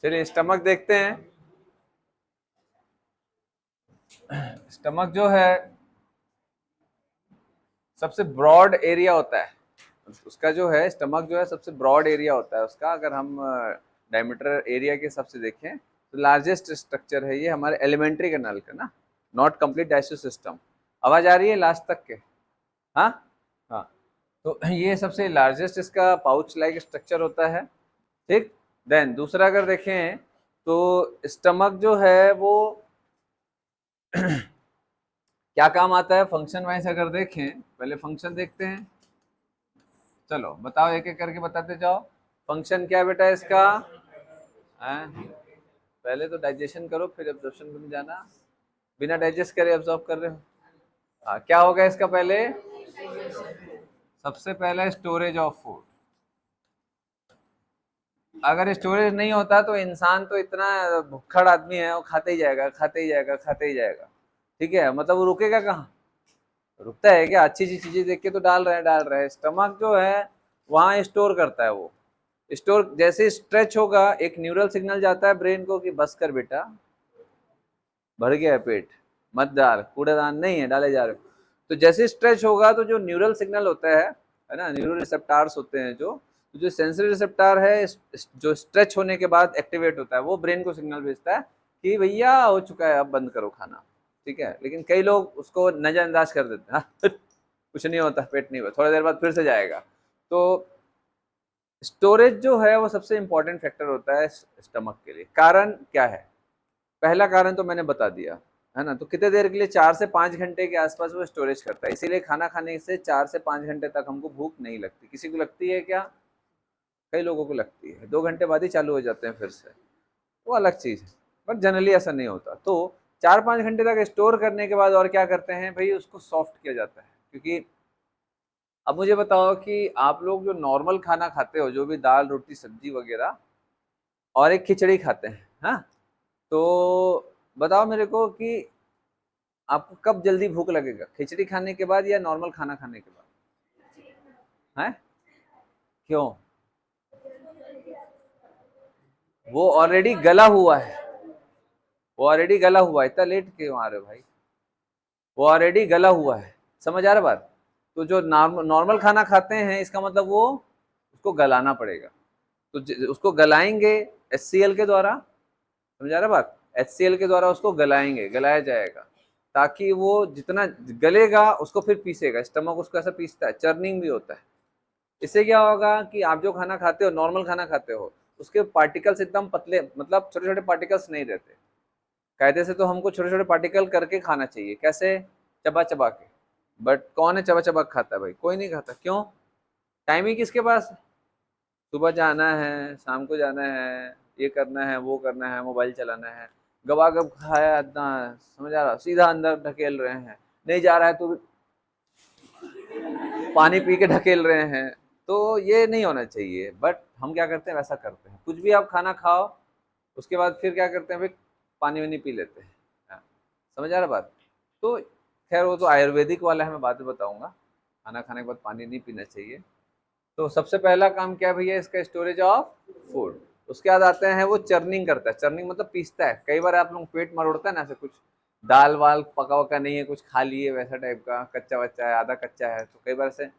चलिए स्टमक देखते हैं। स्टमक जो है सबसे ब्रॉड एरिया होता है उसका, जो है स्टमक जो है सबसे ब्रॉड एरिया होता है उसका। अगर हम डायमीटर एरिया के हिसाब से देखें तो लार्जेस्ट स्ट्रक्चर है ये हमारे एलिमेंट्री कैनाल का ना, नॉट कंप्लीट डाइजेस्टिव सिस्टम। आवाज आ रही है लास्ट तक के? हाँ हाँ। तो ये सबसे लार्जेस्ट इसका पाउच लाइक स्ट्रक्चर होता है, ठीक। देन दूसरा अगर देखें तो स्टमक जो है वो क्या काम आता है फंक्शन वाइज अगर देखें, पहले फंक्शन देखते हैं। चलो बताओ, एक एक करके बताते जाओ। फंक्शन क्या है बेटा इसका? हैं? पहले तो डाइजेशन करो फिर एब्जॉर्प्शन में जाना। बिना डाइजेस्ट करे एब्जॉर्ब कर रहे हो। हाँ, क्या होगा इसका पहले? सबसे पहले स्टोरेज ऑफ फूड। अगर स्टोरेज नहीं होता तो इंसान तो इतना भुक्खड़ आदमी है, वो खाते ही जाएगा खाते ही जाएगा खाते ही जाएगा। ठीक है, मतलब वो रुकेगा कहाँ? रुकता है क्या? अच्छी अच्छी चीजें देख के तो डाल रहे हैं। स्टमक जो है वहां स्टोर करता है वो। स्टोर जैसे स्ट्रेच होगा, एक न्यूरल सिग्नल जाता है ब्रेन को कि बस कर बेटा, भर गया है पेट, मत डाल, कूड़ेदान नहीं है डाले जा रहे हो। तो जैसे स्ट्रेच होगा तो जो न्यूरल सिग्नल होता है ना, न्यूरल रिसेप्टार्स होते हैं जो सेंसरी रिसेप्टार है, जो स्ट्रेच होने के बाद एक्टिवेट होता है, वो ब्रेन को सिग्नल भेजता है कि भैया हो चुका है, अब बंद करो खाना। ठीक है, लेकिन कई लोग उसको नजरअंदाज कर देते हैं, हाँ, कुछ नहीं होता, पेट नहीं होता, थोड़ी देर बाद फिर से जाएगा। तो स्टोरेज जो है वो सबसे इंपॉर्टेंट फैक्टर होता है स्टमक के लिए। कारण क्या है? पहला कारण तो मैंने बता दिया, है ना। तो कितने देर के लिए? 4 से 5 घंटे के आसपास वो स्टोरेज करता है, इसीलिए खाना खाने से 4 से 5 घंटे तक हमको भूख नहीं लगती। किसी को लगती है क्या? कई लोगों को लगती है, 2 घंटे बाद ही चालू हो जाते हैं फिर से, वो अलग चीज है। बट जनरली ऐसा नहीं होता। तो 4-5 घंटे तक स्टोर करने के बाद और क्या करते हैं भाई, उसको सॉफ्ट किया जाता है। क्योंकि अब मुझे बताओ कि आप लोग जो नॉर्मल खाना खाते हो, जो भी दाल रोटी सब्जी वगैरह, और एक खिचड़ी खाते हैं, हाँ, तो बताओ मेरे को कि आपको कब जल्दी भूख लगेगा, खिचड़ी खाने के बाद या नॉर्मल खाना खाने के बाद? है? क्यों? वो ऑलरेडी गला हुआ है, वो ऑलरेडी गला हुआ है। इतना लेट क्यों आ रहे हो भाई? वो ऑलरेडी गला हुआ है। समझ आ रहा बात? तो जो नॉर्मल खाना खाते हैं, इसका मतलब वो उसको गलाना पड़ेगा। तो उसको गलाएंगे HCl के द्वारा। समझ आ रहा बात? HCl के द्वारा उसको गलाएंगे, गलाया जाएगा, ताकि वो जितना गलेगा उसको फिर पीसेगा। स्टमक उसको ऐसा पीसता है, चर्निंग भी होता है। इससे क्या होगा कि आप जो खाना खाते हो, नॉर्मल खाना खाते हो, उसके पार्टिकल्स एकदम पतले, मतलब छोटे छोटे पार्टिकल्स नहीं रहते। कायदे से तो हमको छोटे छोटे पार्टिकल करके खाना चाहिए। कैसे? चबा चबा के। बट कौन है चबा चबा खाता है भाई? कोई नहीं खाता। क्यों? टाइम ही किसके पास है? सुबह जाना है, शाम को जाना है, ये करना है वो करना है, मोबाइल चलाना है, गवा गब खाया इतना, समझ आ रहा, सीधा अंदर ढकेल रहे हैं। नहीं जा रहा है तो पानी पी के ढकेल रहे हैं। तो ये नहीं होना चाहिए। बट हम क्या करते हैं, वैसा करते हैं। कुछ भी आप खाना खाओ, उसके बाद फिर क्या करते हैं भाई, पानी वानी पी लेते हैं। हाँ, समझ आ रहा बात? तो खैर वो तो आयुर्वेदिक वाला है, मैं बाद में बताऊंगा। खाना खाने के बाद पानी नहीं पीना चाहिए। तो सबसे पहला काम क्या है भैया इसका? Storage of food. उसके बाद आते हैं वो चर्निंग करता है। चर्निंग मतलब पीसता है। कई बार आप लोग पेट मरोड़ता है ना, ऐसे कुछ दाल वाल पका वका नहीं है, कुछ खा लिए वैसा टाइप का, कच्चा वच्चा है, आधा कच्चा है, तो कई बार से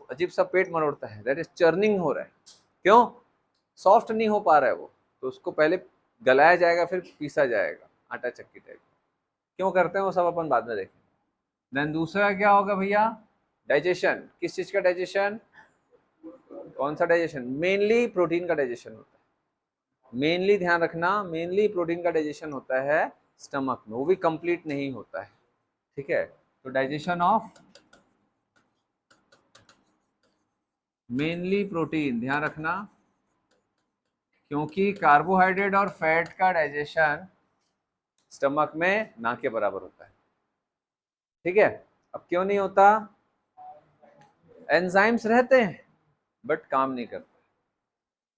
अजीब सा पेट मरोड़ता है, दैट इज चर्निंग हो रहा है। क्यों? सॉफ्ट नहीं हो पा रहा है वो। तो उसको पहले गलाया जाएगा, फिर पीसा जाएगा आटा चक्की टाइप। क्यों करते हैं वो सब अपन बाद में देखेंगे। देन दूसरा क्या होगा भैया? डाइजेशन। किस चीज का डाइजेशन? कौन सा डाइजेशन? मेनली प्रोटीन का डाइजेशन होता है। मेनली ध्यान रखना, मेनली प्रोटीन का डाइजेशन होता है स्टमक में, वो भी कंप्लीट नहीं होता है। ठीक है, तो डाइजेशन ऑफ मेनली प्रोटीन, ध्यान रखना, क्योंकि कार्बोहाइड्रेट और फैट का डाइजेशन स्टमक में ना के बराबर होता है। ठीक है, अब क्यों नहीं होता? एंजाइम्स रहते हैं बट काम नहीं करते।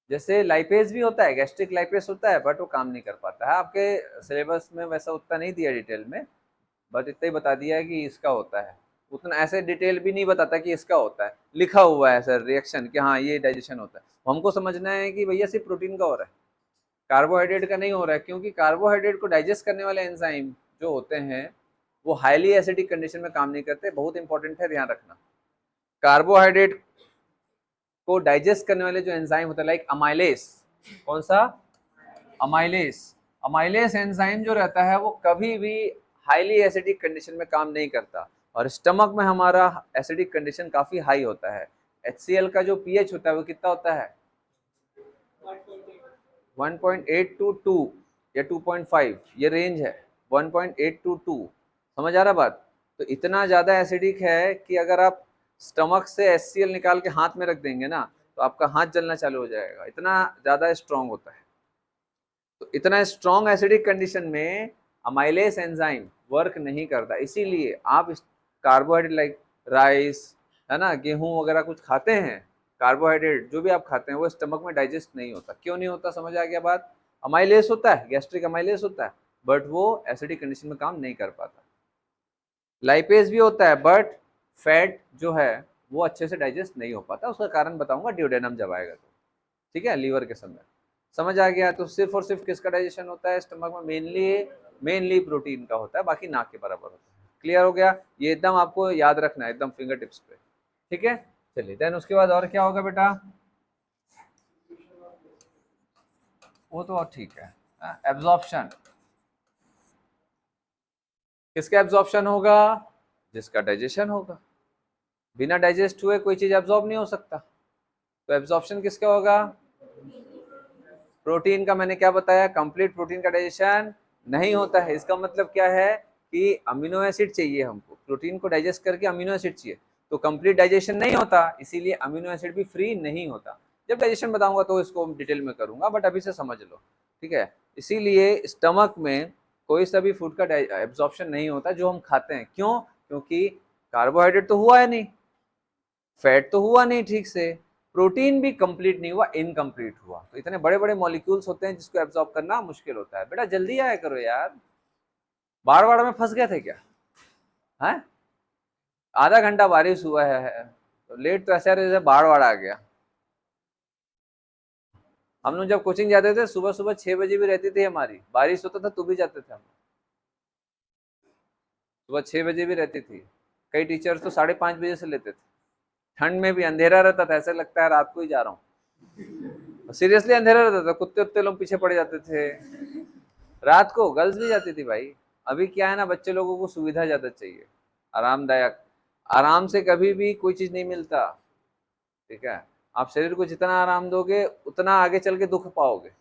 जैसे लाइपेज भी होता है, गैस्ट्रिक लाइपेज होता है, बट वो काम नहीं कर पाता है। आपके सिलेबस में वैसा उतना नहीं दिया डिटेल में, बट इतना ही बता दिया है कि इसका होता है। उतना ऐसे डिटेल भी नहीं बताता कि इसका होता है, लिखा हुआ है सर रिएक्शन कि हाँ ये डाइजेशन होता है। हमको समझना है कि भैया सिर्फ प्रोटीन का हो रहा है, कार्बोहाइड्रेट का नहीं हो रहा है, क्योंकि कार्बोहाइड्रेट को डाइजेस्ट करने वाले एंजाइम जो होते हैं वो हाईली एसिडिक कंडीशन में काम नहीं करते। बहुत इंपॉर्टेंट है, ध्यान रखना। कार्बोहाइड्रेट को डाइजेस्ट करने वाले जो एंजाइम होता है, लाइक अमाइलेस, कौन सा? अमाइलेस। अमाइलेस एंजाइम जो रहता है वो कभी भी हाईली एसिडिक कंडीशन में काम नहीं करता, और स्टमक में हमारा एसिडिक कंडीशन काफी हाई होता है। HCl का जो pH होता है वो कितना होता है? 1.8 to 2 या 2.5, ये रेंज है। 1.8 to 2, समझ आ रहा बात? तो इतना ज्यादा एसिडिक है कि अगर आप स्टमक से HCl निकाल के हाथ में रख देंगे ना तो आपका हाथ जलना चालू हो जाएगा, इतना ज्यादा स्ट्रांग होता है। तो इतना स्ट्रांग एसिडिक कंडीशन में अमाइलेस एंजाइम वर्क नहीं करता, इसीलिए आप कार्बोहाइड्रेट लाइक राइस, है ना, गेहूं वगैरह कुछ खाते हैं, कार्बोहाइड्रेट जो भी आप खाते हैं वो स्टमक में डाइजेस्ट नहीं होता। क्यों नहीं होता? समझ आ गया बात? अमाइलेस होता है, गैस्ट्रिक अमाइलेस होता है, बट वो एसिडिक कंडीशन में काम नहीं कर पाता। लाइपेज भी होता है, बट फैट जो है वो अच्छे से डाइजेस्ट नहीं हो पाता। उसका कारण बताऊंगा ड्यूडेनम जब आएगा तो, ठीक है, लीवर के समय। समझ आ गया? तो सिर्फ और सिर्फ किसका डाइजेशन होता है स्टमक में? मेनली प्रोटीन का होता है, बाकी ना के बराबर होता है। क्लियर हो गया? ये एकदम आपको याद रखना है, एकदम फिंगर टिप्स पे, ठीक है। चलिए, देन उसके बाद और क्या होगा बेटा? वो तो और ठीक है। एब्जॉर्प्शन, किसका एब्जॉर्प्शन होगा? जिसका डाइजेशन होगा। बिना डाइजेस्ट हुए कोई चीज एब्जॉर्ब नहीं हो सकता, तो एब्जॉर्प्शन किसका होगा? प्रोटीन का। मैंने क्या बताया? कंप्लीट प्रोटीन का डाइजेशन नहीं होता है। इसका मतलब क्या है कि अमीनो एसिड चाहिए हमको, प्रोटीन को डाइजेस्ट करके अमीनो एसिड चाहिए, तो कंप्लीट डाइजेशन नहीं होता, इसीलिए अमीनो एसिड भी फ्री नहीं होता। जब डाइजेशन बताऊंगा तो इसको डिटेल में करूंगा, बट अभी से समझ लो, ठीक है। इसीलिए स्टमक में कोई सा भी फूड का एब्जॉर्प्शन नहीं होता जो हम खाते हैं। क्यों? क्योंकि कार्बोहाइड्रेट तो हुआ है नहीं, फैट तो हुआ नहीं ठीक से, प्रोटीन भी कंप्लीट नहीं हुआ, इनकम्प्लीट हुआ। तो इतने बड़े बड़े मॉलिक्यूल्स होते हैं जिसको एब्जॉर्ब करना मुश्किल होता है। बेटा जल्दी आया करो यार, बाढ़ बाढ़ में फंस गए थे क्या? है, आधा घंटा बारिश हुआ है तो लेट तो ऐसा जैसे बाढ़ बाढ़ आ गया। हम लोग जब कोचिंग जाते थे सुबह सुबह 6 बजे भी रहती थी हमारी, बारिश होता था तो भी जाते थे हम, सुबह 6 बजे भी रहती थी। कई टीचर्स तो 5:30 बजे से लेते थे। ठंड में भी अंधेरा रहता था, ऐसा लगता है रात को ही जा रहा हूँ। सीरियसली अंधेरा रहता था, कुत्ते उत्ते लोग पीछे पड़ जाते थे। रात को गर्ल्स भी जाती थी भाई। अभी क्या है ना, बच्चे लोगों को सुविधा ज्यादा चाहिए, आरामदायक। आराम से कभी भी कोई चीज नहीं मिलता, ठीक है। आप शरीर को जितना आराम दोगे उतना आगे चल के दुख पाओगे,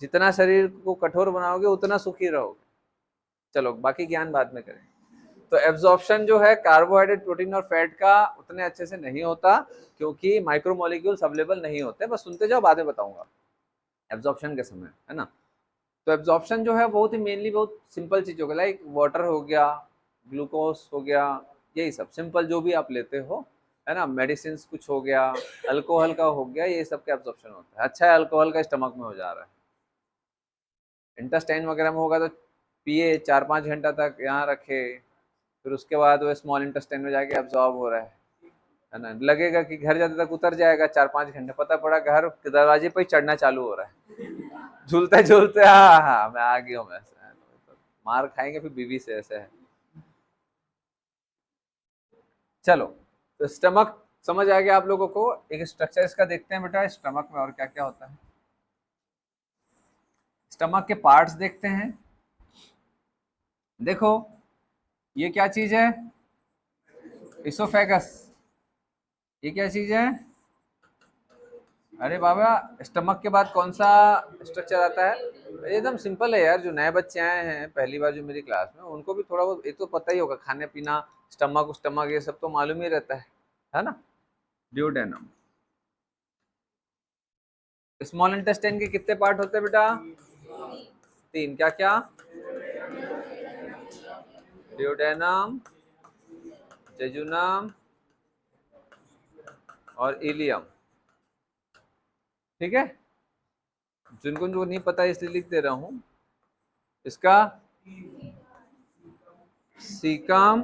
जितना शरीर को कठोर बनाओगे उतना सुखी रहोगे। चलो बाकी ज्ञान बाद में करें। तो एब्जॉर्प्शन जो है कार्बोहाइड्रेट, प्रोटीन और फैट का उतने अच्छे से नहीं होता, क्योंकि माइक्रोमोलिक्यूल्स अवेलेबल नहीं होते। बस सुनते जाओ, बाद में बताऊंगा एब्जॉर्प्शन के समय, है ना। तो एब्जॉर्प्शन जो है बहुत ही मेनली बहुत सिंपल चीज होगा, लाइक वाटर हो गया, ग्लूकोज हो गया, यही सब सिंपल जो भी आप लेते हो, है ना। मेडिसिन कुछ हो गया, अल्कोहल का हो गया, ये सब का एब्जॉर्प्शन होता है। अच्छा है अल्कोहल का स्टमक में हो जा रहा है, इंटेस्टाइन वगैरह में होगा तो पिए 4-5 घंटा तक यहाँ रखे, फिर उसके बाद वो स्मॉल इंटेस्टाइन में जाके एब्जॉर्ब हो रहा है ना। लगेगा कि घर जाते तक उतर जाएगा 4-5 घंटे, पता पड़ा घर के दरवाजे पर ही चढ़ना चालू हो रहा है। झूलते झूलते, हाँ हाँ मैं आ गया हूँ, मैं मार खाएंगे फिर बीवी से, ऐसे है। चलो, तो स्टमक समझ आ गया आप लोगों को। एक स्ट्रक्चर इसका देखते हैं बेटा, स्टमक में और क्या क्या होता है। स्टमक के पार्ट्स देखते हैं। देखो, ये क्या चीज है? इसोफेगस। ये क्या चीज है? अरे बाबा, स्टमक के बाद कौन सा स्ट्रक्चर आता है? एकदम सिंपल है यार, जो नए बच्चे आए हैं पहली बार जो मेरी क्लास में, उनको भी थोड़ा बहुत ये तो पता ही होगा, खाने पीना, स्टमक स्टमक ये सब तो मालूम ही रहता है ना। ड्यूडेनम। स्मॉल इंटेस्टाइन के कितने पार्ट होते हैं बेटा? 3। क्या क्या? ड्यूडेनम, जेजुनम और इलियम, ठीक है। जिनको जो नहीं पता इसलिए लिख दे रहा हूं। इसका सीकम,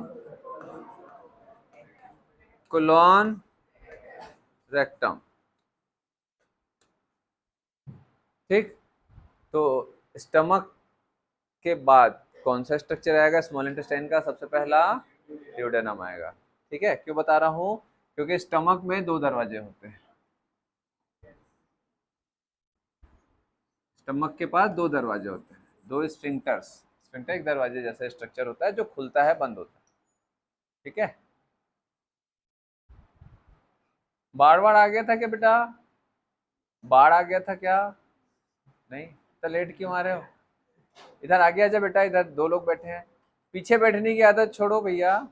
कोलोन, रेक्टम, ठीक। तो स्टमक के बाद कौन सा स्ट्रक्चर आएगा स्मॉल इंटेस्टाइन का? सबसे पहला ड्यूडेनम आएगा। ठीक है, क्यों बता रहा हूँ? क्योंकि स्टमक में 2 दरवाजे होते हैं। स्टमक के पास 2 दरवाजे होते हैं, 2 स्फिंक्टर्स। स्फिंक्टर एक दरवाजे जैसा स्ट्रक्चर होता है जो खुलता है, बंद होता है। ठीक है, बार बार आ गया था क्या बेटा? बाढ़ आ गया था क्या? नहीं तो लेट क्यों आ रहे हो? इधर आगे आजा बेटा, इधर 2 लोग बैठे हैं। पीछे बैठने की आदत छोड़ो भैया।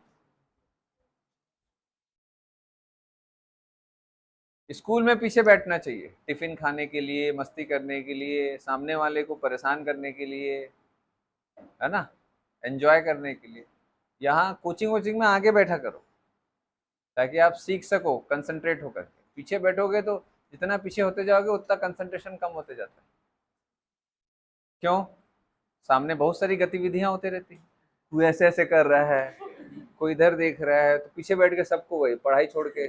स्कूल में पीछे बैठना चाहिए, टिफिन खाने के लिए, मस्ती करने के लिए, सामने वाले को परेशान करने के लिए, है ना, एंजॉय करने के लिए। यहाँ कोचिंग वोचिंग में आगे बैठा करो ताकि आप सीख सको कंसंट्रेट होकर। पीछे बैठोगे तो जितना पीछे होते जाओगे उतना कंसंट्रेशन कम होते जाता है। क्यों? सामने बहुत सारी गतिविधियां होती रहती, कोई ऐसे ऐसे कर रहा है, कोई इधर देख रहा है, तो पीछे बैठ के सबको वही पढ़ाई छोड़ के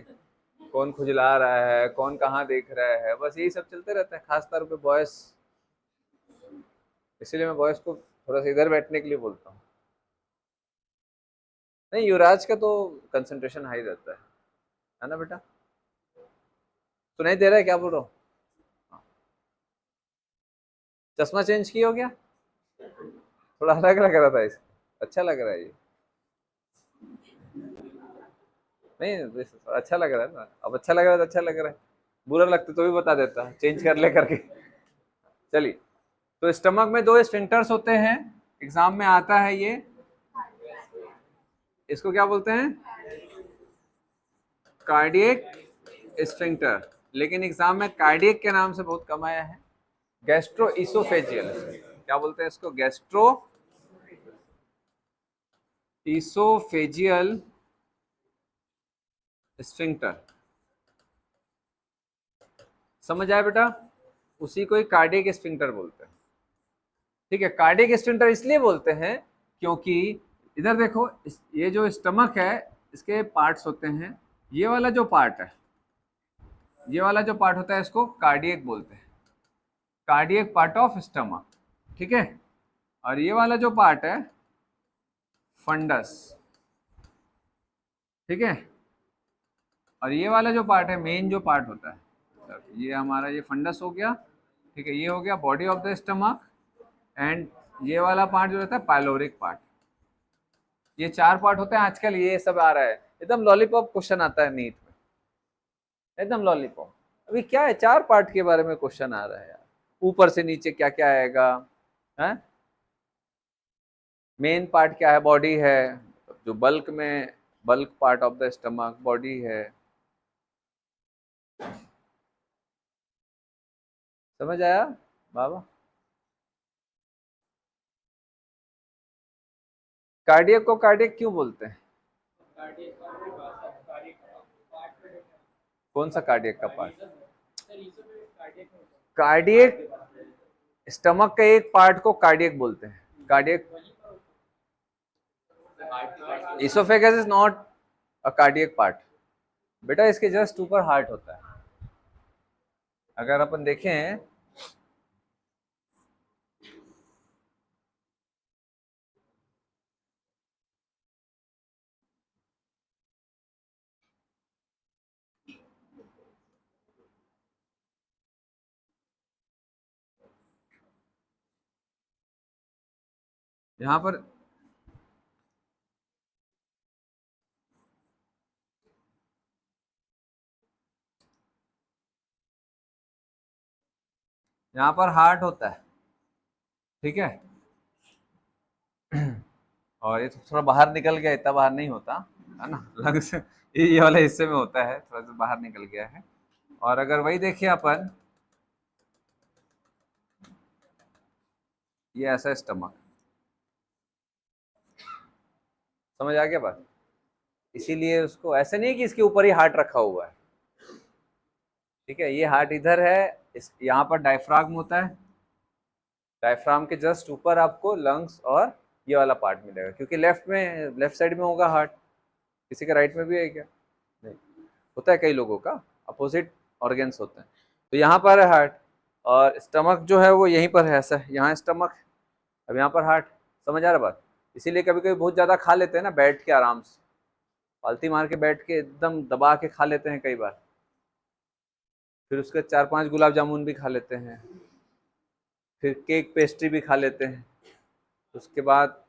कौन खुजला रहा है, कौन कहाँ देख रहा है, बस यही सब चलते रहता है, खासतौर पे बॉयज। इसीलिए मैं बॉयज को थोड़ा सा इधर बैठने के लिए बोलता हूँ। नहीं, युवराज का तो कंसंट्रेशन हाई रहता है ना बेटा? सुनाई दे रहा है क्या बोल रहा हूँ? चश्मा चेंज किया हो क्या? थोड़ा अलग लग रहा था इस, अच्छा लग रहा है ये। नहीं अच्छा लग रहा है ना, अब अच्छा लग रहा है तो अच्छा लग रहा है, बुरा लगता तो भी बता देता, चेंज कर ले करके। चलिए, तो स्टमक में 2 स्फिंक्टर्स होते हैं, एग्जाम में आता है ये। इसको क्या बोलते हैं? Cardiac sphincter. लेकिन एग्जाम में कार्डियक के नाम से बहुत कम आया है, गैस्ट्रो इसोफेजियल। क्या बोलते हैं इसको? Gastro oesophageal sphincter. समझ आया बेटा? उसी को ही कार्डियक स्फिंक्टर बोलते हैं। ठीक है, कार्डियक स्फिंक्टर इसलिए बोलते हैं क्योंकि इधर देखो, ये जो स्टमक है इसके पार्ट्स होते हैं। ये वाला जो पार्ट है, ये वाला जो पार्ट होता है इसको कार्डियक बोलते हैं, कार्डियक पार्ट ऑफ स्टमक। ठीक है, और ये वाला जो पार्ट है फंडस। ठीक है, और ये वाला जो पार्ट है मेन जो पार्ट होता है, ये हमारा ये फंडस हो गया। ठीक है, ये हो गया body of the stomach. And ये वाला पार्ट जो रहता है पाइलोरिक पार्ट। ये 4 पार्ट होते हैं। आजकल ये सब आ रहा है, एकदम लॉलीपॉप क्वेश्चन आता है नीट में, एकदम लॉलीपॉप। अभी क्या है, 4 पार्ट के बारे में क्वेश्चन आ रहा है यार, ऊपर से नीचे क्या क्या आएगा है। मेन पार्ट क्या है? बॉडी है, जो बल्क में, bulk part of the stomach body है। समझ आया बाबा? कार्डियक को कार्डियक क्यों बोलते हैं? कौन सा कार्डियक का पार्ट? कार्डियक स्टमक के एक पार्ट को कार्डियक बोलते हैं। Cardiac oesophagus is not a cardiac part बेटा, इसके जस्ट ऊपर हार्ट होता है। अगर अपन देखें, यहाँ पर यहाँ पर हार्ट होता है। ठीक है, और ये तो थोड़ा बाहर निकल गया, इतना बाहर नहीं होता है ना, लंग्स ये वाले हिस्से में होता है, थोड़ा सा बाहर निकल गया है। और अगर वही देखिए अपन, ये ऐसा स्टमक, समझ आ गया बात? इसीलिए उसको ऐसे नहीं कि इसके ऊपर ही हार्ट रखा हुआ है। ठीक है, ये हार्ट इधर है, इस यहाँ पर डायफ्राग्म होता है, डायफ्राम के जस्ट ऊपर आपको लंग्स और ये वाला पार्ट मिलेगा, क्योंकि लेफ्ट में, लेफ्ट साइड में होगा हार्ट। किसी का राइट में भी है क्या? नहीं होता है, कई लोगों का अपोजिट ऑर्गेन्स होते हैं। तो यहाँ पर है हार्ट, और स्टमक जो है वो यहीं पर है, ऐसा यहाँ स्टमक, अब यहाँ पर हार्ट। समझ आ रहा बात? इसीलिए कभी कभी बहुत ज्यादा खा लेते हैं ना बैठ के, आराम से पालती मार के बैठ के एकदम दबा के खा लेते हैं कई बार, फिर उसके 4-5 गुलाब जामुन भी खा लेते हैं, फिर केक पेस्ट्री भी खा लेते हैं, उसके बाद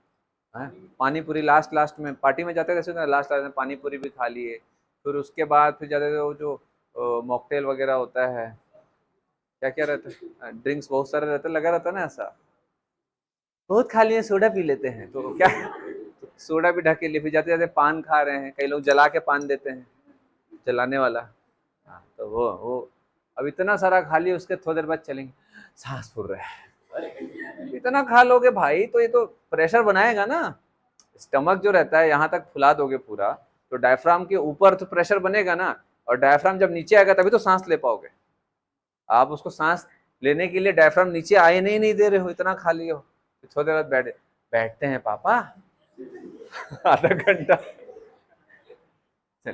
हैं, पानी पूरी लास्ट लास्ट में पार्टी में जाते थे, लास्ट लास्ट में पानी पूरी भी खा लिए, फिर उसके बाद फिर जाते थे वो जो मॉकटेल वगैरह होता है, क्या क्या रहता है, ड्रिंक्स बहुत सारे रहते, लगा रहता है ना ऐसा, बहुत खा लिए, सोडा पी लेते हैं, तो क्या तो सोडा भी ढके लिए, फिर जाते जाते पान खा रहे हैं, कई लोग जला के पान देते हैं, जलाने वाला। हाँ, तो वो अब इतना सारा खा लिए, उसके थोड़ी देर बाद चलेंगे, सांस फूल रहा है, अरे इतना खा लोगे भाई तो ये तो प्रेशर बनाएगा ना, स्टमक जो रहता है यहाँ तक फुला दोगे पूरा, तो डायफ्राम के ऊपर तो प्रेशर बनेगा ना, और डायफ्राम जब नीचे आएगा तभी तो सांस ले पाओगे। आप उसको सांस लेने के लिए डायफ्राम नीचे आए नहीं दे रहे हो, इतना खा लिए हो, थोड़ी देर बाद बैठते हैं पापा आधा घंटा। चलिए,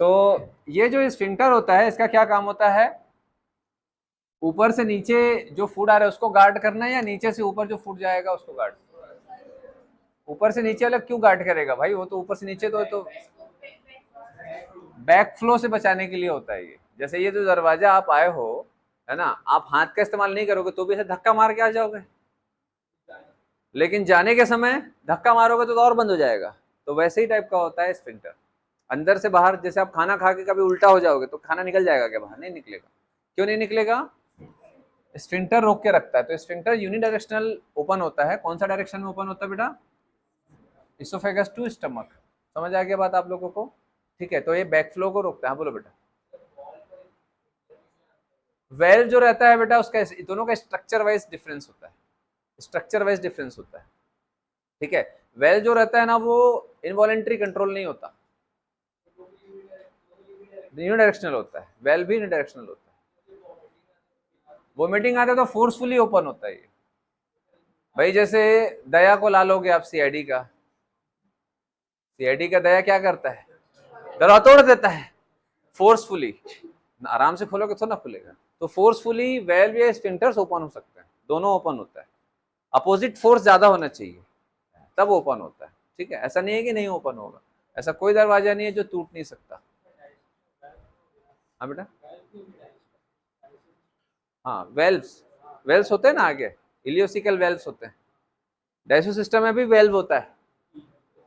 तो ये जो स्फिंक्टर होता है इसका क्या काम होता है, ऊपर से नीचे जो फूड आ रहा है उसको गार्ड करना, या नीचे से ऊपर जो फूड जाएगा उसको गार्ड? ऊपर से नीचे अलग क्यों गार्ड करेगा भाई, वो तो ऊपर से नीचे तो बैक फ्लो से बचाने के लिए होता है ये। जैसे ये जो दरवाजा आप आए हो है ना, आप हाथ का इस्तेमाल नहीं करोगे तो भी ऐसे धक्का मार के आ जाओगे, लेकिन जाने के समय धक्का मारोगे तो और बंद हो जाएगा, तो वैसे ही टाइप का होता है स्फिंक्टर। अंदर से बाहर, जैसे आप खाना खा के कभी उल्टा हो जाओगे तो खाना निकल जाएगा क्या बाहर? नहीं निकलेगा। क्यों नहीं निकलेगा? स्फिंक्टर रोक के रखता है। तो स्फिंक्टर यूनिडायरेक्शनल ओपन होता है। कौन सा डायरेक्शन में ओपन होता है बेटा? Oesophagus to stomach. समझ आ गया बात आप लोगों को? ठीक है, तो ये बैक फ्लो को रोकता है। हाँ बोलो बेटा। वेल जो रहता है बेटा, उसका दोनों का स्ट्रक्चर वाइज डिफरेंस होता है, स्ट्रक्चर वाइज डिफरेंस होता है। ठीक है, वेल जो रहता है ना वो इनवॉलेंट्री कंट्रोल नहीं होता, यूनिडायरेक्शनल होता है। वेल भी यूनिडायरेक्शनल होता है। वोमिटिंग आता है तो फोर्सफुली ओपन होता है ये भाई। जैसे दया को ला लोगे आप, सीआईडी का, सीआईडी का दया क्या करता है? दरवाजा तोड़ देता है फोर्सफुली। आराम से खोलोगे तो ना खुलेगा। तो फोर्सफुली वेल्व या स्फिंक्टर्स ओपन हो सकते हैं, दोनों ओपन होता है। अपोजिट फोर्स ज्यादा होना चाहिए तब ओपन होता है। ठीक है, ऐसा नहीं है कि नहीं ओपन होगा, ऐसा कोई दरवाजा नहीं है जो टूट नहीं सकता। हाँ बेटा, हाँ वेल्व्स, वेल्व्स होते हैं ना आगे, इलियोसिकल वेल्व्स होते हैं। डायसो सिस्टम में भी वेल्व होता है,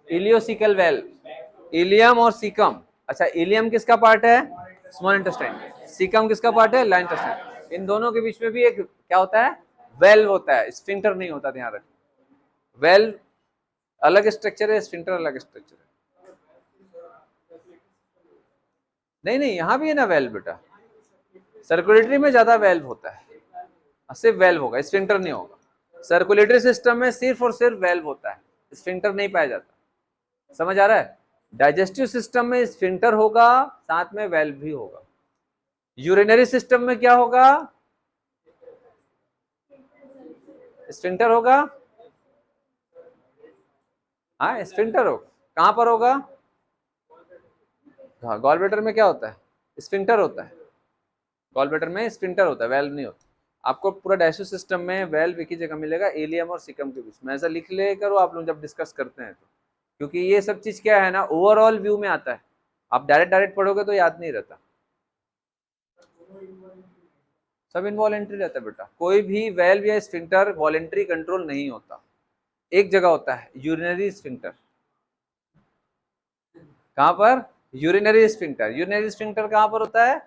इलियोसिकल वेल्व, इलियम और सीकम। अच्छा, इलियम किसका पार्ट है? Small intestine. सीकम किसका पार्ट है? Large intestine. इन दोनों के बीच में भी एक क्या होता है? वेल्व होता है, स्फिंक्टर नहीं होता, ध्यान रखना। वेल्व अलग स्ट्रक्चर है, स्फिंक्टर अलग स्ट्रक्चर है। नहीं नहीं, यहाँ भी है ना वेल्व बेटा, सर्कुलेटरी में ज्यादा वेल्व होता है, सिर्फ वेल्व होगा, स्फिंक्टर नहीं होगा। सर्कुलेटरी सिस्टम में सिर्फ और सिर्फ वेल्व होता है, स्फिंक्टर नहीं पाया जाता। समझ आ रहा है? डाइजेस्टिव सिस्टम में स्फिंक्टर होगा, साथ में वेल्व भी होगा। यूरिनरी सिस्टम में क्या होगा? स्फिंक्टर होगा। हाँ स्फिंक्टर होगा। कहां पर होगा? हाँ, गॉल ब्लैडर में क्या होता है? स्फिंक्टर होता है। गॉल ब्लैडर में स्फिंक्टर होता है, वेल्व नहीं होता। आपको पूरा डाइजेस्टिव सिस्टम में वेल्व एक ही जगह मिलेगा, इलियम और सीकम के बीच में। ऐसा लिख ले करो आप लोग जब डिस्कस करते हैं तो, क्योंकि ये सब चीज क्या है ना, ओवरऑल व्यू में आता है। आप डायरेक्ट डायरेक्ट पढ़ोगे तो याद नहीं रहता। सब इनवॉलेंट्री रहता है बेटा, कोई भी वेल्व या स्फिंक्टर वॉलेंट्री कंट्रोल नहीं होता। एक जगह होता है, यूरिनरी स्फिंक्टर। कहां पर? Urinary sphincter. यूरिनरी स्फिंक्टर कहां पर होता है?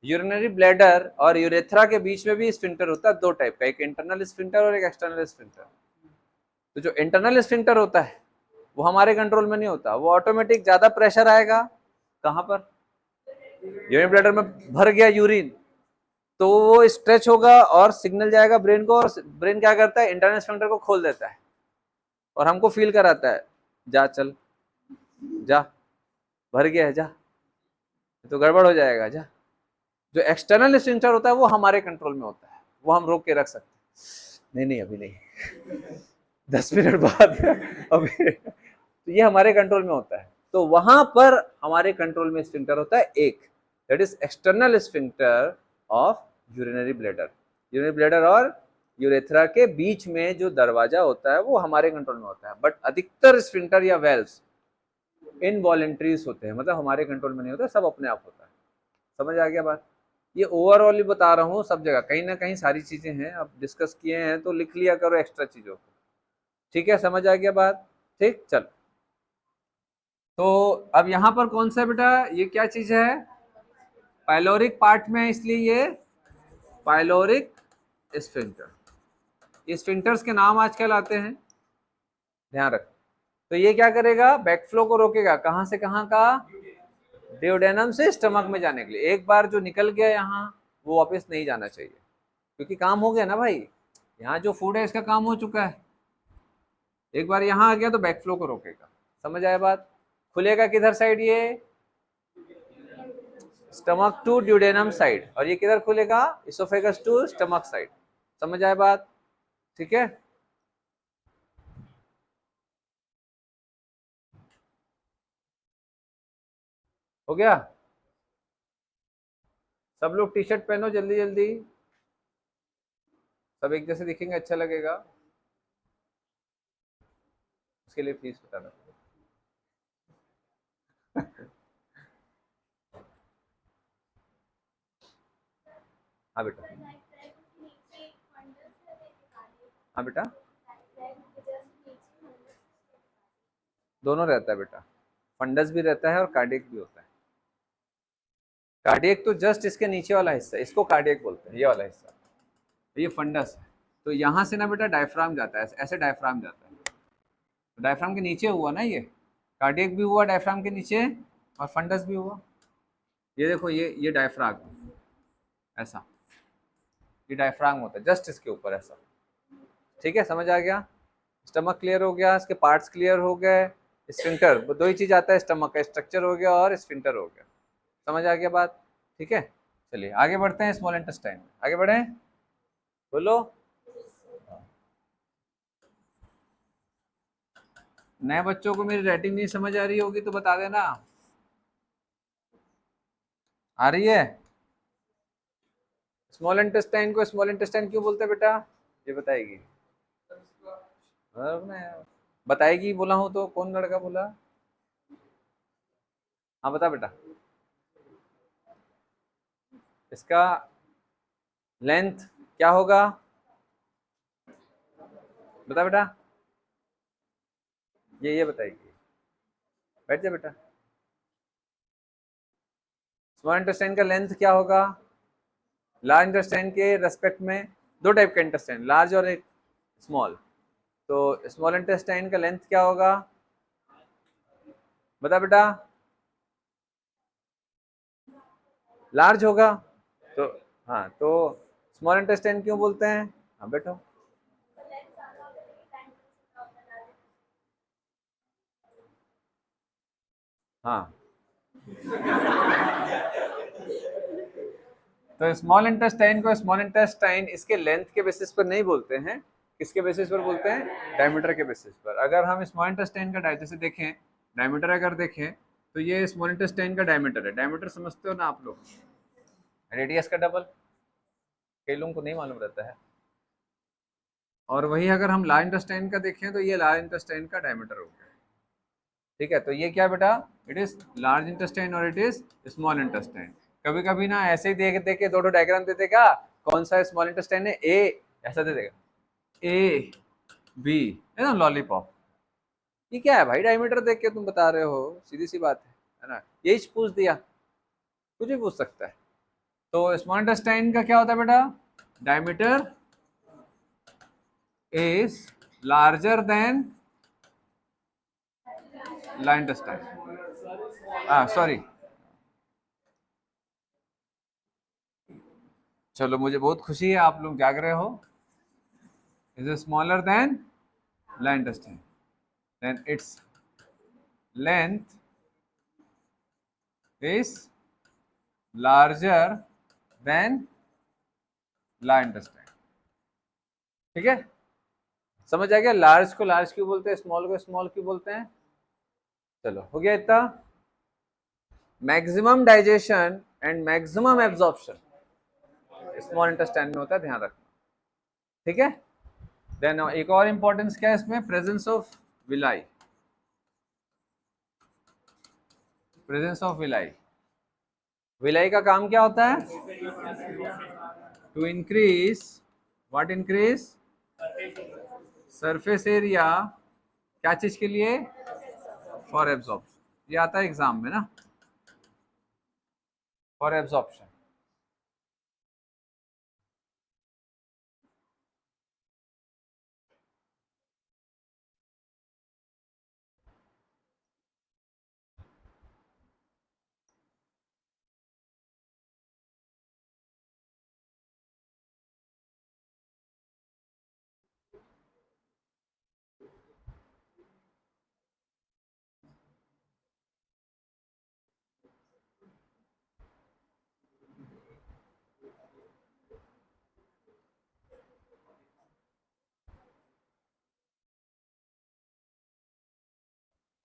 यूरिनरी ब्लैडर और यूरेथ्रा के बीच में भी स्फिंक्टर होता है, दो टाइप का, एक इंटरनल स्फिंक्टर और एक एक्सटर्नल स्फिंक्टर। तो जो इंटरनल स्फिंक्टर होता है वो हमारे कंट्रोल में नहीं होता, वो ऑटोमेटिक ज्यादा प्रेशर आएगा। कहां पर? यूरिन ब्लैडर में भर गया यूरिन, तो वो स्ट्रेच होगा और सिग्नल जाएगा ब्रेन को, और ब्रेन क्या करता है? इंटरनल स्फिंक्टर को खोल देता है और हमको फील कराता है, जा चल जा, भर गया है जा, तो गड़बड़ हो जाएगा जा। जो एक्सटर्नल स्फिंक्टर होता है वो हमारे कंट्रोल में होता है, वो हम रोक के रख सकते हैं। नहीं नहीं अभी नहीं 10 मिनट बाद अभी, तो ये हमारे कंट्रोल में होता है। तो वहां पर हमारे कंट्रोल में स्फिंक्टर होता है एक, that is external sphincter of urinary bladder. Urinary bladder और यूरेथ्रा के बीच में जो दरवाजा होता है वो हमारे कंट्रोल में होता है, बट अधिकतर स्फिंक्टर या वेल्व्स इनवॉलेंट्रीज होते हैं, मतलब हमारे कंट्रोल में नहीं होता, सब अपने आप होता है। समझ आ गया बात? ये ओवरऑल ही बता रहा हूँ, सब जगह कहीं ना कहीं सारी चीजें हैं, अब डिस्कस किए हैं तो लिख लिया करो एक्स्ट्रा चीजों को। ठीक है, समझ आ गया बात? ठीक, चल। तो अब यहाँ पर कौन सा बेटा, ये क्या चीज है? पाइलोरिक पार्ट में है, इसलिए ये पाइलोरिक स्फिंक्टर। स्फिंक्टर्स के नाम आजकल आते हैं, ध्यान रख। तो ये क्या करेगा? बैकफ्लो को रोकेगा, कहां से कहां का? डियोडेनम से स्टमक में जाने के लिए। एक बार जो निकल गया यहाँ, वो वापस नहीं जाना चाहिए, क्योंकि काम हो गया ना भाई, यहाँ जो फूड है इसका काम हो चुका है। एक बार यहाँ आ गया तो बैकफ्लो को रोकेगा। समझ आया बात? खुलेगा किधर साइड? ये स्टमक टू ड्यूडेनम साइड, और ये किधर खुलेगा? Oesophagus to stomach side. समझ आया बात? ठीक है, हो गया? सब लोग टी शर्ट पहनो जल्दी जल्दी, सब एक जैसे दिखेंगे, अच्छा लगेगा। उसके लिए प्लीज बताना। हाँ बेटा, हाँ बेटा, दोनों रहता है बेटा, फंडस भी रहता है और कार्डियक भी होता है। कार्डियक तो जस्ट इसके नीचे वाला हिस्सा, इसको कार्डियक बोलते हैं, ये वाला हिस्सा, ये फंडस है। तो यहाँ से ना बेटा डायफ्राम जाता है, ऐसे डायफ्राम जाता है, तो डायफ्राम के नीचे हुआ ना, ये कार्डियक भी हुआ डायफ्राम के नीचे, और फंडस भी हुआ। ये देखो, ये डायफ्राम, ऐसा, ये डायफ्राम होता है जस्ट इसके ऊपर ऐसा। ठीक है, समझ आ गया? स्टमक क्लियर हो गया, इसके पार्ट्स क्लियर हो गए। स्फिंक्टर, दो ही चीज आता है, स्टमक का स्ट्रक्चर हो गया और स्फिंक्टर हो गया। समझ आ गया बात? ठीक है, चलिए आगे बढ़ते हैं स्मॉल इंटेस्टाइन। आगे बढ़े, बोलो। नए बच्चों को मेरी राइटिंग नहीं समझ आ रही होगी तो बता देना। आ रही है? स्मॉल इंटेस्टाइन को स्मॉल इंटेस्टाइन क्यों बोलते हैं बेटा? ये बताएगी? बताएगी बोला हूं तो, कौन लड़का बोला? हाँ बता बेटा। इसका लेंथ क्या होगा? बता बेटा, ये बताएगी। बैठ जा बेटा। स्मॉल इंटेस्टाइन का लेंथ क्या होगा? लार्ज इंटेस्टाइन के रेस्पेक्ट में दो टाइप का इंटेस्टाइन, लार्ज और एक स्मॉल। तो स्मॉल इंटेस्टाइन का लेंथ क्या होगा? बता बेटा। लार्ज होगा। तो हाँ, तो स्मॉल इंटेस्टाइन क्यों बोलते हैं? हाँ बैठो। हाँ, तो स्मॉल इंटेस्टाइन को स्मॉल इंटेस्टाइन इसके लेंथ के बेसिस पर नहीं बोलते हैं, किसके बेसिस पर बोलते हैं? डायमीटर के बेसिस पर। अगर हम स्मॉल इंटेस्टाइन का जैसे देखें, डायमीटर अगर देखें, तो ये स्मॉल इंटेस्टाइन का डायमीटर है। डायमीटर समझते हो ना आप लोग? रेडियस का डबल, कई लोगों को नहीं मालूम रहता है। और वही अगर हम लार्ज इंटेस्टाइन का देखें, तो ये लार्ज इंटेस्टाइन का डायमीटर हो गया। ठीक है, तो ये क्या बेटा? इट इज लार्ज इंटेस्टाइन और इट इज स्मॉल इंटेस्टाइन। कभी कभी ना ऐसे ही देख देख के दो डायग्राम दे देगा, कौन सा स्मॉल इंटेस्टाइन है, ए ऐसा दे देगा, ए बी, है ना, लॉलीपॉप। ये क्या है भाई? डायमीटर देख के तुम बता रहे हो, सीधी सी बात है ना? यही पूछ दिया, कुछ भी पूछ सकता है। तो स्मॉल इंटेस्टाइन का क्या होता है बेटा? Diameter is larger than large intestine. Sorry, चलो मुझे बहुत खुशी है आप लोग जाग रहे हो। Is smaller than large intestine, then its length is larger than large intestine. ठीक है, समझ आ गया? लार्ज को लार्ज क्यों बोलते हैं, स्मॉल को स्मॉल क्यों बोलते हैं? चलो हो गया इतना। Maximum digestion and maximum absorption, small intestine में होता है, ध्यान रखना, ठीक है। देन एक और इंपॉर्टेंस क्या है इसमें, presence of villi, presence of villi. Villi का काम क्या होता है, to increase, what increase, surface area, क्या चीज के लिए, फॉर एब्जॉर्प्शन, ये आता है एग्जाम में ना, फॉर एब्जॉर्प्शन।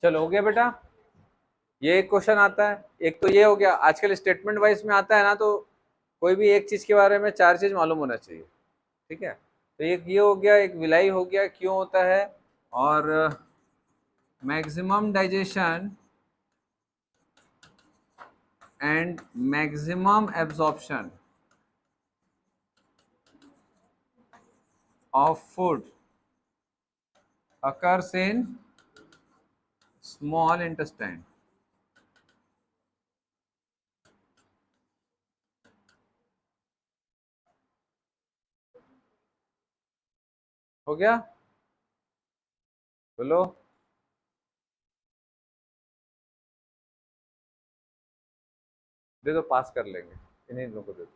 चलो हो गया बेटा, ये एक क्वेश्चन आता है, एक तो ये हो गया। आजकल स्टेटमेंट वाइज में आता है ना, तो कोई भी एक चीज के बारे में चार चीज मालूम होना चाहिए, ठीक है। तो एक ये हो गया, एक विलाई हो गया, क्यों होता है, और maximum digestion and maximum absorption of food occurs in small intestine। हो गया, बोलो। दे दो, पास कर लेंगे, इन्हीं लोगों को दे दो।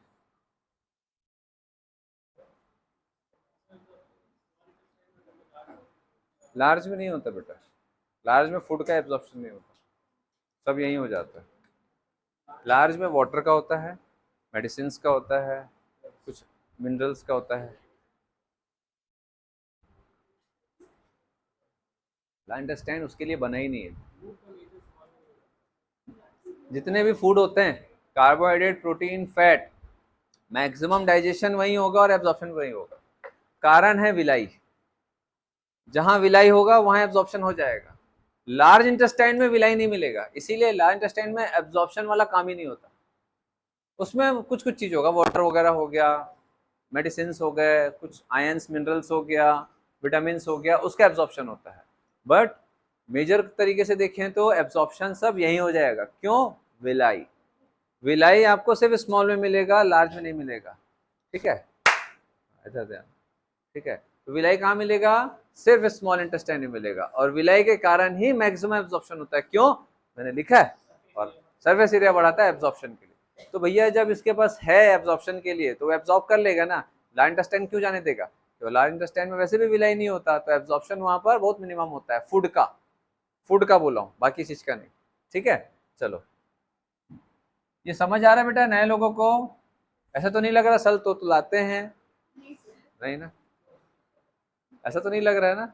लार्ज में नहीं होता बेटा, लार्ज में फूड का एब्जॉर्प्शन नहीं होता, सब यही हो जाता है। लार्ज में वाटर का होता है, मेडिसिन का होता है, कुछ मिनरल्स का होता है। लार्ज इंटेस्टाइन उसके लिए बना ही नहीं है। जितने भी फूड होते हैं, carbohydrate, protein, fat, maximum digestion वही होगा और एब्जॉर्प्शन वही होगा। कारण है विलाई, जहां विलाई होगा वहां एब्जॉर्प्शन हो जाएगा। लार्ज इंटेस्टाइन में विलाई नहीं मिलेगा, इसीलिए लार्ज इंटेस्टाइन में एब्जॉर्प्शन वाला काम ही नहीं होता। उसमें कुछ कुछ चीज होगा, वाटर वगैरह हो गया, मेडिसिन हो गए, कुछ आयंस मिनरल्स हो गया, विटामिन हो गया, उसका एब्जॉर्प्शन होता है। बट मेजर तरीके से देखें तो एब्जॉर्प्शन सब यही हो जाएगा। क्यों, विलाई, विलाई आपको सिर्फ स्मॉल में मिलेगा, लार्ज में नहीं मिलेगा, ठीक है, अच्छा ध्यान, ठीक है। तो विलाई कहाँ मिलेगा, सिर्फ स्मॉल इंटेस्टाइन में मिलेगा, और विलाई के कारण ही मैक्सिमम एब्जॉर्प्शन होता है। क्यों, मैंने लिखा है, और सरफेस एरिया बढ़ाता है एब्जॉर्प्शन के लिए। तो भैया जब इसके पास है एब्जॉर्प्शन के लिए तो एब्जॉर्ब कर लेगा ना, लार्ज इंटेस्टाइन क्यों जाने देगा, तो लार्ज इंटेस्टाइन में वैसे भी विलाई नहीं होता, तो एब्जॉर्प्शन वहां पर बहुत मिनिमम होता है, फूड का, फूड का बोला हूँ, बाकी चीज का नहीं, ठीक है। चलो, ये समझ आ रहा है बेटा नए लोगों को, ऐसा तो नहीं लग रहा सल तो लाते हैं, नहीं ना, ऐसा तो नहीं लग रहा है ना।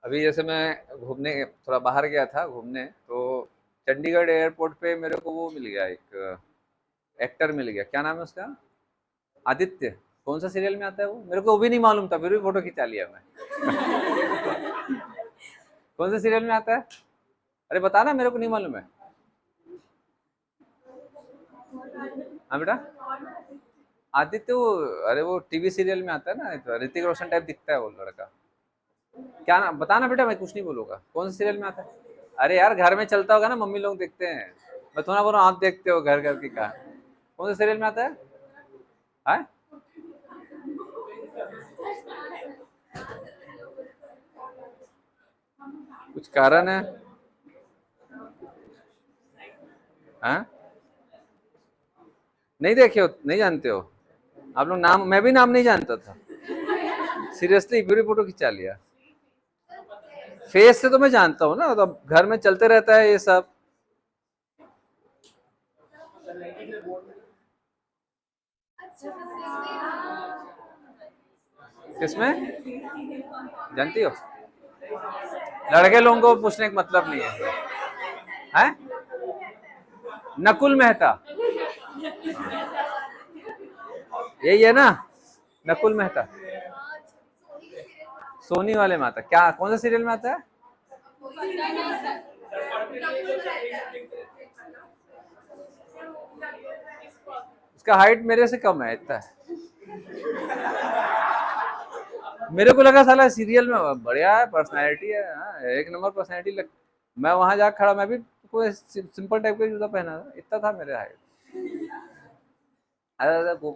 अभी जैसे मैं घूमने थोड़ा बाहर गया था घूमने, तो चंडीगढ़ एयरपोर्ट पे मेरे को वो मिल गया, एक एक्टर मिल गया, क्या नाम है उसका, आदित्य। कौन सा सीरियल में आता है वो, मेरे को वो भी नहीं मालूम था, फिर भी फोटो खिंचा लिया मैं। कौन से सीरियल में आता है, अरे बता ना, मेरे को नहीं मालूम है। हाँ बेटा, आदित्य वो, अरे वो टीवी सीरियल में आता है ना, तो ऋतिक रोशन टाइप दिखता है वो लड़का, क्या नाम बताना बेटा, मैं कुछ नहीं बोलूंगा, कौन से सीरियल में आता है। अरे यार घर में चलता होगा ना, मम्मी लोग देखते हैं, मैं थोड़ा बोल रहा हूँ, आप देखते हो घर घर की कहा, कौन से सीरियल में आता है, हाँ? कुछ कारण है, हाँ? नहीं देखे हो, नहीं जानते हो आप लोग नाम, मैं भी नाम नहीं जानता था, सीरियसली पूरी फोटो खिंचा लिया। फेस से तो मैं जानता हूँ ना, तो घर में चलते रहता है ये सब। किसमें, जानती हो, लड़के लोगों को पूछने का मतलब नहीं है, है? नकुल मेहता, यही है ना, नकुल मेहता। सोनी वाले में आता, क्या कौन सा सीरियल में आता है? उसका हाइट मेरे से कम है, इतना है। मेरे को लगा साला सीरियल में बढ़िया है, पर्सनैलिटी है, हाँ, एक नंबर पर्सनैलिटी लग। मैं वहां जा खड़ा, मैं भी कोई सिंपल टाइप का जूता पहना था, इतना था मेरे हाइट। अरे अरे वो,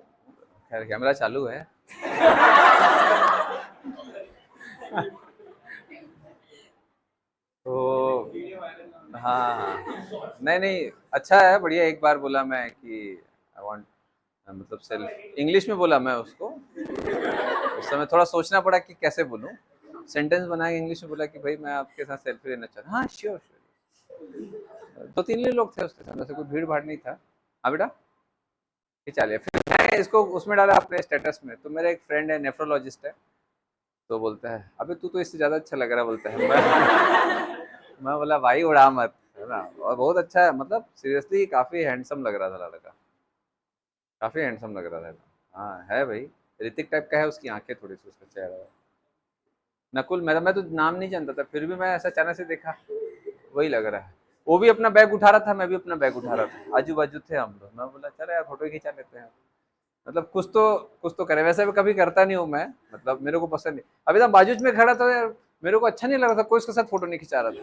खैर कैमरा चालू है। तो हाँ हाँ, नहीं नहीं, अच्छा है, बढ़िया। एक बार बोला मैं कि आई वांट, मतलब सेल्फ, इंग्लिश में बोला मैं उसको। उस समय थोड़ा सोचना पड़ा कि कैसे बोलूं, सेंटेंस बना के इंग्लिश में बोला कि भाई मैं आपके साथ सेल्फी लेना चाहता हूँ। हाँ श्योर श्योर। दो तीन ही लोग थे उसके साथ, वैसे कोई भीड़ भाड़ नहीं था। हाँ बेटा, खिंचा लिया। फिर मैं इसको उसमें डाला अपने स्टेटस में, तो मेरा एक फ्रेंड है, नेफ्रोलॉजिस्ट है, तो बोलता है अबे तू तो इससे ज्यादा अच्छा लग रहा, बोलता है। मैं बोला भाई उड़ा मत, है ना। और बहुत अच्छा है, मतलब सीरियसली काफी हैंडसम लग रहा था लड़का, काफी हैंडसम लग रहा था। हाँ है भाई, ऋतिक टाइप का है, उसकी आंखें थोड़ी सी, उसका चेहरा। नकुल मेरा, मैं तो नाम नहीं जानता था, फिर भी मैं ऐसा अचानक से देखा, वही लग रहा है। वो भी अपना बैग उठा रहा था, मैं भी अपना बैग उठा रहा था, आजू बाजू थे हम लोग। मैं बोला चलो यार फोटो खींचा लेते हैं, मतलब कुछ तो करे। वैसे भी कभी करता नहीं हूँ मैं, मतलब मेरे को पसंद नहीं। अभी तो बाजू में खड़ा था यार, मेरे को अच्छा नहीं लग रहा था, कोई उसके साथ फोटो नहीं खिंचा रहा था।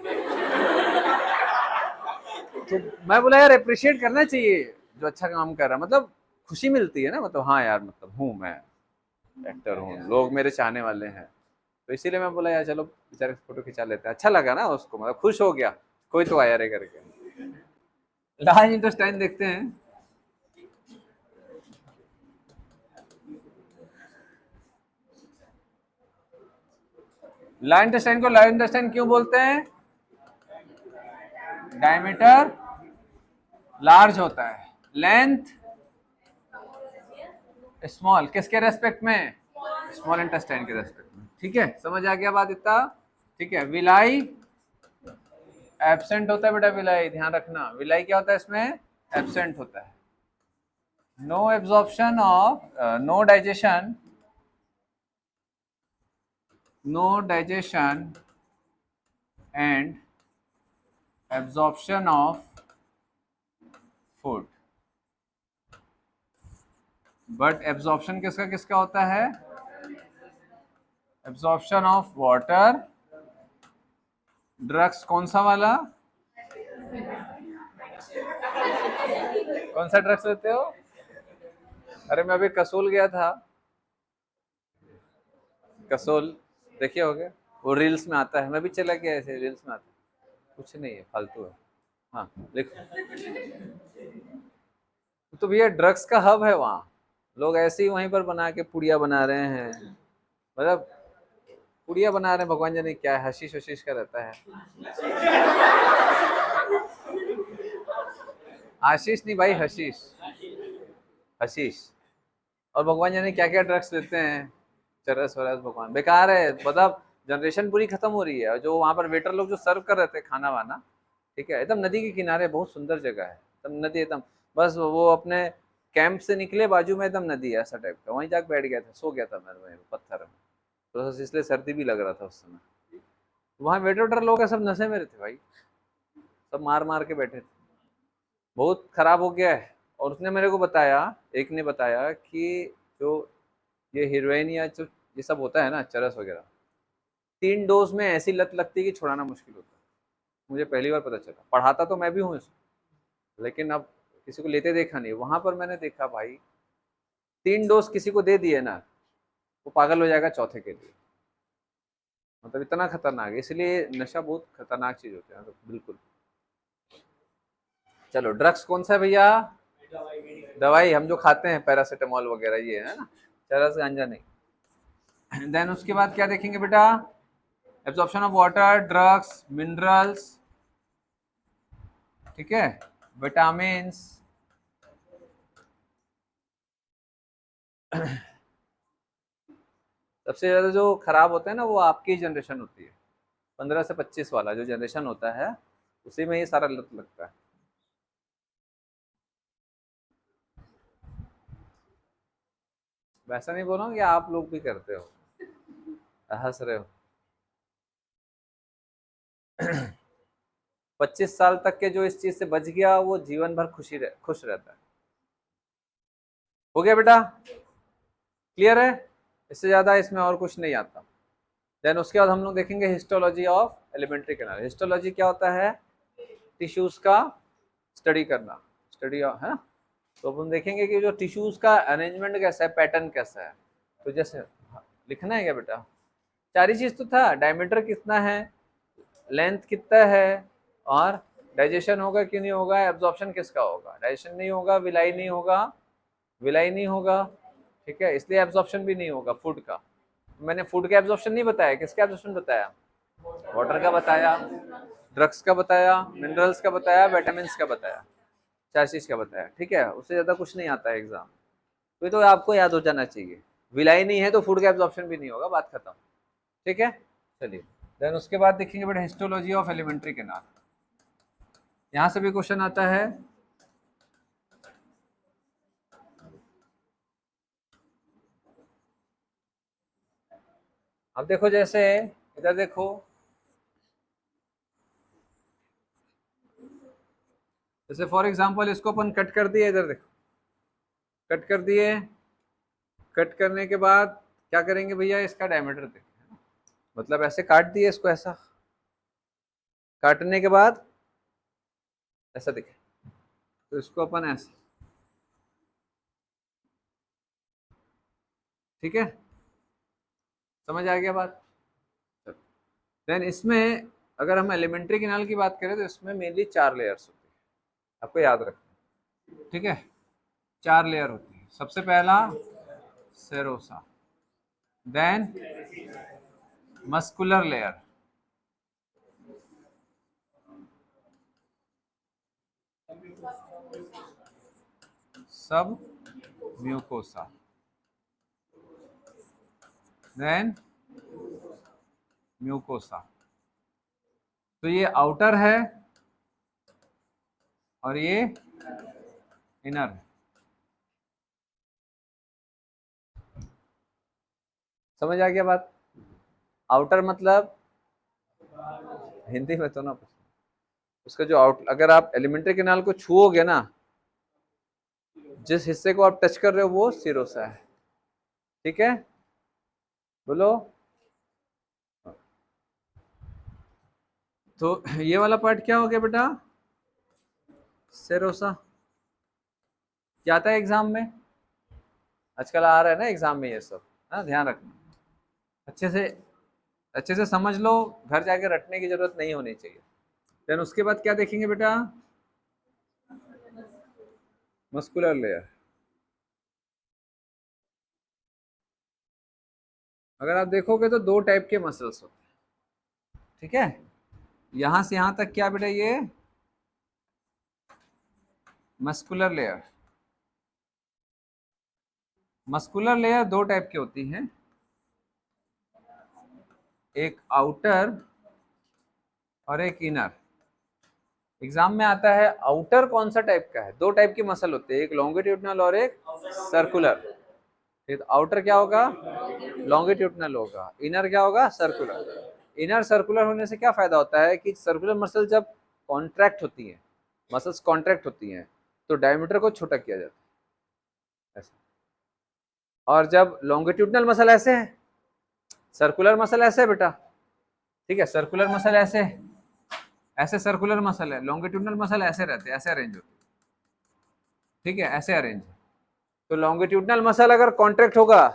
तो मैं बोला यार अप्रिशिएट करना चाहिए जो अच्छा काम कर रहा है, मतलब खुशी मिलती है ना, मतलब हाँ यार, मतलब हूँ मैं, एक्टर हूँ, लोग मेरे चाहने वाले हैं। तो इसीलिए मैं बोला यार चलो बेचारे फोटो खिंचा लेते हैं, अच्छा लगा ना उसको, मतलब खुश हो गया, कोई तो आया रे करके। लार्ज इंटेस्टाइन देखते हैं। लार्ज इंटेस्टाइन को लार्ज इंटेस्टाइन क्यों बोलते हैं? डायमीटर लार्ज होता है, लेंथ स्मॉल, किसके रेस्पेक्ट में? स्मॉल इंटेस्टाइन के रेस्पेक्ट में। ठीक है, समझ आ गया बात इतना? ठीक है। विलाई एब्सेंट होता है बेटा, विलाई ध्यान रखना, विलाई क्या होता है इसमें? एब्सेंट होता है। No absorption of, no digestion, no digestion and absorption of food. But absorption किसका किसका होता है? एब्जॉर्प्शन ऑफ वाटर, ड्रग्स कौन सा वाला? कौन सा ड्रग्स लेते हो? अरे मैं अभी कसोल गया था, कसोल देखिए हो गया, वो रील्स में आता है, मैं भी चला गया ऐसे, रील्स में आता है, कुछ नहीं है, फालतू है। हाँ देखो, तो भैया ड्रग्स का हब है वहाँ, लोग ऐसे ही वहीं पर बना के पुड़िया बना रहे हैं, मतलब पुड़िया बना रहे हैं, भगवान जाने क्या है, हशीश वशीश का रहता है। आशीष नहीं भाई, हशीश, हशीश। और भगवान जाने क्या क्या ड्रग्स लेते हैं, चरस वरस, भगवान बेकार है, मतलब जनरेशन पूरी खत्म हो रही है। और जो वहाँ पर वेटर लोग जो सर्व कर रहे थे खाना वाना, ठीक है, एकदम नदी के किनारे, बहुत सुंदर जगह है, एकदम नदी एकदम, बस वो अपने कैंप से निकले, बाजू में एकदम नदी है, ऐसा टाइप का, वहीं जाके बैठ गया था, सो गया था मैं वहीं पत्थर में, तो इसलिए सर्दी भी लग रहा था उस समय। वहाँ वेटर वेटर लोग सब नशे में थे भाई, सब मार मार के बैठे थे, बहुत खराब हो गया है। और उसने मेरे को बताया, एक ने बताया कि जो ये हीरोइन या जो ये सब होता है ना, चरस वगैरह, 3 डोज में ऐसी लत लगती है कि छुड़ाना मुश्किल होता है। मुझे पहली बार पता चला, पढ़ाता तो मैं भी हूँ इसको, लेकिन अब किसी को लेते देखा नहीं, वहां पर मैंने देखा भाई, 3 डोज किसी को दे दिए ना, वो पागल हो जाएगा चौथे के लिए, मतलब इतना खतरनाक है। इसलिए नशा बहुत खतरनाक चीज होती है, तो बिल्कुल। चलो ड्रग्स कौन सा है भैया? दवाई हम जो खाते हैं पैरासीटामोल वगैरह, ये है ना, चरस गांजा नहीं। देन उसके बाद क्या देखेंगे बेटा? Absorption of water, drugs, minerals, ठीक है, विटामिन। सबसे ज्यादा जो खराब होता है ना, वो आपकी जनरेशन होती है, 15 से 25 वाला जो जनरेशन होता है, उसी में ही सारा लत लगता है। वैसा नहीं बोल रहा हूँ कि आप लोग भी करते हो, हंस रहे हो। 25 साल तक के जो इस चीज से बच गया वो जीवन भर खुश रहता है। हो गया बेटा, क्लियर है? इससे ज्यादा इसमें और कुछ नहीं आता। देन उसके बाद हम लोग देखेंगे histology of alimentary canal. Histology क्या होता है? टिश्यूज का स्टडी करना, स्टडी है ना। तो अपन देखेंगे कि जो टिश्यूज का अरेंजमेंट कैसा है, पैटर्न कैसा है। तो जैसे लिखना है क्या बेटा? चार ही चीज तो था, डायमीटर कितना है, लेंथ कितना है, और डाइजेशन होगा कि नहीं होगा, एब्जॉर्प्शन किसका होगा, डाइजेशन नहीं होगा, विलाई नहीं होगा, विलाई नहीं होगा, ठीक है, इसलिए एब्जॉर्प्शन भी नहीं होगा फूड का। मैंने फूड का एब्जॉर्प्शन नहीं बताया, किसका एब्जॉर्प्शन बताया? वाटर का बताया, ड्रग्स का बताया, मिनरल्स का बताया, विटामिन का बताया, चार चीज का बताया, ठीक है। उससे ज्यादा कुछ नहीं आता है एग्जाम, तो आपको याद हो जाना चाहिए। विलाई नहीं है तो फूड का एब्जॉर्प्शन भी नहीं होगा, बात खत्म, ठीक है। चलिए, देन उसके बाद देखेंगे बेटा हिस्टोलॉजी ऑफ एलिमेंट्री कैनाल। यहां से भी क्वेश्चन आता है। अब देखो, जैसे इधर देखो, जैसे फॉर एग्जांपल इसको अपन कट कर दिए, इधर देखो कट कर दिए। कट करने के बाद क्या करेंगे भैया, इसका डायमीटर देखो, मतलब ऐसे काट दिए इसको, ऐसा काटने के बाद ऐसा दिखे, तो इसको अपन ऐसे, ठीक है, समझ आ गया बात। देन इसमें अगर हम एलिमेंट्री कैनाल की बात करें तो इसमें मेनली 4 लेयर्स होती है, आपको याद रखना, ठीक है। 4 लेयर होती है। सबसे पहला सेरोसा, देन मस्कुलर लेयर, सब म्यूकोसा, देन म्यूकोसा। तो ये आउटर है और ये इनर है। समझ आ गया बात? आउटर मतलब हिंदी में तो ना, उसका जो आउट, अगर आप एलिमेंट्री कैनाल को छुओगे ना, जिस हिस्से को आप टच कर रहे हो वो सिरोसा है, ठीक है, बोलो। तो ये वाला पार्ट क्या हो गया बेटा? सेरोसा। क्या आता है एग्जाम में? आजकल आ रहा है ना एग्जाम में ये सब, हाँ ध्यान रखना, अच्छे से समझ लो, घर जाके रटने की जरूरत नहीं होनी चाहिए। देन उसके बाद क्या देखेंगे बेटा? Muscular layer. अगर आप देखोगे तो 2 टाइप के मसल्स होते हैं, ठीक है। यहां से यहां तक क्या बेटा, ये muscular layer. Muscular layer 2 type की होती हैं, एक आउटर और एक इनर। एग्जाम में आता है आउटर कौन सा टाइप का है, 2 टाइप की मसल होते हैं, एक लॉन्गिट्यूडनल और एक सर्कुलर। तो आउटर क्या होगा? लॉन्गिट्यूडनल होगा, इनर क्या होगा? सर्कुलर। इनर सर्कुलर होने से क्या फायदा होता है कि सर्कुलर मसल जब कॉन्ट्रैक्ट होती है, मसल्स कॉन्ट्रैक्ट होती हैं, तो डायमीटर को छोटा किया जाता है ऐसा। और जब लॉन्गिट्यूडनल मसल ऐसे है, सर्कुलर मसल ऐसे है बेटा, ठीक है, सर्कुलर मसल ऐसे ऐसे सर्कुलर मसल है, लॉन्गिट्यूडनल मसल ऐसे रहते हैं, ऐसे अरेंज होते हैं, ठीक है, ऐसे अरेंज। तो लॉन्गिट्यूडनल मसल अगर कॉन्ट्रैक्ट होगा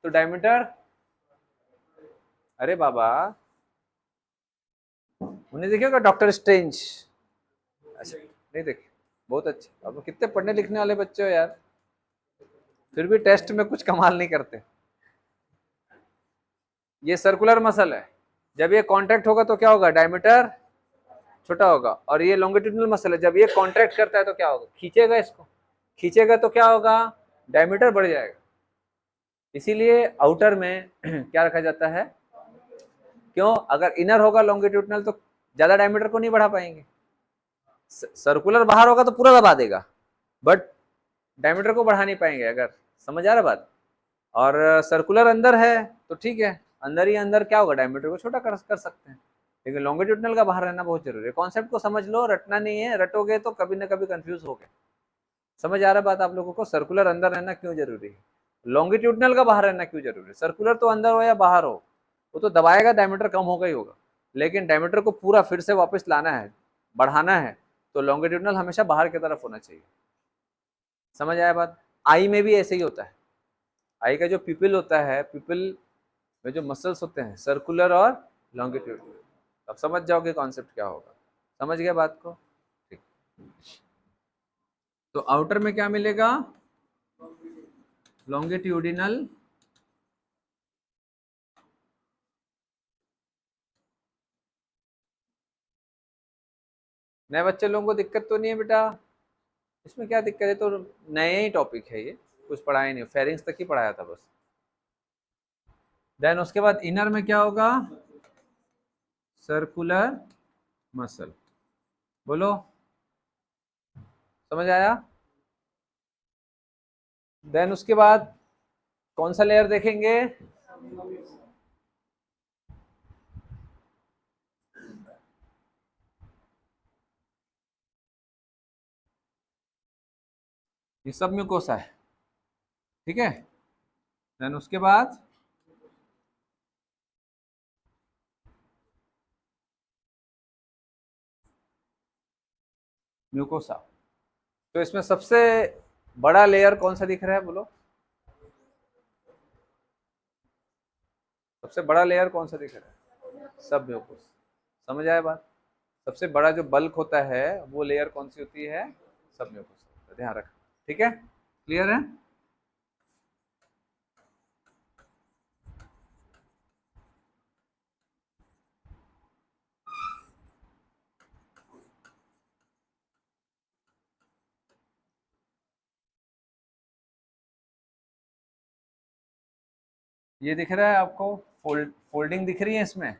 तो डायमीटर, अरे बाबा उन्हें देखिएगा डॉक्टर स्ट्रेंज, अच्छा नहीं देखे, बहुत अच्छे, अब कितने पढ़ने लिखने वाले बच्चे हो यार, फिर भी टेस्ट में कुछ कमाल नहीं करते। ये सर्कुलर मसल है, जब ये कॉन्ट्रैक्ट होगा तो क्या होगा? डायमीटर छोटा होगा। और ये लॉन्गिट्यूडनल मसल है, जब ये कॉन्ट्रैक्ट करता है तो क्या होगा? खींचेगा इसको, खींचेगा तो क्या होगा? डायमीटर बढ़ जाएगा। इसीलिए आउटर में क्या रखा जाता है? क्यों? अगर इनर होगा लॉन्गिट्यूडनल तो ज्यादा डायमीटर को नहीं बढ़ा पाएंगे, सर्कुलर बाहर होगा तो पूरा दबा देगा, बट डायमीटर को बढ़ा नहीं पाएंगे, अगर समझ आ रहा बात। और सर्कुलर अंदर है तो ठीक है, अंदर ही अंदर क्या होगा, डायमीटर को छोटा कर सकते हैं, लेकिन लॉन्गिट्यूडनल का बाहर रहना बहुत जरूरी है। कॉन्सेप्ट को समझ लो, रटना नहीं है, रटोगे तो कभी ना कभी कंफ्यूज हो गए। समझ आ रहा बात आप लोगों को, सर्कुलर अंदर रहना क्यों जरूरी है, लॉन्गिट्यूडनल का बाहर रहना क्यों जरूरी है। सर्कुलर तो अंदर हो या बाहर हो, वो तो दबाएगा, डायमीटर कम होगा ही होगा, लेकिन डायमीटर को पूरा फिर से वापस लाना है, बढ़ाना है, तो लॉन्गिट्यूडनल हमेशा बाहर की तरफ होना चाहिए। समझ आया बात। आई में भी ऐसे ही होता है, आई का जो पिपिल होता है, पिपिल में जो मसल्स होते हैं सर्कुलर और लॉन्गिट्यूडनल, अब समझ जाओगे कॉन्सेप्ट क्या होगा। समझ गए बात को, ठीक। तो आउटर में क्या मिलेगा, लॉन्गिट्यूडिनल नए बच्चे लोगों को दिक्कत तो नहीं है बेटा, इसमें क्या दिक्कत है, तो नया ही टॉपिक है ये, कुछ पढ़ाया नहीं, फेरिंग्स तक ही पढ़ाया था बस। देन उसके बाद इनर में क्या होगा, सर्कुलर मसल, बोलो समझ आया। देन उसके बाद कौन सा लेयर देखेंगे, ये सब म्यूकोसा है, ठीक है। देन उसके बाद म्यूकोसा, तो इसमें सबसे बड़ा लेयर कौन सा दिख रहा है, बोलो सबसे बड़ा लेयर कौन सा दिख रहा है, सब म्यूकोस। समझ आया बात, सबसे बड़ा जो बल्क होता है वो लेयर कौन सी होती है, सब म्यूकोस, ध्यान रखना, ठीक है, क्लियर है। ये दिख रहा है आपको, फोल्डिंग दिख रही है इसमें,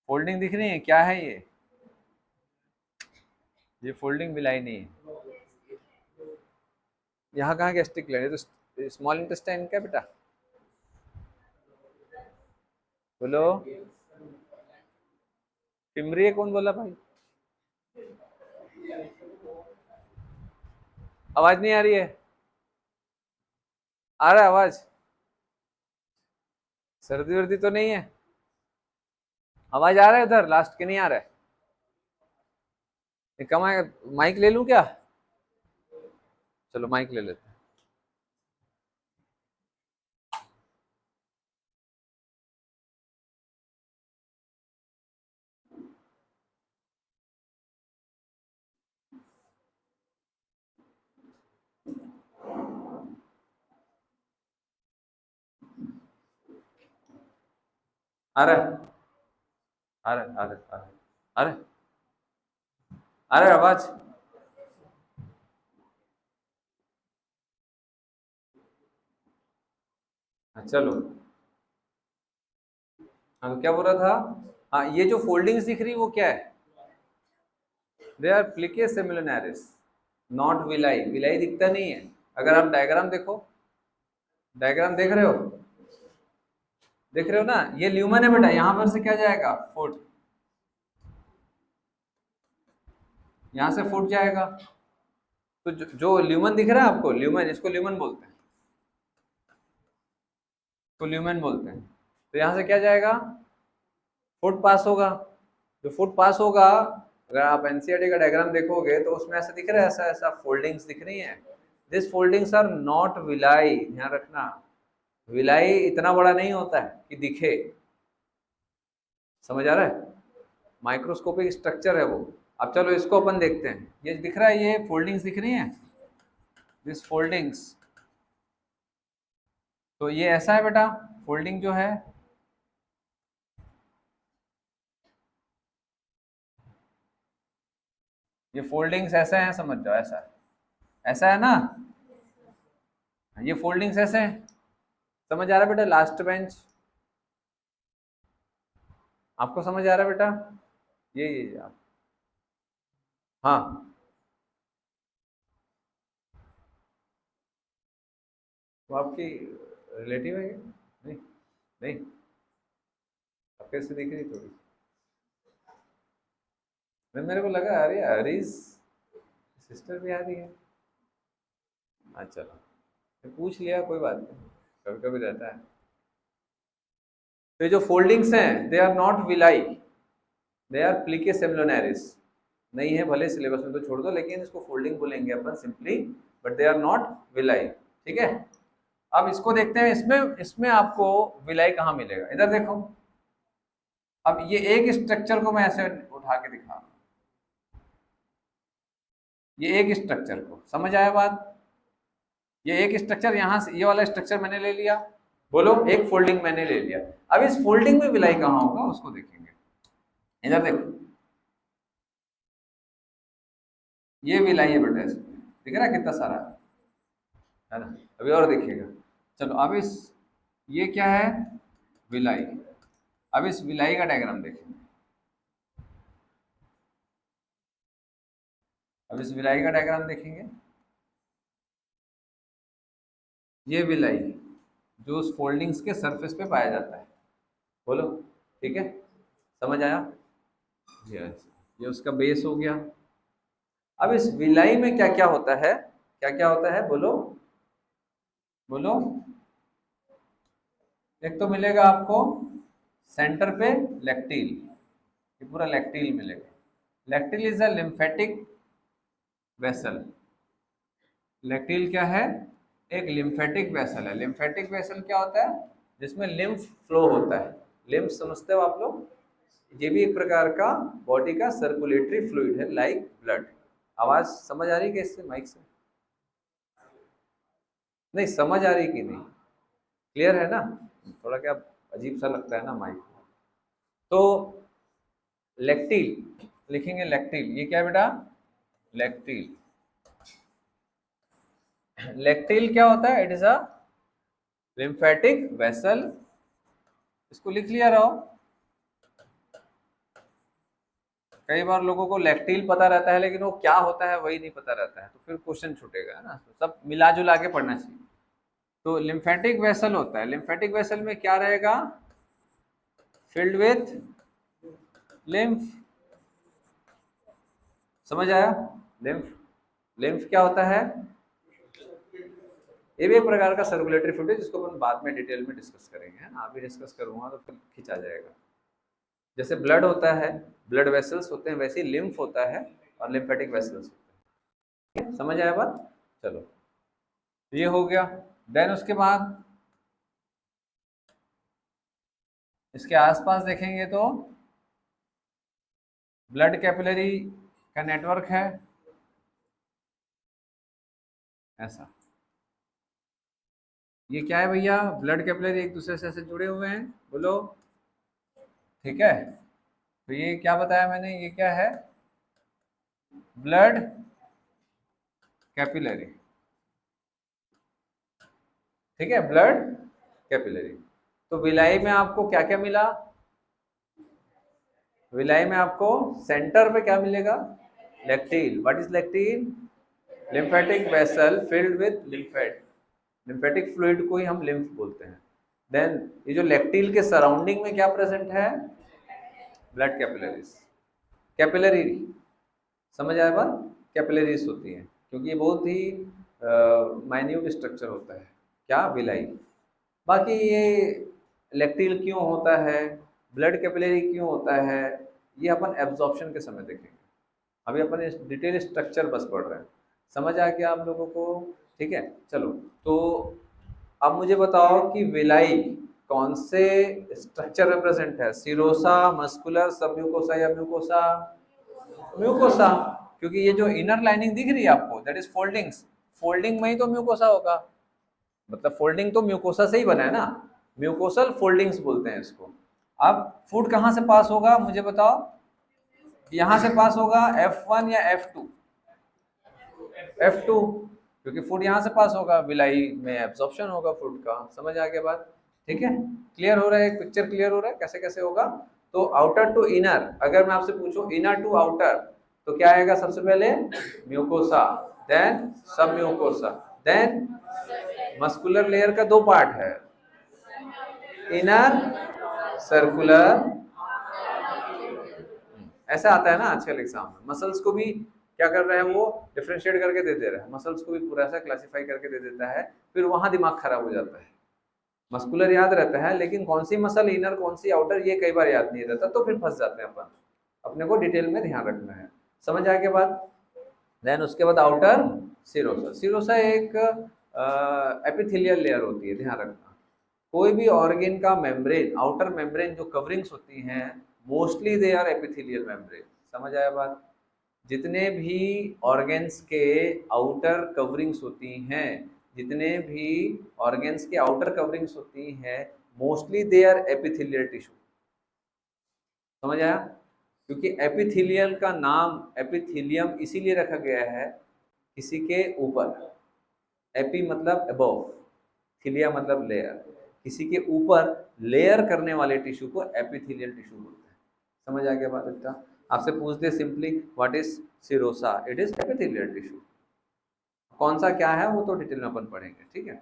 फोल्डिंग दिख रही है, क्या है ये फोल्डिंग विलाई नहीं है। यहाँ कहाँ गैस्ट्रिक ग्लैंड है, तो स्मॉल इंटेस्टाइन क्या बेटा, बोलो टिमरी है, कौन बोला भाई, आवाज नहीं आ रही है, आ रहा है आवाज, सर्दी वर्दी तो नहीं है, आवाज आ रहा है उधर लास्ट के, नहीं आ रहा है, कम आएगा, माइक ले लूं क्या, चलो माइक ले लेते हैं। आ रहा है, आ रहा है, आ रहा है, आ रहा है, आ रहा है आवाज, चलो। हाँ क्या बोल रहा था, हाँ ये जो फोल्डिंग्स दिख रही वो क्या है, they are plicae semilunares, not villi, villi दिखता नहीं है। अगर आप डायग्राम देखो, डायग्राम देख रहे हो, देख रहे हो ना, ये ल्यूमन है बेटा, यहां पर से क्या जाएगा, फुट, यहां से फुट जाएगा, तो जो ल्यूमन दिख रहा है आपको, ल्यूमन, इसको ल्यूमन बोलते हैं, तो ल्यूमन बोलते हैं, तो यहां से क्या जाएगा, फुट पास होगा, जो फुट पास होगा, अगर आप एनसीईआरटी का डायग्राम देखोगे तो उसमें ऐसा दिख रहा है, ऐसा ऐसा फोल्डिंग्स दिख रही हैं, this foldings are not villi, ध्यान रखना, विलाई इतना बड़ा नहीं होता है कि दिखे, समझ आ रहा है, माइक्रोस्कोपिक स्ट्रक्चर है वो। अब चलो इसको अपन देखते हैं, ये दिख रहा है, ये फोल्डिंग्स दिख रही हैं, दिस फोल्डिंग्स, तो ये ऐसा है बेटा, फोल्डिंग जो है, ये फोल्डिंग्स ऐसे हैं, समझ जाओ, ऐसा है, ऐसा है ना, ये फोल्डिंग्स ऐसे हैं, समझ आ रहा है बेटा, लास्ट बेंच, आपको समझ आ रहा है बेटा, ये आप हाँ, वो आपकी रिलेटिव है क्या? नहीं, नहीं, आप कैसे दिख रही थोड़ी? मैं, मेरे को लगा अरे हरीश सिस्टर भी आ रही है। अच्छा, मैं पूछ लिया, कोई बात नहीं, कभी कभी रहता है। तो ये जो फोल्डिंग्स हैं they are not villi, they are plicae semilunares. नहीं है भले सिलेबस में तो छोड़ दो, लेकिन इसको फोल्डिंग बोलेंगे अपन simply, but they are not villi. ठीक है, अब इसको देखते हैं, इसमें इसमें आपको विलाई कहाँ मिलेगा, इधर देखो। अब ये एक स्ट्रक्चर को मैं ऐसे उठा के दिखा रहा हूं, ये एक स्ट्रक्चर को, समझ आया बात? ये एक स्ट्रक्चर यहां से, ये वाला स्ट्रक्चर मैंने ले लिया, बोलो एक फोल्डिंग मैंने ले लिया। अब इस फोल्डिंग में विलाई कहाँ होगा उसको देखेंगे। इधर देखो, ये विलाई है बेटा, इसमें दिख रहा है कितना सारा है ना? अभी और देखिएगा। चलो अब इस, ये क्या है, विलाई। अब इस विलाई का डायग्राम देखेंगे। अब इस विलाई का डायग्राम देखेंगे, ये विलाई जो उस फोल्डिंग्स के सरफेस पे पाया जाता है, बोलो ठीक है, समझ आया? यस, ये उसका बेस हो गया। अब इस विलाई में क्या क्या होता है, क्या क्या होता है, बोलो बोलो। एक तो मिलेगा आपको सेंटर पे लैक्टिल, ये पूरा लैक्टिल मिलेगा। लैक्टिल इज अ लिम्फेटिक वेसल। लैक्टिल क्या है? एक लिम्फेटिक वेसल है। लिम्फेटिक वेसल क्या होता है? जिसमें लिम्फ फ्लो होता है। लिम्फ समझते हो आप लोग? ये भी एक प्रकार का बॉडी का सर्कुलेटरी फ्लूइड है, लाइक ब्लड। आवाज समझ आ रही है इससे, माइक से? नहीं समझ आ रही कि नहीं? क्लियर है ना? थोड़ा क्या अजीब सा लगता है ना माइक। तो लैक्टिल लिखेंगे, लैक्टिल, ये क्या है बेटा? लैक्टिल। लैक्टिल क्या होता है? It is a lymphatic vessel. इसको लिख लिया रहो। कई बार लोगों को लैक्टिल पता रहता है, लेकिन वो क्या होता है वही नहीं पता रहता है, तो फिर क्वेश्चन छूटेगा, है ना? तो सब मिला जुला के पढ़ना चाहिए। तो लिम्फेटिक वेसल होता है, लिम्फेटिक वेसल में क्या रहेगा? Filled with lymph. समझ आया? लिम्फ, लिम्फ क्या होता है? ये भी एक प्रकार का सर्कुलेटरी फ्लूइड है, जिसको अपन बाद में डिटेल में डिस्कस करेंगे, है ना? अभी डिस्कस करूंगा तो फिर खिंचा जाएगा। जैसे ब्लड होता है, ब्लड वेसल्स होते हैं, वैसे ही लिम्फ होता है और लिम्फेटिक वेसल्स होते हैं। समझ आया बात? चलो, ये हो गया। देन उसके बाद इसके आसपास देखेंगे तो ब्लड कैपिलरी का नेटवर्क है ऐसा। ये क्या है भैया? ब्लड कैपिलरी एक दूसरे से ऐसे जुड़े हुए हैं, बोलो ठीक है। तो ये क्या बताया मैंने, ये क्या है? Blood capillary. ठीक है, ब्लड कैपिलरी। तो विलाई में आपको क्या क्या मिला? विलाई में आपको सेंटर पे क्या मिलेगा? Lacteal. What is lacteal? Lymphatic vessel filled with lymph. Lymphatic fluid को ही हम लिम्फ बोलते हैं। देन ये जो लैक्टिल के सराउंडिंग में क्या प्रेजेंट है? Blood capillaries. कैपिलरी, समझ आया बात? कैपिलरीज होती है, क्योंकि ये बहुत ही माइन्यूट स्ट्रक्चर होता है, क्या? विलाई। बाकी ये लैक्टिल क्यों होता है, ब्लड कैपिलरी क्यों होता है, ये अपन एब्जॉर्प्शन के समय देखेंगे। अभी अपन इस डिटेल स्ट्रक्चर बस पढ़ रहे हैं। समझ आ गया आप लोगों को? ठीक है, चलो। तो अब मुझे बताओ कि विलाई कौन से स्ट्रक्चर में प्रेजेंट है? सिरोसा, मस्कुलर, सब म्यूकोसा या म्यूकोसा? म्यूकोसा। क्योंकि ये जो इनर लाइनिंग दिख रही है आपको, दैट इज फोल्डिंग्स। फोल्डिंग में ही तो म्यूकोसा होगा, मतलब फोल्डिंग तो म्यूकोसा से ही बना है ना, म्यूकोसल फोल्डिंग्स बोलते हैं इसको। अब फूड कहाँ से पास होगा मुझे बताओ? यहाँ से पास होगा, F1 या F2? F2, क्योंकि फूड यहाँ से पास होगा, विलाई में एब्जॉर्प्शन होगा फूड का। समझ आ गया बात? ठीक है, क्लियर हो रहा है? पिक्चर क्लियर हो रहा है कैसे कैसे होगा? तो आउटर टू इनर, अगर मैं आपसे पूछूं इनर टू आउटर, तो क्या आएगा सबसे पहले? म्यूकोसा, देन सब म्यूकोसा, देन मस्कुलर लेयर का दो पार्ट है, इनर सर्कुलर, ऐसा आता है ना आजकल एग्जाम में। मसल्स को भी क्या कर रहे हैं, वो डिफरेंशिएट करके दे दे रहे हैं, मसल्स को भी पूरा ऐसा क्लासिफाई करके दे देता है, फिर वहां दिमाग खराब हो जाता है। मस्कुलर याद रहता है, लेकिन कौन सी मसल इनर कौन सी आउटर ये कई बार याद नहीं रहता, तो फिर फंस जाते हैं अपन। अपने को डिटेल में ध्यान रखना है। समझ आए के बाद देन उसके बाद आउटर सिरोसा। सिरोसा एक एपिथेलियल लेयर होती है, ध्यान रखना। कोई भी ऑर्गेन का मेम्ब्रेन, आउटर मेम्ब्रेन जो कवरिंग्स होती हैं, mostly they are epithelial membrane. समझ आया बात? जितने भी ऑर्गेन्स के आउटर कवरिंग्स होती हैं, जितने भी ऑर्गेन्स के आउटर कवरिंग्स होती हैं, mostly they are epithelial tissue. समझ आया? क्योंकि एपिथेलियल का नाम एपिथेलियम इसीलिए रखा गया है, किसी के ऊपर, एपी मतलब अबव, थिलिया मतलब लेयर, किसी के ऊपर लेयर करने वाले टिश्यू को एपिथेलियल टिश्यू बोलते हैं। समझ आ गया बात? इतना आपसे पूछ दे simply what is serosa, it is epithelial tissue. कौन सा क्या है वो तो डिटेल में अपन पढ़ेंगे, ठीक है?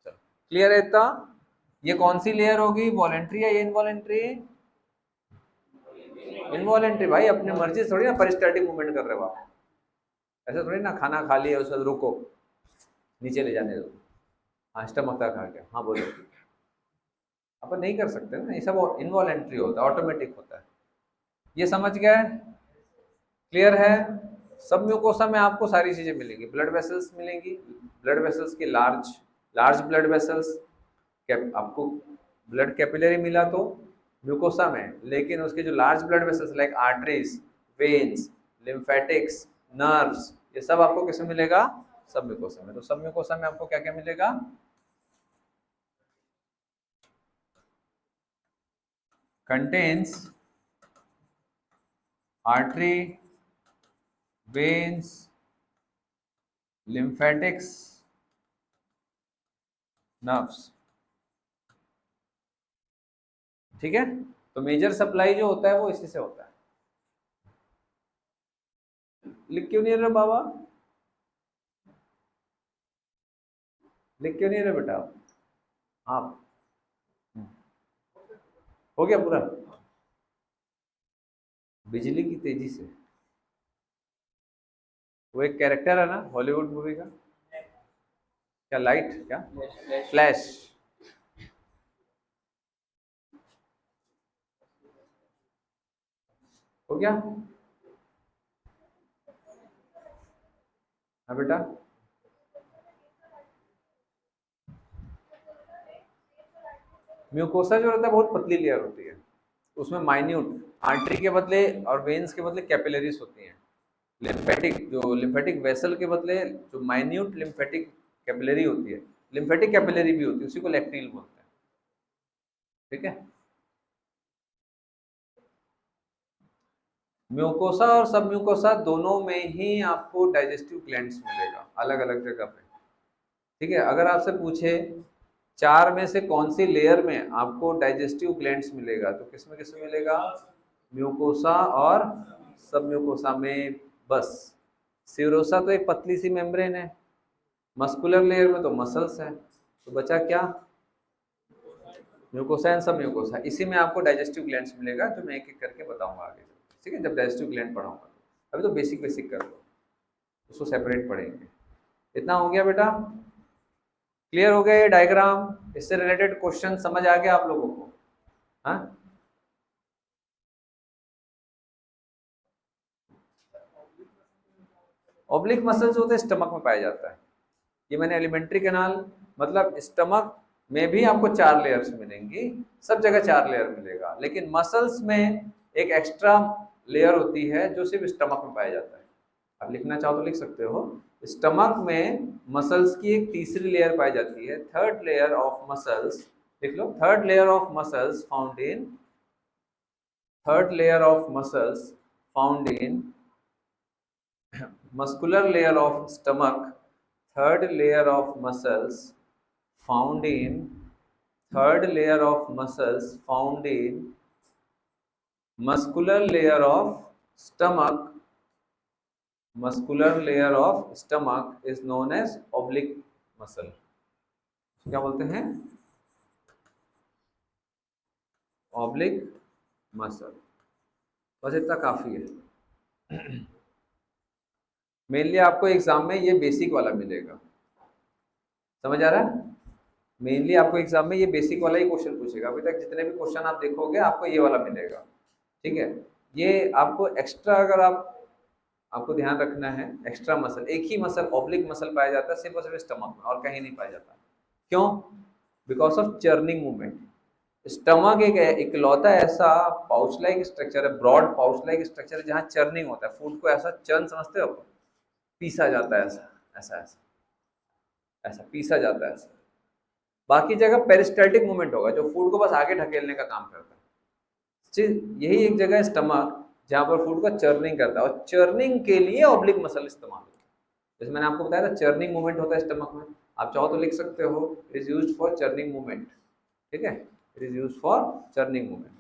चलो क्लियर है इतना? ये कौन सी लेयर होगी, वॉलेंट्री या इनवॉलेंट्री? इनवॉलेंट्री भाई, अपनी मर्जी से थोड़ी ना परिस्टैटिक मूवमेंट कर रहे हो आप। ऐसा थोड़ी ना खाना खा लिया उसके बाद रुको, नीचे ले जाने दो, हाँ स्टमक तक खा गया, हाँ बोलो, अपन नहीं कर सकते ना, ये सब इनवॉलेंट्री होता है, ऑटोमेटिक होता है। ये समझ गए? क्लियर है? सब म्यूकोसा में आपको सारी चीजें मिलेंगी, ब्लड वेसल्स मिलेंगी, ब्लड वेसल्स की लार्ज लार्ज ब्लड वेसल्स, आपको ब्लड कैपिलरी मिला तो म्यूकोसा में, लेकिन उसके जो large blood vessels like arteries, veins, lymphatics, nerves, ये सब आपको किसमें मिलेगा? सब म्यूकोसा में। तो सब म्यूकोसा में आपको क्या क्या मिलेगा? Contains artery, veins, lymphatics, nerves. ठीक है? तो मेजर सप्लाई जो होता है वो इसी से होता है। लिख क्यों नहीं रहे बाबा? लिख क्यों नहीं रहे बेटा? हाँ हो गया पूरा? बिजली की तेजी से, वो एक कैरेक्टर है ना हॉलीवुड मूवी का, क्या लाइट, क्या फ्लैश? हो गया? हाँ बेटा, म्यूकोसा जो रहता है बहुत पतली लेयर होती है, उसमें माइन्यूट आर्टरी के बदले और वेन्स के बदले कैपिलरीज होती हैं। लिम्फेटिक जो लिम्फेटिक वेसल के बदले जो माइन्यूट लिम्फेटिक कैपिलरी होती है, लिम्फेटिक कैपिलरी भी होती है, उसी को लैक्टील बोलते हैं। ठीक है? म्यूकोसा और सब म्यूकोसा दोनों में ही आपको डाइजेस्टिव ग्लैंड्स मिलेगा, अलग अलग जगह पे। ठीक है? अगर आपसे पूछे चार में से कौन सी लेयर में आपको डाइजेस्टिव ग्लैंड्स मिलेगा, तो किसमें किसमें मिलेगा? म्यूकोसा और सब म्यूकोसा में बस। सीरोसा तो एक पतली सी मेम्ब्रेन है, मस्कुलर लेयर में तो मसल्स है, तो बचा क्या? म्यूकोसा एंड सब म्यूकोसा। इसी में आपको डाइजेस्टिव ग्लैंड्स मिलेगा, जो मैं एक एक करके बताऊंगा आगे। ठीक है? जब डाइजेस्टिव ग्लैंड पढ़ाऊंगा, अभी तो बेसिक बेसिक कर दो, उसको सेपरेट पढ़ेंगे। इतना हो गया बेटा? क्लियर हो गया ये डायग्राम? इससे रिलेटेड क्वेश्चन समझ आ गया आप लोगों को? हाँ, ऑब्लिक मसल्स होते हैं स्टमक में पाया जाता है। ये मैंने एलिमेंट्री कैनाल, मतलब स्टमक में भी आपको चार लेयर्स मिलेंगी, सब जगह चार लेयर मिलेगा, लेकिन मसल्स में एक एक्स्ट्रा लेयर होती है जो सिर्फ स्टमक में पाया जाता है। आप लिखना चाहो तो लिख सकते हो, स्टमक में मसल्स की एक तीसरी लेयर पाई जाती है, थर्ड लेयर ऑफ मसल्स। लिख लो, third layer of muscles found in, third layer of muscles found in muscular layer of stomach, third layer of muscles found in, third layer of muscles found in muscular layer of stomach, muscular layer of stomach is known as oblique muscle. क्या बोलते हैं? Oblique muscle. बस इतना काफी है। Mainly आपको exam में ये बेसिक वाला मिलेगा, समझ आ रहा है? मेनली आपको एग्जाम में ये बेसिक वाला ही क्वेश्चन पूछेगा। अभी तक जितने भी क्वेश्चन आप देखोगे आपको ये वाला मिलेगा, ठीक है? ये आपको एक्स्ट्रा, अगर आपको ध्यान रखना है, एक्स्ट्रा मसल, एक ही मसल ऑब्लिक मसल पाया जाता है सिर्फ और सिर्फ स्टमक में, और कहीं नहीं पाया जाता। क्यों? Because of churning movement. Stomach एक इकलौता ऐसा पाउच लाइक स्ट्रक्चर है, ब्रॉड पाउच लाइक स्ट्रक्चर है, जहाँ चर्निंग होता है, फूड को ऐसा चर्न समझते हो, पीसा जाता है, ऐसा ऐसा ऐसा ऐसा पीसा जाता है ऐसा। बाकी जगह पेरिस्टल्टिक मूवमेंट होगा जो फूड को बस आगे ढकेलने का काम करता है। यही एक जगह है स्टमक जहां पर फूड का चर्निंग करता है, और चर्निंग के लिए ऑब्लिक मसल इस्तेमाल होता है। जैसे मैंने आपको बताया था चर्निंग मूवमेंट होता है स्टमक में, आप चाहो तो लिख सकते हो it is used for churning movement, ठीक है? It is used for churning movement.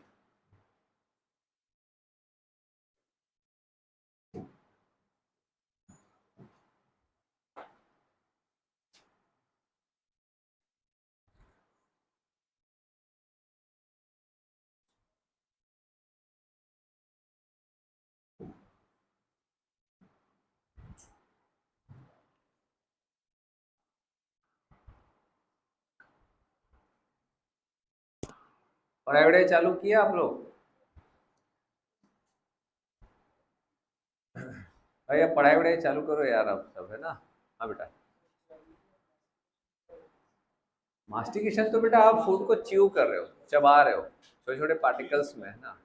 पढ़ाई वढ़ाई चालू किया आप लोग? भाई अब पढ़ाई वढ़ाई चालू करो यार, अब सब है ना। हाँ बेटा, मास्टिकेशन तो बेटा आप फूड को च्यू कर रहे हो, चबा रहे हो, छोटे छोटे पार्टिकल्स में, है ना?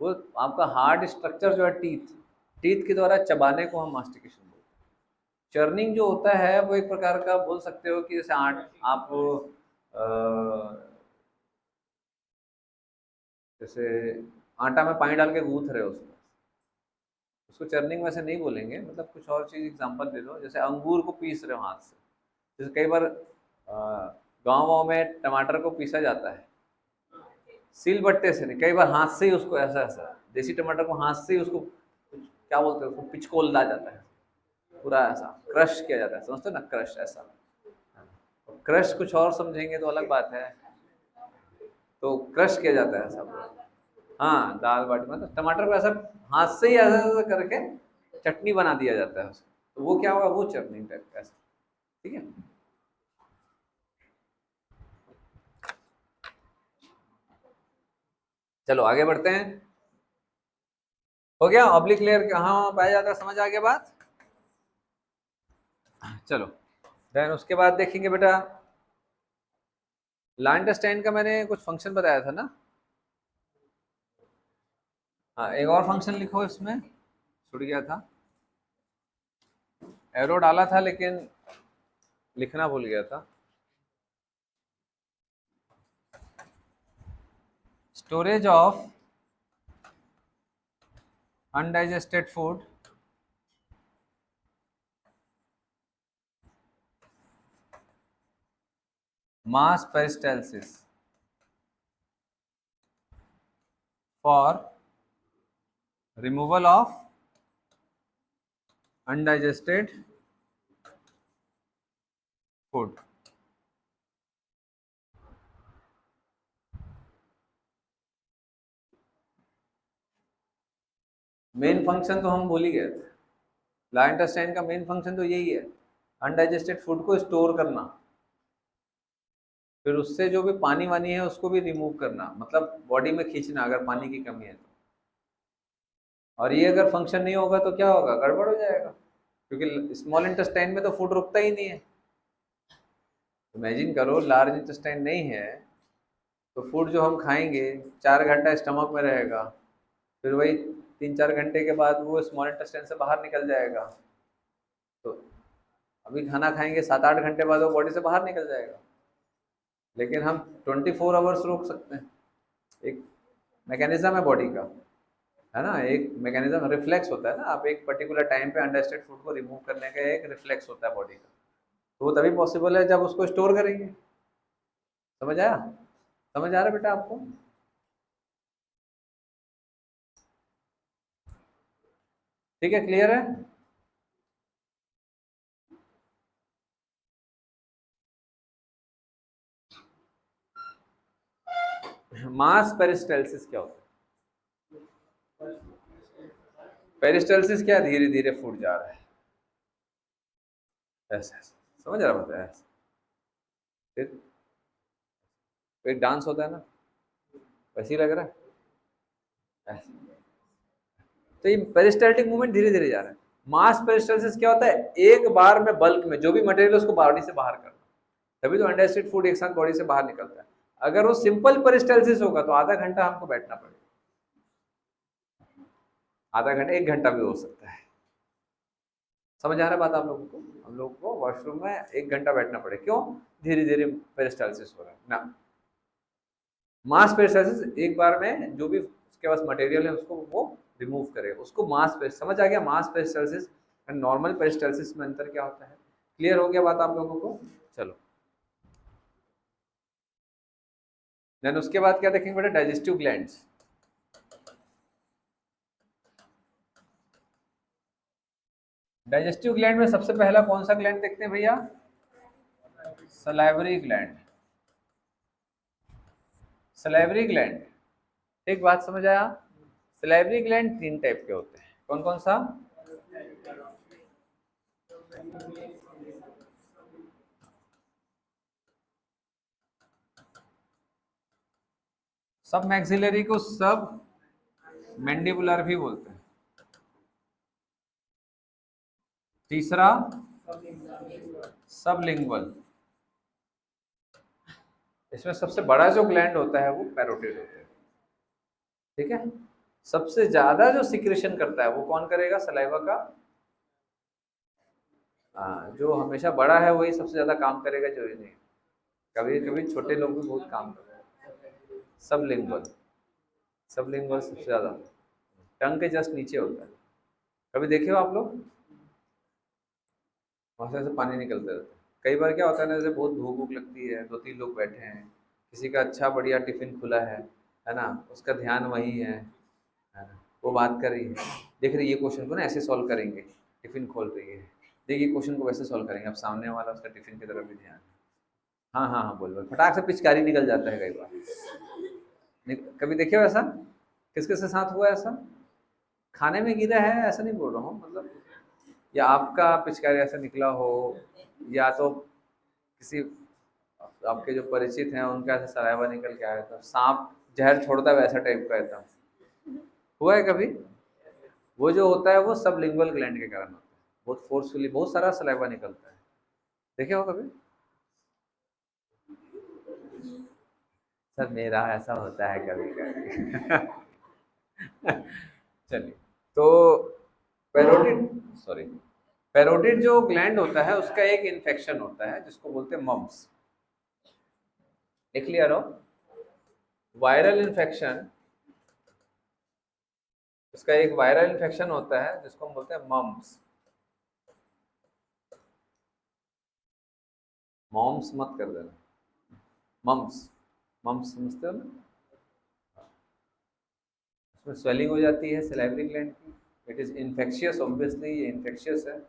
वो आपका हार्ड स्ट्रक्चर जो है टीथ, टीथ के द्वारा चबाने को हम मास्टिकेशन बोलते हैं। चर्निंग जो होता है वो एक प्रकार का बोल सकते हो कि जैसे आप जैसे आटा में पानी डाल के गूंथ रहे हो उसको, उसको चर्निंग वैसे नहीं बोलेंगे, मतलब कुछ और चीज एग्जांपल दे दो, जैसे अंगूर को पीस रहे हो हाथ से। जैसे कई बार गाँव वाँव में टमाटर को पीसा जाता है, सील बट्टे से नहीं, कई बार हाथ से ही उसको ऐसा ऐसा, देसी टमाटर को हाथ से ही उसको क्या बोलते हैं, उसको पिचकोल डाला जाता है, पूरा ऐसा क्रश किया जाता है, समझते हो ना, क्रश ऐसा। क्रश कुछ और समझेंगे तो अलग बात है। तो क्रश किया जाता है ऐसा। हाँ, दाल बाटी मतलब टमाटर को ऐसा हाथ से ही ऐसा ऐसा करके चटनी बना दिया जाता है उसको, तो वो क्या होगा, वो चटनी टाइप का ऐसा, ठीक है? चलो आगे बढ़ते हैं। हो गया ऑब्लिक लेयर कहाँ पाया जाता है, समझ आ गया बात? चलो देन उसके बाद देखेंगे बेटा, लाइनस्टाइन का मैंने कुछ फंक्शन बताया था ना। हाँ, एक और फंक्शन लिखो इसमें, छूट गया था, एरो डाला था लेकिन लिखना भूल गया था। Storage of undigested food mass peristalsis for removal of undigested food। Main function तो हम भूल ही गए थे, लाइनस्टाइन का मेन फंक्शन तो यही है, अनडाइजेस्टेड फूड को स्टोर करना, फिर उससे जो भी पानी वानी है उसको भी रिमूव करना, मतलब बॉडी में खींचना अगर पानी की कमी है तो। और ये अगर फंक्शन नहीं होगा तो क्या होगा, गड़बड़ हो जाएगा, क्योंकि स्मॉल इंटेस्टाइन में तो फूड रुकता ही नहीं है। इमेजिन करो लार्ज इंटेस्टाइन नहीं है तो फूड जो हम खाएंगे 4 घंटा स्टमक में रहेगा, फिर वही 3-4 घंटे के बाद वो स्मॉल इंटेस्टाइन से बाहर निकल जाएगा। तो अभी खाना खाएंगे 7-8 घंटे बाद वो बॉडी से बाहर निकल जाएगा, लेकिन हम 24 आवर्स रोक सकते हैं। एक मैकेनिज्म है बॉडी का, है ना, एक मैकेनिज्म रिफ्लेक्स होता है ना, आप एक पर्टिकुलर टाइम पे अनडाइजेस्टेड फूड को रिमूव करने का एक रिफ्लेक्स होता है बॉडी का, तो वो तभी पॉसिबल है जब उसको स्टोर करेंगे। समझ आया? समझ आ रहा है बेटा आपको? ठीक है, क्लियर है? मास पेरिस्टाल्सिस क्या होता है? पेरिस्टाल्सिस क्या, धीरे धीरे फूट जा रहा है, ऐसा ऐसा, समझ रहा होता है? फिर एक डांस होता है ना, वैसे ही लग रहा है ऐसा। तो ये पेरिस्टाल्टिक मूवमेंट धीरे धीरे जा रहा है। मास पेरिस्टाल्सिस क्या होता है? एक बार में बल्क में जो भी मटेरियल है उसको बॉडी से बाहर करना, तभी तो अनडाइजेस्टेड फूड एक साथ बॉडी से बाहर निकलता है। अगर वो सिंपल पेरिस्टाल्सिस होगा तो आधा घंटा हमको बैठना पड़ेगा, आधा घंटा, एक घंटा भी हो सकता है। समझ आ रहा है बात आप लोगों को? हम लोगों को वॉशरूम में एक घंटा बैठना पड़े, क्यों? धीरे धीरे पेरिस्टाल्सिस हो रहा है ना। मास पेरिस्टाल्सिस एक बार में जो भी उसके पास मटेरियल है उसको वो रिमूव करे, उसको मास पे, समझ आ गया? मास पेरिस्टाल्सिस एंड नॉर्मल पेरिस्टाल्सिस में अंतर क्या होता है? क्लियर हो गया बात आप लोगों को? चलो, देन उसके बाद क्या देखेंगे बेटा? Digestive glands. डाइजेस्टिव ग्लैंड में सबसे पहला कौन सा ग्लैंड देखते हैं भैया? Salivary gland. सलाइवरी ग्लैंड, एक बात समझ आया? सलाइवरी ग्लैंड तीन टाइप के होते हैं, कौन कौन सा? सब मैक्सिलरी को सब मैंडिबुलर भी बोलते हैं। तीसरा सबलिंगुअल। इसमें सबसे बड़ा जो ग्लैंड होता है वो पैरोटिड होता है, ठीक है? सबसे ज्यादा जो सिक्रेशन करता है वो कौन करेगा सलाइवा का? हाँ, जो हमेशा बड़ा है वही सबसे ज्यादा काम करेगा, जो नहीं, कभी कभी छोटे लोग भी बहुत काम करते हैं। सबलिंगुअल, सबलिंगुअल सबसे ज्यादा टंग के जस्ट नीचे होता है। कभी देखे हो आप लोग? वहां से पानी निकलते रहता है। कई बार क्या होता है ना, जैसे बहुत भूख भूख लगती है, दो तीन लोग बैठे हैं, किसी का अच्छा बढ़िया टिफिन खुला है ना, उसका ध्यान वही है ना, वो बात कर रही है, देख रही है ये क्वेश्चन को ना ऐसे सॉल्व करेंगे, टिफिन खोल रही है, देखिए क्वेश्चन को वैसे सॉल्व करेंगे, अब सामने वाला उसका टिफिन की तरफ भी ध्यान। हाँ हाँ हाँ, बोल बोल, फटाक से पिचकारी निकल जाता है कई बार। कभी देखे हो ऐसा? किस किस के साथ हुआ है ऐसा? खाने में गिरा है ऐसा नहीं बोल रहा हूँ, मतलब या आपका पिचकारी ऐसा निकला हो, या तो किसी आपके जो परिचित हैं उनका ऐसा सलाइवा निकल के आया था, सांप जहर छोड़ता है वैसा टाइप का एकदम, हुआ है कभी? वो जो होता है वो सब लिंगुअल ग्लैंड के कारण होता है, बहुत फोर्सफुली बहुत सारा सलाइवा निकलता है, देखे हो कभी? सर मेरा ऐसा होता है कभी कभी। चलिए, तो पैरोटिड, सॉरी, पैरोटिड जो ग्लैंड होता है उसका एक इन्फेक्शन होता है जिसको बोलते हैं मम्प्स। क्लियर हो? वायरल इन्फेक्शन, इसका एक वायरल इन्फेक्शन होता है जिसको हम बोलते हैं मम्प्स। मॉम्स मत कर देना, मम्प्स, मम्प्स समझते हो ना? उसमें स्वेलिंग हो जाती है सलाइवरी ग्लैंड की, इट इज इन्फेक्शियस, ऑब्वियसली ये इन्फेक्शियस है,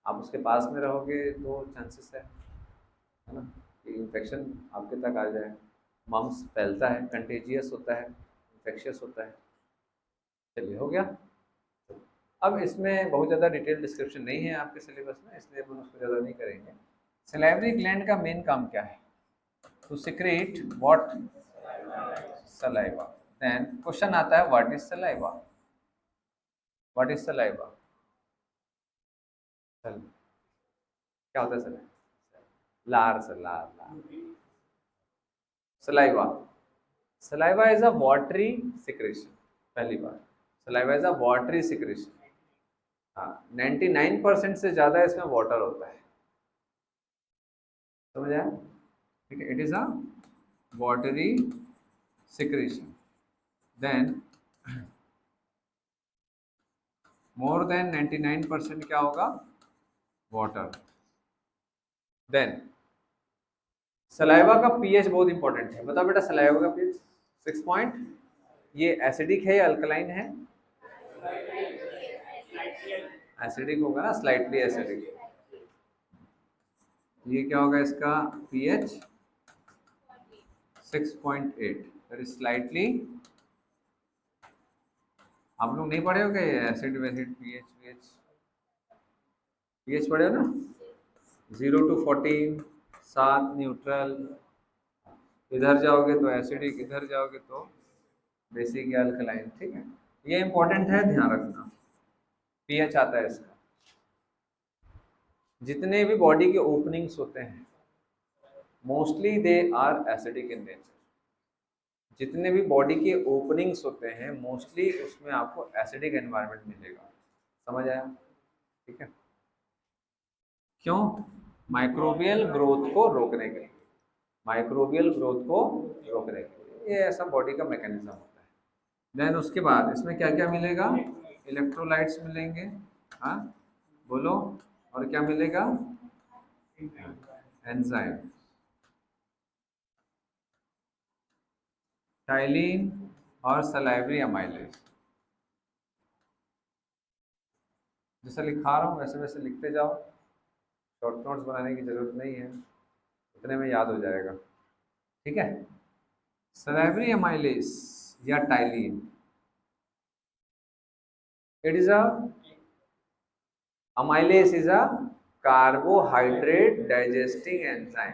आप उसके पास में रहोगे तो चांसेस है ना कि इन्फेक्शन आपके तक आ जाए। मम्प्स फैलता है, कंटेजियस होता है, इन्फेक्शियस होता है। चलिए, हो गया। अब इसमें बहुत ज़्यादा डिटेल डिस्क्रिप्शन नहीं है आपके सिलेबस में, इसलिए हम उसको ज़्यादा नहीं करेंगे। सलाइवरी ग्लैंड का मेन काम क्या है? To secrete what? Saliva. Then question आता है what is saliva? What is saliva? क्या होता है सलाइवा? लार से, लार लार, saliva. Saliva is a watery secretion, पहली बात, saliva is a watery secretion. हाँ, 99% से ज्यादा इसमें वाटर होता है, समझ आया? ठीक है, it is a watery secretion. Then more than 99% क्या होगा? वाटर। देन सलाइवा का पीएच बहुत इंपॉर्टेंट है, बताओ बेटा सलाइवा का पीएच 6 पॉइंट, ये एसिडिक है या अल्कलाइन है? एसिडिक होगा ना, स्लाइटली एसिडिक। ये क्या होगा इसका पीएच? 6.8। दैट इज स्लाइटली, आप लोग नहीं पढ़े हो क्या एसिड वेसिड पीएच पीएच पीएच पढ़े हो ना, 0 to 14, 7 न्यूट्रल, इधर जाओगे तो एसिडिक, इधर जाओगे तो बेसिक या अल्कलाइन, ठीक है। ये इंपॉर्टेंट है, ध्यान रखना, पीएच आता है इसका। जितने भी बॉडी के ओपनिंग्स होते हैं mostly they are acidic in nature, जितने भी बॉडी के ओपनिंग्स होते हैं मोस्टली उसमें आपको एसिडिक एनवायरनमेंट मिलेगा, समझ आया, ठीक है। क्यों? माइक्रोबियल ग्रोथ को रोकने के लिए, माइक्रोबियल ग्रोथ को रोकने के लिए, ये ऐसा बॉडी का मैकेनिज्म होता है। देन उसके बाद इसमें क्या क्या मिलेगा, इलेक्ट्रोलाइट्स मिलेंगे, हाँ बोलो, और क्या मिलेगा, एंजाइम, टाइलिन और सलाइवरी अमाइलेज। जैसा लिखा रहा हूँ वैसे वैसे लिखते जाओ, शॉर्ट नोट्स बनाने की जरूरत नहीं है, इतने में याद हो जाएगा, ठीक है। सलाइवरी अमाइलेज या ptyalin, it is a amylase is a carbohydrate digesting enzyme.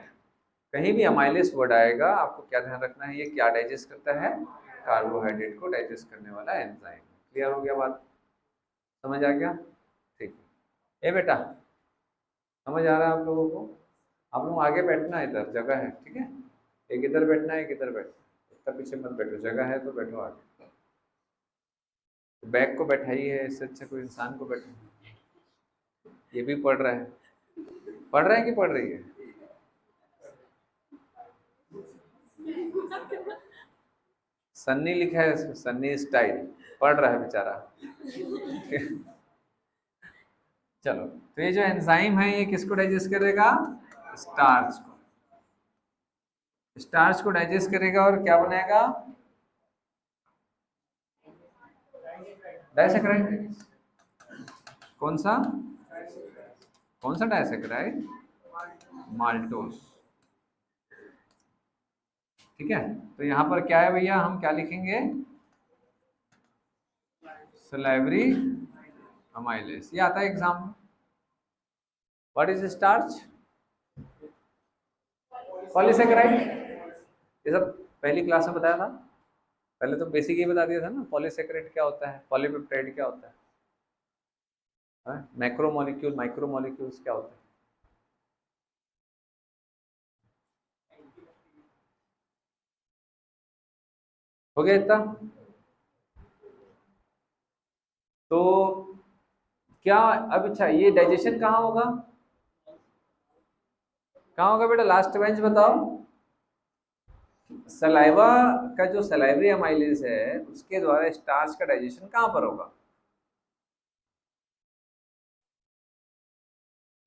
कहीं भी अमाइलेज वर्ड आएगा आपको क्या ध्यान रखना है, ये क्या डाइजेस्ट करता है, कार्बोहाइड्रेट को डाइजेस्ट करने वाला एंजाइम। क्लियर हो गया बात, समझ आ गया, ठीक है। ए बेटा समझ आ रहा है आप लोगों को, आप लोग आगे बैठना है, इधर जगह है, ठीक है, एक इधर बैठना है, एक इधर बैठना, इतना पीछे मत बैठो, जगह है तो बैठो आगे। बैग को बैठाइए, इससे अच्छा कोई इंसान को बैठाइए। ये भी पढ़ रहा है, पढ़ रहा है कि पढ़ रही है, सन्नी लिखा है इसमें, सन्नी स्टाइल, पढ़ रहा है बेचारा। चलो, तो ये जो एंजाइम है ये किसको डाइजेस्ट करेगा, स्टार्च को, स्टार्च को डाइजेस्ट करेगा और क्या बनाएगा, डाइसैकेराइड। कौन सा, कौन सा डाइसैकेराइड, माल्टोस, ठीक है। तो यहाँ पर क्या है भैया, हम क्या लिखेंगे, सलाइवरी अमाइलेज, ये आता है एग्जाम में। व्हाट इज स्टार्च, पॉलीसेकेराइड, ये सब पहली क्लास में बताया था, पहले तो बेसिक ही बता दिया था ना, पॉलीसेकेराइड क्या होता है, पॉलीपेप्टाइड क्या होता है, मैक्रो मॉलिक्यूल, माइक्रो मॉलिक्यूल्स क्या होते हैं। हो गया इतना। तो क्या, अब अच्छा ये डाइजेशन कहाँ होगा, कहाँ होगा बेटा, लास्ट बेंच बताओ। सलाइवा का जो सलाइवरी अमाइलेज है उसके द्वारा स्टार्च का डाइजेशन कहाँ पर होगा,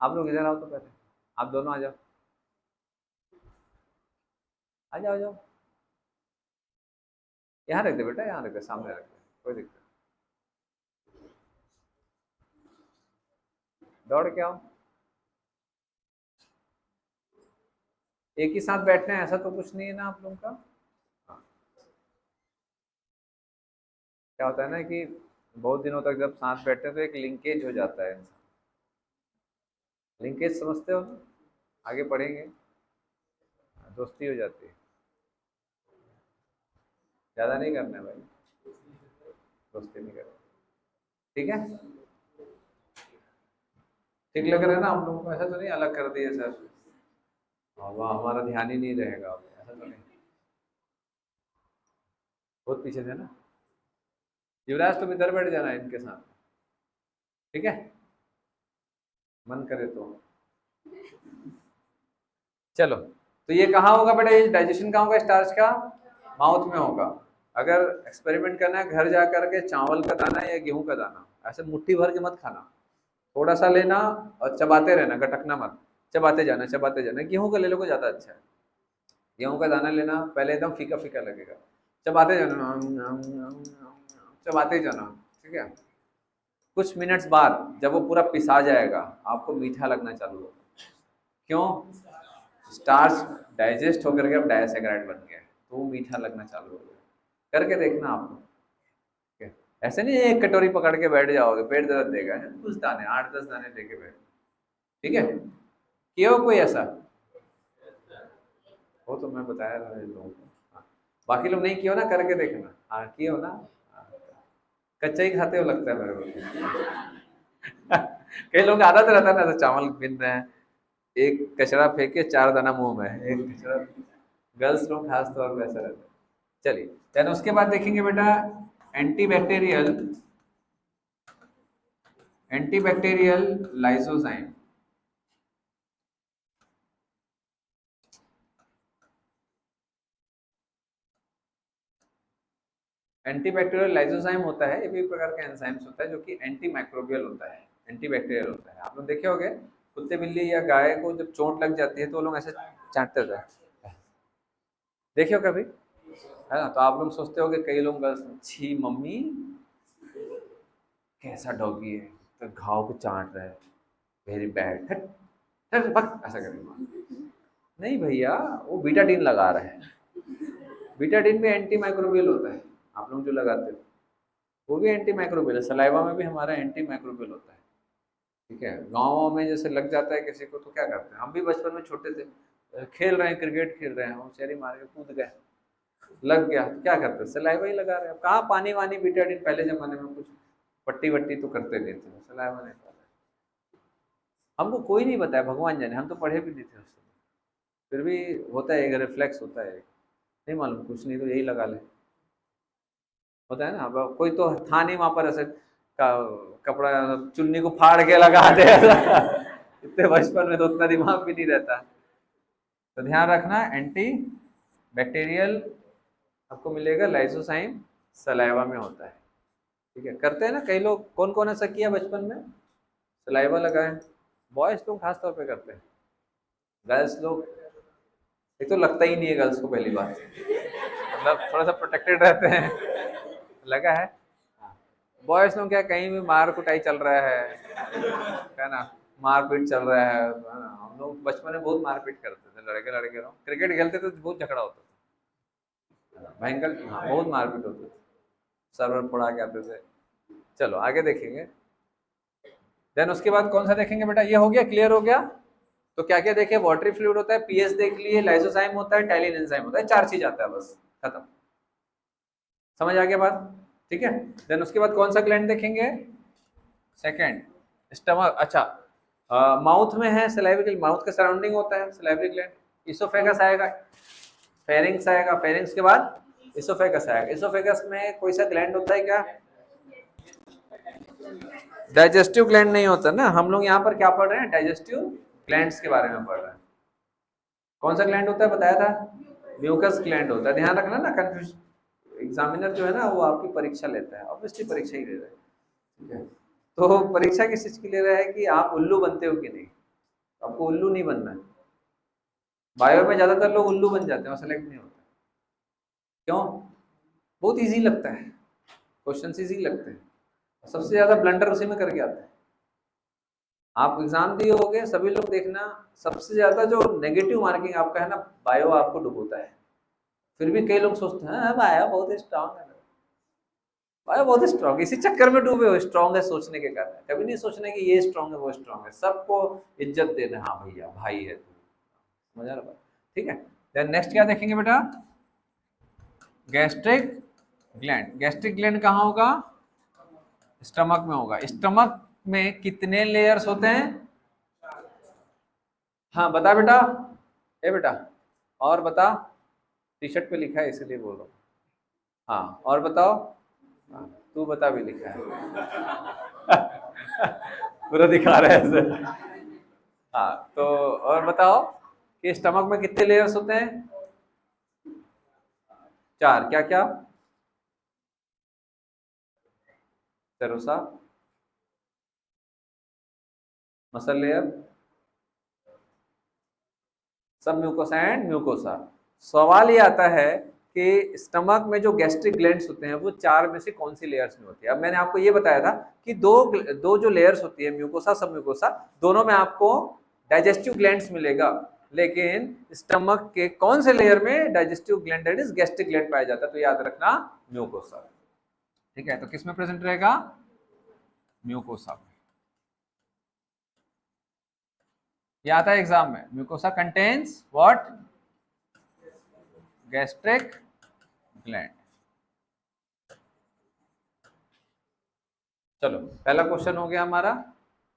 आप लोग इधर आओ तो पहले, आप दोनों आ जाओ, आ जाओ, आ जाओ, यहाँ रख दे बेटा, यहाँ रख दे, सामने रख दे, कोई दिक्कत, दौड़ के आओ, एक ही साथ बैठना है ऐसा तो कुछ नहीं है ना आप लोगों का। हाँ। क्या होता है ना कि बहुत दिनों तक जब साथ बैठते हैं तो एक लिंकेज हो जाता है इंसान, लिंकेज समझते हो ना, आगे पढ़ेंगे, दोस्ती हो जाती है, ज्यादा नहीं करना है भाई, दोस्ती नहीं करना, ठीक है, ठीक लग रहा है ना आप लोगों को, ऐसा तो नहीं अलग कर दिए सर, वहाँ हमारा ध्यान ही नहीं रहेगा, ऐसा तो नहीं, बहुत पीछे थे ना, युवराज तुम इधर बैठ जाना इनके साथ, ठीक है, मन करे तो। चलो, तो ये कहाँ होगा बेटा, ये डाइजेशन कहाँ होगा स्टार्च का, माउथ में होगा। अगर एक्सपेरिमेंट करना है घर जा करके, चावल का दाना या गेहूं का दाना ऐसे मुट्ठी भर के मत खाना, थोड़ा सा लेना और चबाते रहना, गटकना मत, चबाते जाना, चबाते जाना, गेहूं का ले लो, ज्यादा अच्छा है, गेहूं का दाना लेना, पहले एकदम फीका फीका लगेगा, चबाते जाना, चबाते जाना, ठीक है। कुछ मिनट्स बाद जब वो पूरा पिसा जाएगा आपको मीठा लगना चालू होगा, क्यों, स्टार्च डाइजेस्ट होकर के अब डाइसैकेराइड बन गया, तो वो मीठा लगना चालू हो गया। करके देखना आप लोग, ठीक है? ऐसे नहीं एक कटोरी पकड़ के बैठ जाओगे, पेट दर्द देगा। कुछ दाने, 8-10 दाने लेके बैठ, ठीक है? किया हो कोई ऐसा? वो तो मैं बताया था इन लोगों को। हाँ। बाकी लोग नहीं किया हो ना, करके देखना। हाँ किए हो ना? हाँ। कच्चा ही खाते हो लगता है मेरे को। कई लोग आदत रहता है ना, तो चावल बिन रहे हैं, एक कचरा फेंक के 4 दाना मुंह में, एक कचरा। गर्ल्स लोग खास तौर पे ऐसा रहता है। चलिए, देन उसके बाद देखेंगे बेटा antibacterial, antibacterial lysozyme. Antibacterial lysozyme होता है, ये भी एक प्रकार का एंजाइम्स होता है जो कि एंटी माइक्रोबियल होता है, एंटीबैक्टीरियल होता है। आप लोग देखे होंगे कुत्ते बिल्ली या गाय को जब चोट लग जाती है तो वो लोग ऐसे चाटते थे, देखे हो कभी? है ना? तो आप लोग सोचते होगे, कई लोग छी मम्मी कैसा डॉगी है, तो घाव को चाट रहा है, वेरी बैड, हट हट भग, ऐसा करेंगे। नहीं भैया, वो बीटाडीन लगा रहे हैं। बीटाडीन भी एंटी माइक्रोबियल होता है, आप लोग जो लगाते हो वो भी एंटी माइक्रोबियल है। सलाइवा में भी हमारा एंटी माइक्रोबियल होता है, ठीक है? गाँव में जैसे लग जाता है किसी को तो क्या करते हैं, हम भी बचपन में छोटे थे, खेल रहे हैं, क्रिकेट खेल रहे हैं, हम चेरी मार के कूद गए, लग गया, तो क्या करते हैं, सलाइवा ही लगा रहे हैं। कहाँ पानी वानी, बीटाडीन पहले जमाने में कुछ पट्टी वट्टी तो करते नहीं थे, सलाइवा नहीं था। हमको कोई नहीं बताया, भगवान जाने, हम तो पढ़े भी नहीं थे उससे, फिर भी होता है, एक रिफ्लेक्स होता है, नहीं मालूम कुछ नहीं तो यही लगा ले, होता है ना। अब कोई तो था नहीं वहां पर ऐसे कपड़ा चुन्नी को फाड़ के लगा दे। इतने बचपन में तो उतना दिमाग भी नहीं रहता। तो ध्यान रखना, एंटी बैक्टीरियल आपको मिलेगा लाइसोसाइम, सलाइवा में होता है, ठीक है? करते हैं ना कई लोग, कौन कौन ऐसा किया बचपन में, सलाइवा लगाए? बॉयज लोग खास तौर पे करते हैं, गर्ल्स लोग एक तो लगता ही नहीं है गर्ल्स को, पहली बात, मतलब थोड़ा सा प्रोटेक्टेड रहते हैं, लगा है। बॉयज लोग क्या, कहीं भी मार कुटाई चल रहा है ना, मारपीट चल रहा है ना? हम लोग बचपन में बहुत मारपीट करते थे, लड़के लड़के लोग क्रिकेट खेलते थे तो बहुत झगड़ा होता था, भयंकर, हाँ बहुत मारपीट होती थी, सर्वर फोड़ा के आते थे। चलो आगे देखेंगे। देन उसके बाद कौन सा देखेंगे बेटा, ये हो गया, क्लियर हो गया? तो क्या क्या देखे, वाटरी फ्लूइड होता है, पीएच देख लिए, लाइसोजाइम होता है, टाइलिन एंजाइम होता है, 4 चीज आता है, बस खत्म। समझ आ गया बात? ठीक है। देन उसके बाद कौन सा ग्लैंड देखेंगे? Second, stomach. अच्छा, माउथ में है सलाइवरी, माउथ के सराउंडिंग होता है सलाइवरी ग्लैंड। इसोफेगस आएगा, फेरिंग्स आएगा, फेरिंग्स के बाद इसोफेगस आएगा। इसोफेगस में कोई सा ग्लैंड होता है क्या? डाइजेस्टिव ग्लैंड नहीं होता ना, हम लोग यहाँ पर क्या पढ़ रहे हैं, डाइजेस्टिव ग्लैंड्स के बारे में पढ़ रहे हैं। कौन सा ग्लैंड होता है बताया था? म्यूकस ग्लैंड होता है, ध्यान रखना ना, कंफ्यूज एग्जामिनर जो है ना वो आपकी परीक्षा लेता है, ऑब्वियसली परीक्षा ही ले रहा है, ठीक है? तो परीक्षा किस चीज की ले रहा है कि आप उल्लू बनते हो कि नहीं, आपको उल्लू नहीं बनना है। बायो में ज्यादातर लोग उल्लू बन जाते हैं और सेलेक्ट नहीं होते, क्यों? बहुत इजी लगता है, क्वेश्चन इजी लगते हैं, सबसे ज्यादा ब्लंडर उसी में करके आते हैं। आप एग्जाम दिए होगे सभी लोग, देखना सबसे ज्यादा जो नेगेटिव मार्किंग आपका है ना, बायो आपको डुबोता है। फिर भी कई लोग सोचते हैं हाँ, बायो बहुत स्ट्रांग है, बायो बहुत स्ट्रांग, इसी चक्कर में डूबे हो, स्ट्रांग है सोचने के कारण, कभी नहीं सोचने कि ये स्ट्रांग है वो स्ट्रांग है, सबको इज्जत देना, हाँ भैया भाई है तू, मजा लगा, ठीक है? देन नेक्स्ट क्या देखेंगे बेटा, गैस्ट्रिक ग्लैंड। गैस्ट्रिक ग्लैंड कहाँ होगा? स्टमक में होगा। स्टमक में कितने लेयर्स होते हैं? हाँ बता बेटा, ए बेटा, और बता, टी शर्ट पे लिखा है इसलिए बोल रहा हूँ। हाँ और बताओ, हाँ, तू बता भी लिखा है। पूरा दिखा रहा है ऐसे। हाँ तो और बताओ कि स्टमक में कितने लेयर्स होते हैं? 4, क्या क्या? सेरोसा, मसल लेयर, सब म्यूकोसा एंड म्यूकोसा। सवाल ये आता है कि स्टमक में जो गैस्ट्रिक ग्लैंड्स होते हैं वो 4 में से कौन सी लेयर्स में होती है? अब मैंने आपको ये बताया था कि दो जो लेयर्स होती है, म्यूकोसा सब म्यूकोसा, दोनों में आपको डाइजेस्टिव ग्लैंड्स मिलेगा, लेकिन स्टमक के कौन से लेयर में digestive gland that is gastric gland पाया जाता है, तो याद रखना म्यूकोसा। ठीक है, तो किस में प्रेजेंट रहेगा? म्यूकोसा में। ये आता है एग्जाम में, mucosa contains what? Gastric gland. चलो पहला क्वेश्चन हो गया हमारा,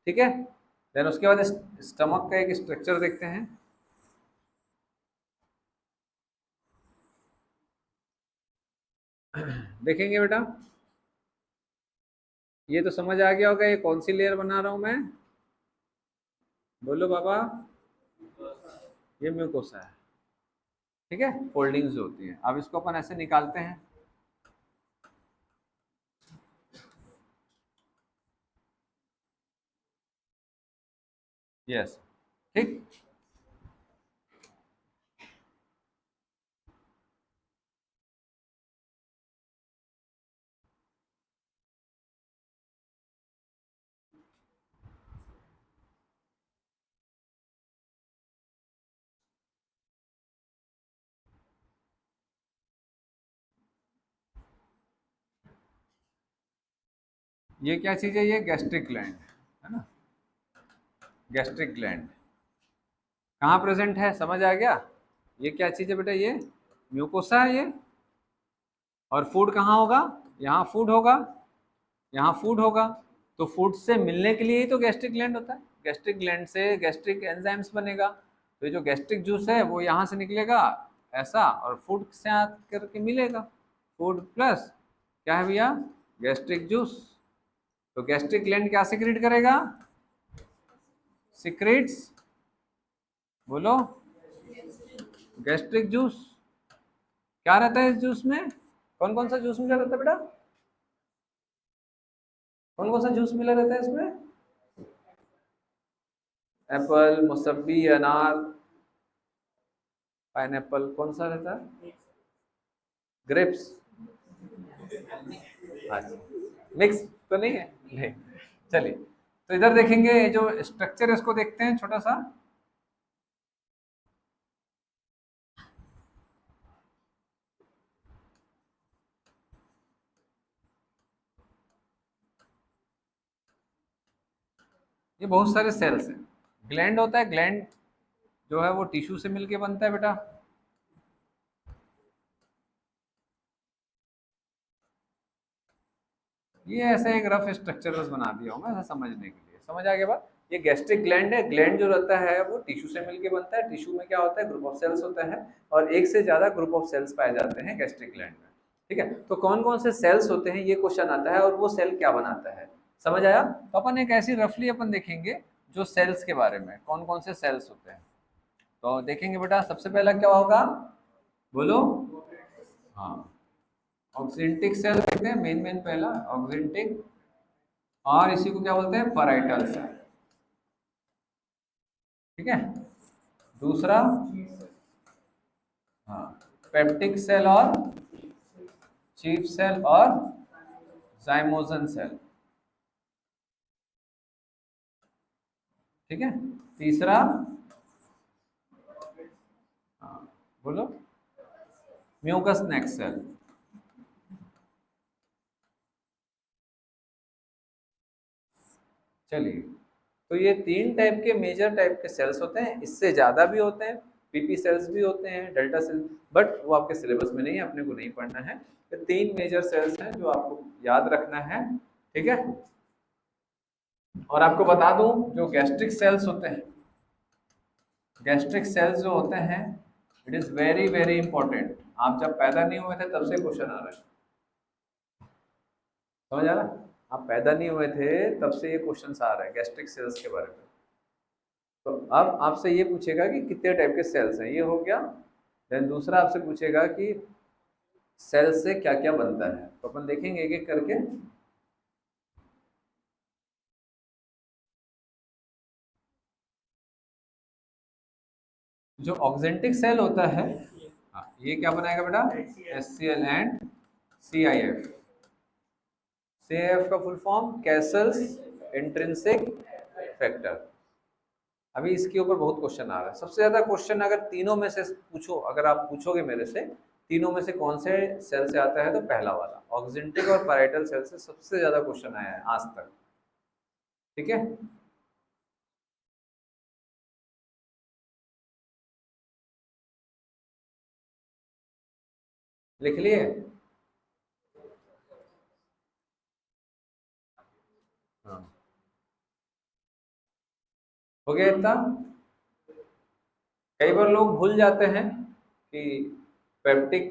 ठीक है। देन उसके बाद स्टमक का एक स्ट्रक्चर देखते हैं। देखेंगे बेटा, ये तो समझ आ गया होगा ये कौन सी लेयर बना रहा हूं मैं, बोलो बाबा। ये म्यूकोसा है, ठीक है, फोल्डिंग्स होती है। अब इसको अपन ऐसे निकालते हैं, यस, ठीक। ये क्या चीज है? ये गैस्ट्रिक ग्लैंड है ना, गैस्ट्रिक ग्लैंड कहाँ प्रेजेंट है, समझ आ गया? ये क्या चीज है बेटा? ये म्यूकोसा है ये। और फूड कहाँ होगा? यहाँ फूड होगा, यहाँ फूड होगा। तो फूड से मिलने के लिए ही तो गैस्ट्रिक ग्लैंड होता है, गैस्ट्रिक ग्लैंड से गैस्ट्रिक एंजाइम्स बनेगा। तो ये जो गैस्ट्रिक जूस है वो यहाँ से निकलेगा ऐसा, और फूड से आकर के मिलेगा, फूड प्लस क्या है भैया? Gastric juice. तो गैस्ट्रिक ग्लैंड क्या सिक्रेट करेगा? सिक्रेट्स, बोलो, गैस्ट्रिक जूस। क्या रहता है इस जूस में? कौन कौन सा जूस मिला रहता है बेटा? कौन कौन सा जूस मिला रहता है इसमें? एप्पल, मौसम्बी, अनार, पाइनएप्पल, कौन सा रहता है? ग्रेप्स। अच्छा, मिक्स तो नहीं है? नहीं। चलिए, तो इधर देखेंगे जो स्ट्रक्चर है इसको देखते हैं छोटा सा। ये बहुत सारे सेल्स हैं। ग्लैंड होता है, ग्लैंड जो है वो टिश्यू से मिलके बनता है बेटा। ये ऐसे एक रफ स्ट्रक्चर बस बना दिया हूँ मैं ऐसा समझने के लिए, समझ आ गया बात? ये गैस्ट्रिक ग्लैंड है, ग्लैंड जो रहता है वो टिश्यू से मिलके बनता है। टिश्यू में क्या होता है? ग्रुप ऑफ सेल्स होता है, और एक से ज्यादा ग्रुप ऑफ सेल्स पाए जाते हैं गैस्ट्रिक ग्लैंड में। ठीक है, तो कौन कौन से सेल्स होते हैं ये क्वेश्चन आता है, और वो सेल क्या बनाता है, समझ आया? तो अपन एक ऐसी रफली अपन देखेंगे जो सेल्स के बारे में, कौन कौन से सेल्स होते हैं। तो देखेंगे बेटा, सबसे पहला क्या होगा, बोलो? हाँ, ऑक्सिंटिक सेल कहते हैं, मेन मेन पहला ऑक्सिंटिक, और इसी को क्या बोलते हैं? Parietal cell. ठीक है, दूसरा, हाँ, पेप्टिक सेल और चीफ सेल और जाइमोजन सेल। ठीक है, तीसरा, हाँ, बोलो, म्यूकस नेक सेल। चलिए, तो ये तीन टाइप के मेजर टाइप के सेल्स होते हैं, इससे ज्यादा भी होते हैं, पीपी सेल्स भी होते हैं, डेल्टा सेल, बट वो आपके सिलेबस में नहीं है, अपने को नहीं पढ़ना है। तो तीन मेजर सेल्स हैं जो आपको याद रखना है, ठीक है। और आपको बता दूं, जो गैस्ट्रिक सेल्स होते हैं, गैस्ट्रिक सेल्स जो होते हैं, it is very very important. आप जब पैदा नहीं हुए थे तब से क्वेश्चन आ रहा है, समझ आ रहा है? आप पैदा नहीं हुए थे तब से ये क्वेश्चन आ रहा है गैस्ट्रिक सेल्स के बारे में। तो अब आपसे ये पूछेगा कि कितने टाइप के सेल्स हैं, ये हो गया। देन दूसरा आपसे पूछेगा कि सेल से क्या क्या बनता है, तो अपन देखेंगे एक एक करके। जो ऑक्जेंटिक सेल होता है, हाँ, ये क्या बनाएगा बेटा? HCl and CIF। CIF का full form Castle's intrinsic factor. अभी इसके ऊपर बहुत क्वेश्चन आ रहा है। सबसे ज्यादा क्वेश्चन अगर तीनों में से पूछो, अगर आप पूछोगे मेरे से तीनों में से कौन से सेल से आता है, तो पहला वाला ऑक्जेंटिक और पैराइटल सेल से सबसे ज्यादा क्वेश्चन आया है आज तक। ठीक है, लिख लिए? हाँ, हो गया इतना। कई बार लोग भूल जाते हैं कि पेप्टिक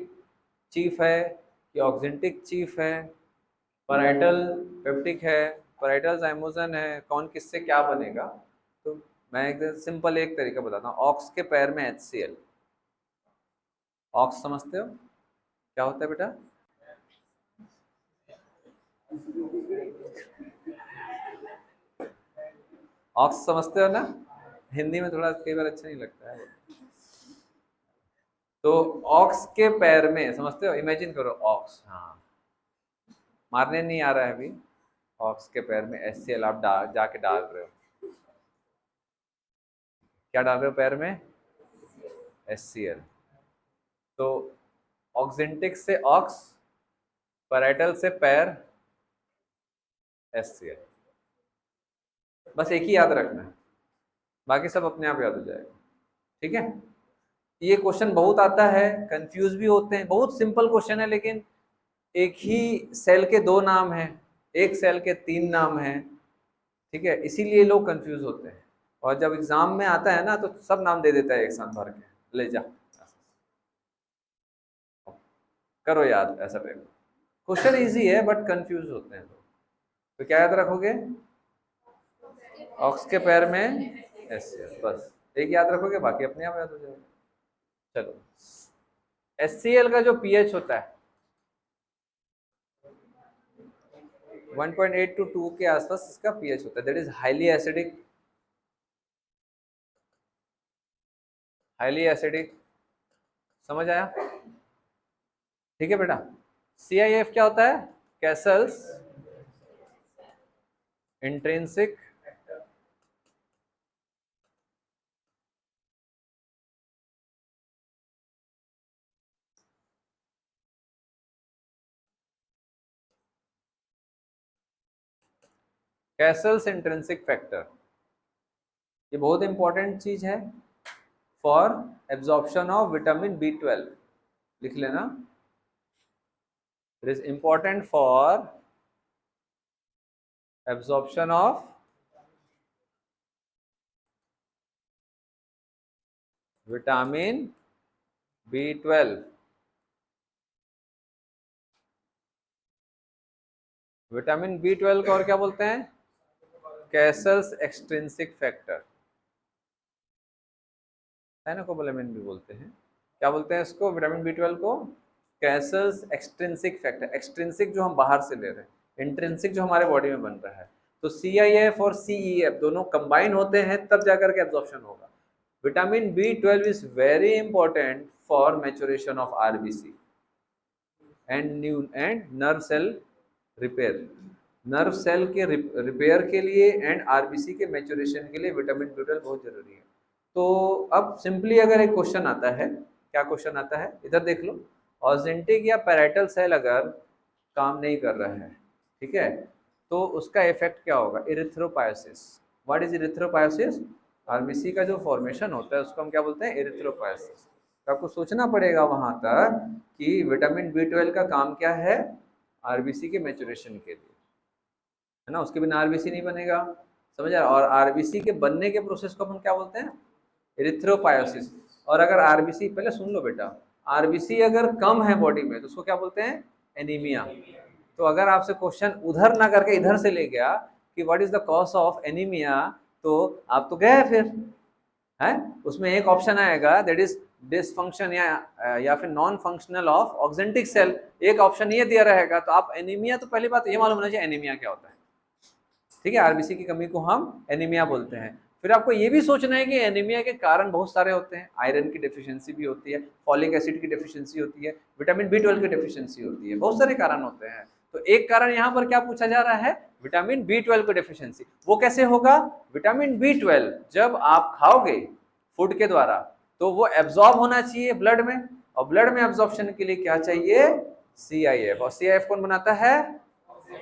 चीफ है कि ऑक्जेंटिक चीफ है, पैराइटल पेप्टिक है, पैराइटल ज़ाइमोसिन है, कौन किससे क्या बनेगा। तो मैं एक सिंपल एक तरीका बताता हूँ। ऑक्स के पैर में HCl, ऑक्स समझते हो क्या होता है बेटा? ऑक्स समझते हो ना? हिंदी में थोड़ा कई बार अच्छा नहीं लगता है। तो ऑक्स के पैर में समझते हो, इमेजिन करो ऑक्स, हाँ मारने नहीं आ रहा है अभी। ऑक्स के पैर में HCl आप जाके डाल रहे हो, क्या डाल रहे हो पैर में? HCl। तो ऑक्जेंटिक से ऑक्स, पैराइटल से पैर, HCl। बस एक ही याद रखना है, बाकी सब अपने आप याद हो जाएगा। ठीक है, ये क्वेश्चन बहुत आता है, कंफ्यूज भी होते हैं। बहुत सिंपल क्वेश्चन है, लेकिन एक ही सेल के दो नाम हैं, एक सेल के तीन नाम हैं। ठीक है, इसीलिए लोग कंफ्यूज होते हैं। और जब एग्जाम में आता है ना, तो सब नाम दे देता है एक साथ भर के, ले जा करो याद, ऐसा टाइप। क्वेश्चन इजी है बट कंफ्यूज होते हैं लोग। तो क्या याद रखोगे? ऑक्स के पैर में HCl, बस एक याद रखोगे, बाकी अपने आप याद हो जाएगा। चलो, HCl का जो pH होता है 1.8 to 2 के आसपास इसका pH होता है, that is highly acidic. Highly acidic, समझ आया? ठीक है बेटा। CIF क्या होता है? Castle's intrinsic Castle's intrinsic factor, ये बहुत इंपॉर्टेंट चीज है for absorption of vitamin B12। लिख लेना, it is important for absorption of vitamin B12। Vitamin B12 को और क्या बोलते हैं? कैसल्स एक्सट्रिंसिक फैक्टर, साइनोकोबालामिन भी बोलते हैं। क्या बोलते हैं इसको? विटामिन B12 को कैसल्स एक्सट्रिंसिक फैक्टर। एक्सट्रिंसिक जो हम बाहर से ले रहे हैं, इंट्रिंसिक जो हमारे बॉडी में बन रहा है। तो CIF और CEF दोनों कंबाइन होते हैं तब जाकर के एब्जॉर्प्शन होगा। Vitamin B12 is very important for maturation of RBC and nerve cell repair. Nerve cell के रिपेयर के लिए एंड RBC के मैच्योरेशन के लिए विटामिन B12 बहुत जरूरी है। तो अब सिंपली अगर एक क्वेश्चन आता है, क्या क्वेश्चन आता है इधर देख लो। ऑक्जेंटिक या पैराइटल सेल अगर काम नहीं कर रहा है, ठीक है, तो उसका इफेक्ट क्या होगा? Erythropoiesis. What is erythropoiesis? RBC का जो फॉर्मेशन होता है उसको हम क्या बोलते हैं? इरिथ्रोपायोसिस। तो आपको सोचना पड़ेगा वहां तक कि विटामिन B12 का काम क्या है RBC के मैच्योरेशन के लिए, है ना। उसके बिना RBC नहीं बनेगा, समझ आ रहा? और RBC के बनने के प्रोसेस को हम क्या बोलते हैं? इरिथ्रोपायोसिस। और अगर RBC, पहले सुन लो बेटा, RBC अगर कम है बॉडी में तो उसको क्या बोलते हैं? एनीमिया। तो अगर आपसे क्वेश्चन उधर ना करके इधर से ले गया कि what is the cause of anaemia, तो आप तो गए फिर, है। उसमें एक ऑप्शन आएगा दैट इज डिसफंक्शन या फिर non functional of oxyntic cell, एक ऑप्शन ये दिया रहेगा। तो आप एनीमिया, तो पहली बात ये मालूम होना चाहिए एनीमिया क्या होता है। ठीक है, RBC की कमी को हम एनीमिया बोलते हैं। फिर आपको ये भी सोचना है कि एनीमिया के कारण बहुत सारे होते हैं। आयरन की डेफिशिएंसी भी होती है, फॉलिक एसिड की डेफिशिएंसी होती है, विटामिन B12 की डेफिशिएंसी होती है, बहुत सारे कारण होते हैं। तो एक कारण यहाँ पर क्या पूछा जा रहा है? विटामिन B12 की डेफिशिएंसी। वो कैसे होगा? विटामिन B12 जब आप खाओगे फूड के द्वारा तो वो एब्जॉर्ब होना चाहिए ब्लड में, और ब्लड में एब्जॉर्प्शन के लिए क्या चाहिए? CIF। और CIF कौन बनाता है?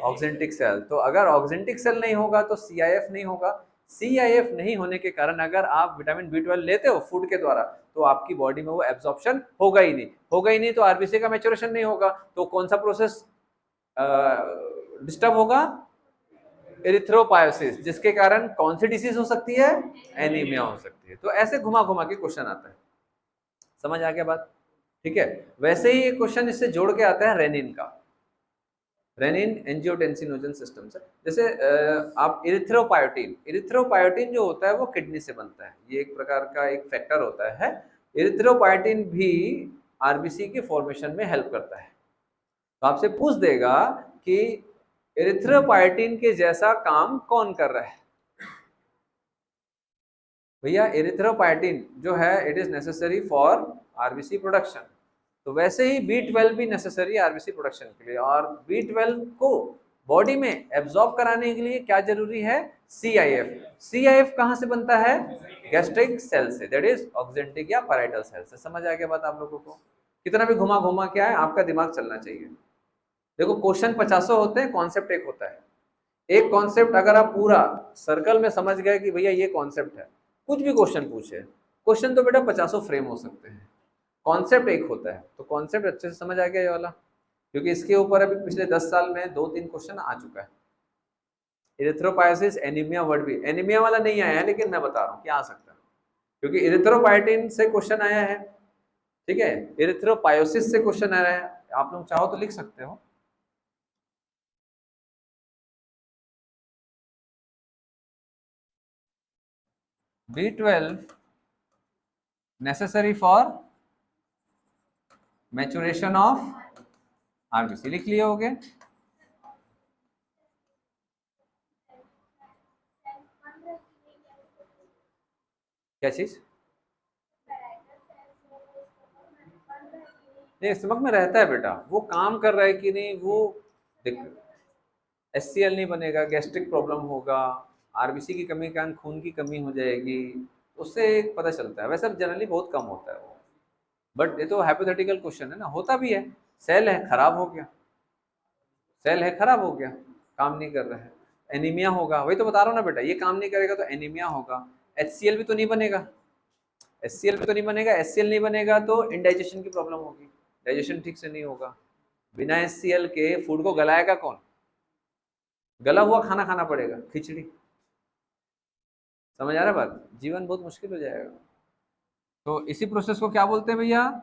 Oxyntic cell. तो अगर ऑक्जेंटिक सेल नहीं होगा तो CIF नहीं होगा। CIF नहीं होने के कारण अगर आप विटामिन B12 लेते हो फूड के द्वारा तो आपकी बॉडी में वो एब्जॉर्प्शन होगा ही नहीं, होगा ही नहीं तो आरबीसी का मैच्योरेशन नहीं होगा। तो कौन सा प्रोसेस डिस्टर्ब होगा? एरिथ्रोपायोसिस, जिसके कारण कौन सी डिसीज हो सकती है? एनीमिया हो सकती है। तो ऐसे घुमा घुमा के क्वेश्चन आता है। समझ आ गया बात? ठीक है। वैसे ही एक क्वेश्चन इससे जोड़ के आता है रेनिन का। रेनिन एंजियोटेंसिनोजन सिस्टम से। जैसे आप इरिथ्रोपायोटिन जो होता है वो किडनी से बनता है, ये एक प्रकार का एक फैक्टर होता है। इरिथ्रोपायोटिन भी आरबीसी के फॉर्मेशन में हेल्प करता है। तो आपसे पूछ देगा कि इरिथ्रोपायोटिन के जैसा काम कौन कर रहा है? भैया इरिथ्रोपायोटिन जो है it is necessary for RBC production, तो वैसे ही B12 भी नेसेसरी आरबीसी प्रोडक्शन के लिए। और B12 को बॉडी में एब्जॉर्ब कराने के लिए क्या जरूरी है? CIF। CIF कहां से बनता है? गैस्ट्रिक सेल से, दैट इज ऑक्जेंटिक या पैराइटल सेल से। समझ आ गया बात आप लोगों को? कितना भी घुमा घुमा क्या है, आपका दिमाग चलना चाहिए। देखो क्वेश्चन 50 होते हैं, कॉन्सेप्ट एक होता है। एक कॉन्सेप्ट अगर आप पूरा सर्कल में समझ गए कि भैया ये कॉन्सेप्ट है, कुछ भी क्वेश्चन पूछे, क्वेश्चन तो बेटा 50 फ्रेम हो सकते हैं, कॉन्सेप्ट एक होता है। तो कॉन्सेप्ट अच्छे से समझ आ गया ये वाला, क्योंकि इसके ऊपर अभी पिछले 10 साल में 2-3 क्वेश्चन आ चुका है। इरिथ्रोपायोसिस एनीमिया वर्ड भी, एनीमिया वाला नहीं आया है लेकिन मैं बता रहा हूँ क्या आ सकता है, क्योंकि इरिथ्रोपायोटिन से क्वेश्चन आया है, ठीक है, इरिथ्रोपायोसिस से क्वेश्चन आया है। आप लोग चाहो तो लिख सकते हो। B12 necessary for maturation of RBC, लिख लिए होगे। क्या चीज? नहीं, स्टमक में रहता है बेटा, वो काम कर रहा है कि नहीं वो HCl नहीं बनेगा, गैस्ट्रिक प्रॉब्लम होगा, आरबीसी की कमी के कारण खून की कमी हो जाएगी, उससे पता चलता है। वैसे जनरली बहुत कम होता है वो, बट ये तो हाइपोथेटिकल क्वेश्चन है ना, होता भी है। सेल है खराब हो गया, सेल है खराब हो गया, काम नहीं कर रहा है, एनीमिया होगा। वही तो बता रहा हूँ ना बेटा, ये काम नहीं करेगा तो एनीमिया होगा। HCl भी तो नहीं बनेगा, HCl भी तो नहीं बनेगा, HCl नहीं बनेगा तो इंडाइजेशन की प्रॉब्लम होगी, डाइजेशन ठीक से नहीं होगा। बिना HCl के फूड को गलाएगा कौन? गला हुआ खाना खाना पड़ेगा, खिचड़ी। समझ आ रहा है बात? जीवन बहुत मुश्किल हो जाएगा। तो इसी प्रोसेस को क्या बोलते हैं भैया?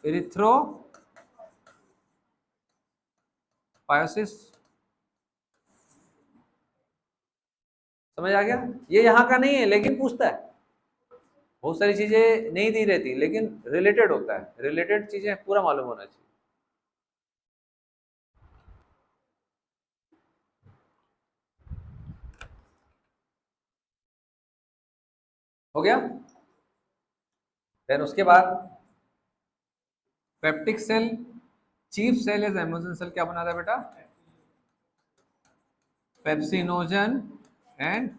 इरिथ्रोपायोसिस। समझ आ गया? ये यहाँ का नहीं है लेकिन पूछता है, बहुत सारी चीजें नहीं दी रहती लेकिन रिलेटेड होता है, रिलेटेड चीजें पूरा मालूम होना चाहिए। हो गया? फिर उसके बाद peptic cell, chief cell is zymogen cell, क्या बनाता है बेटा? Pepsinogen and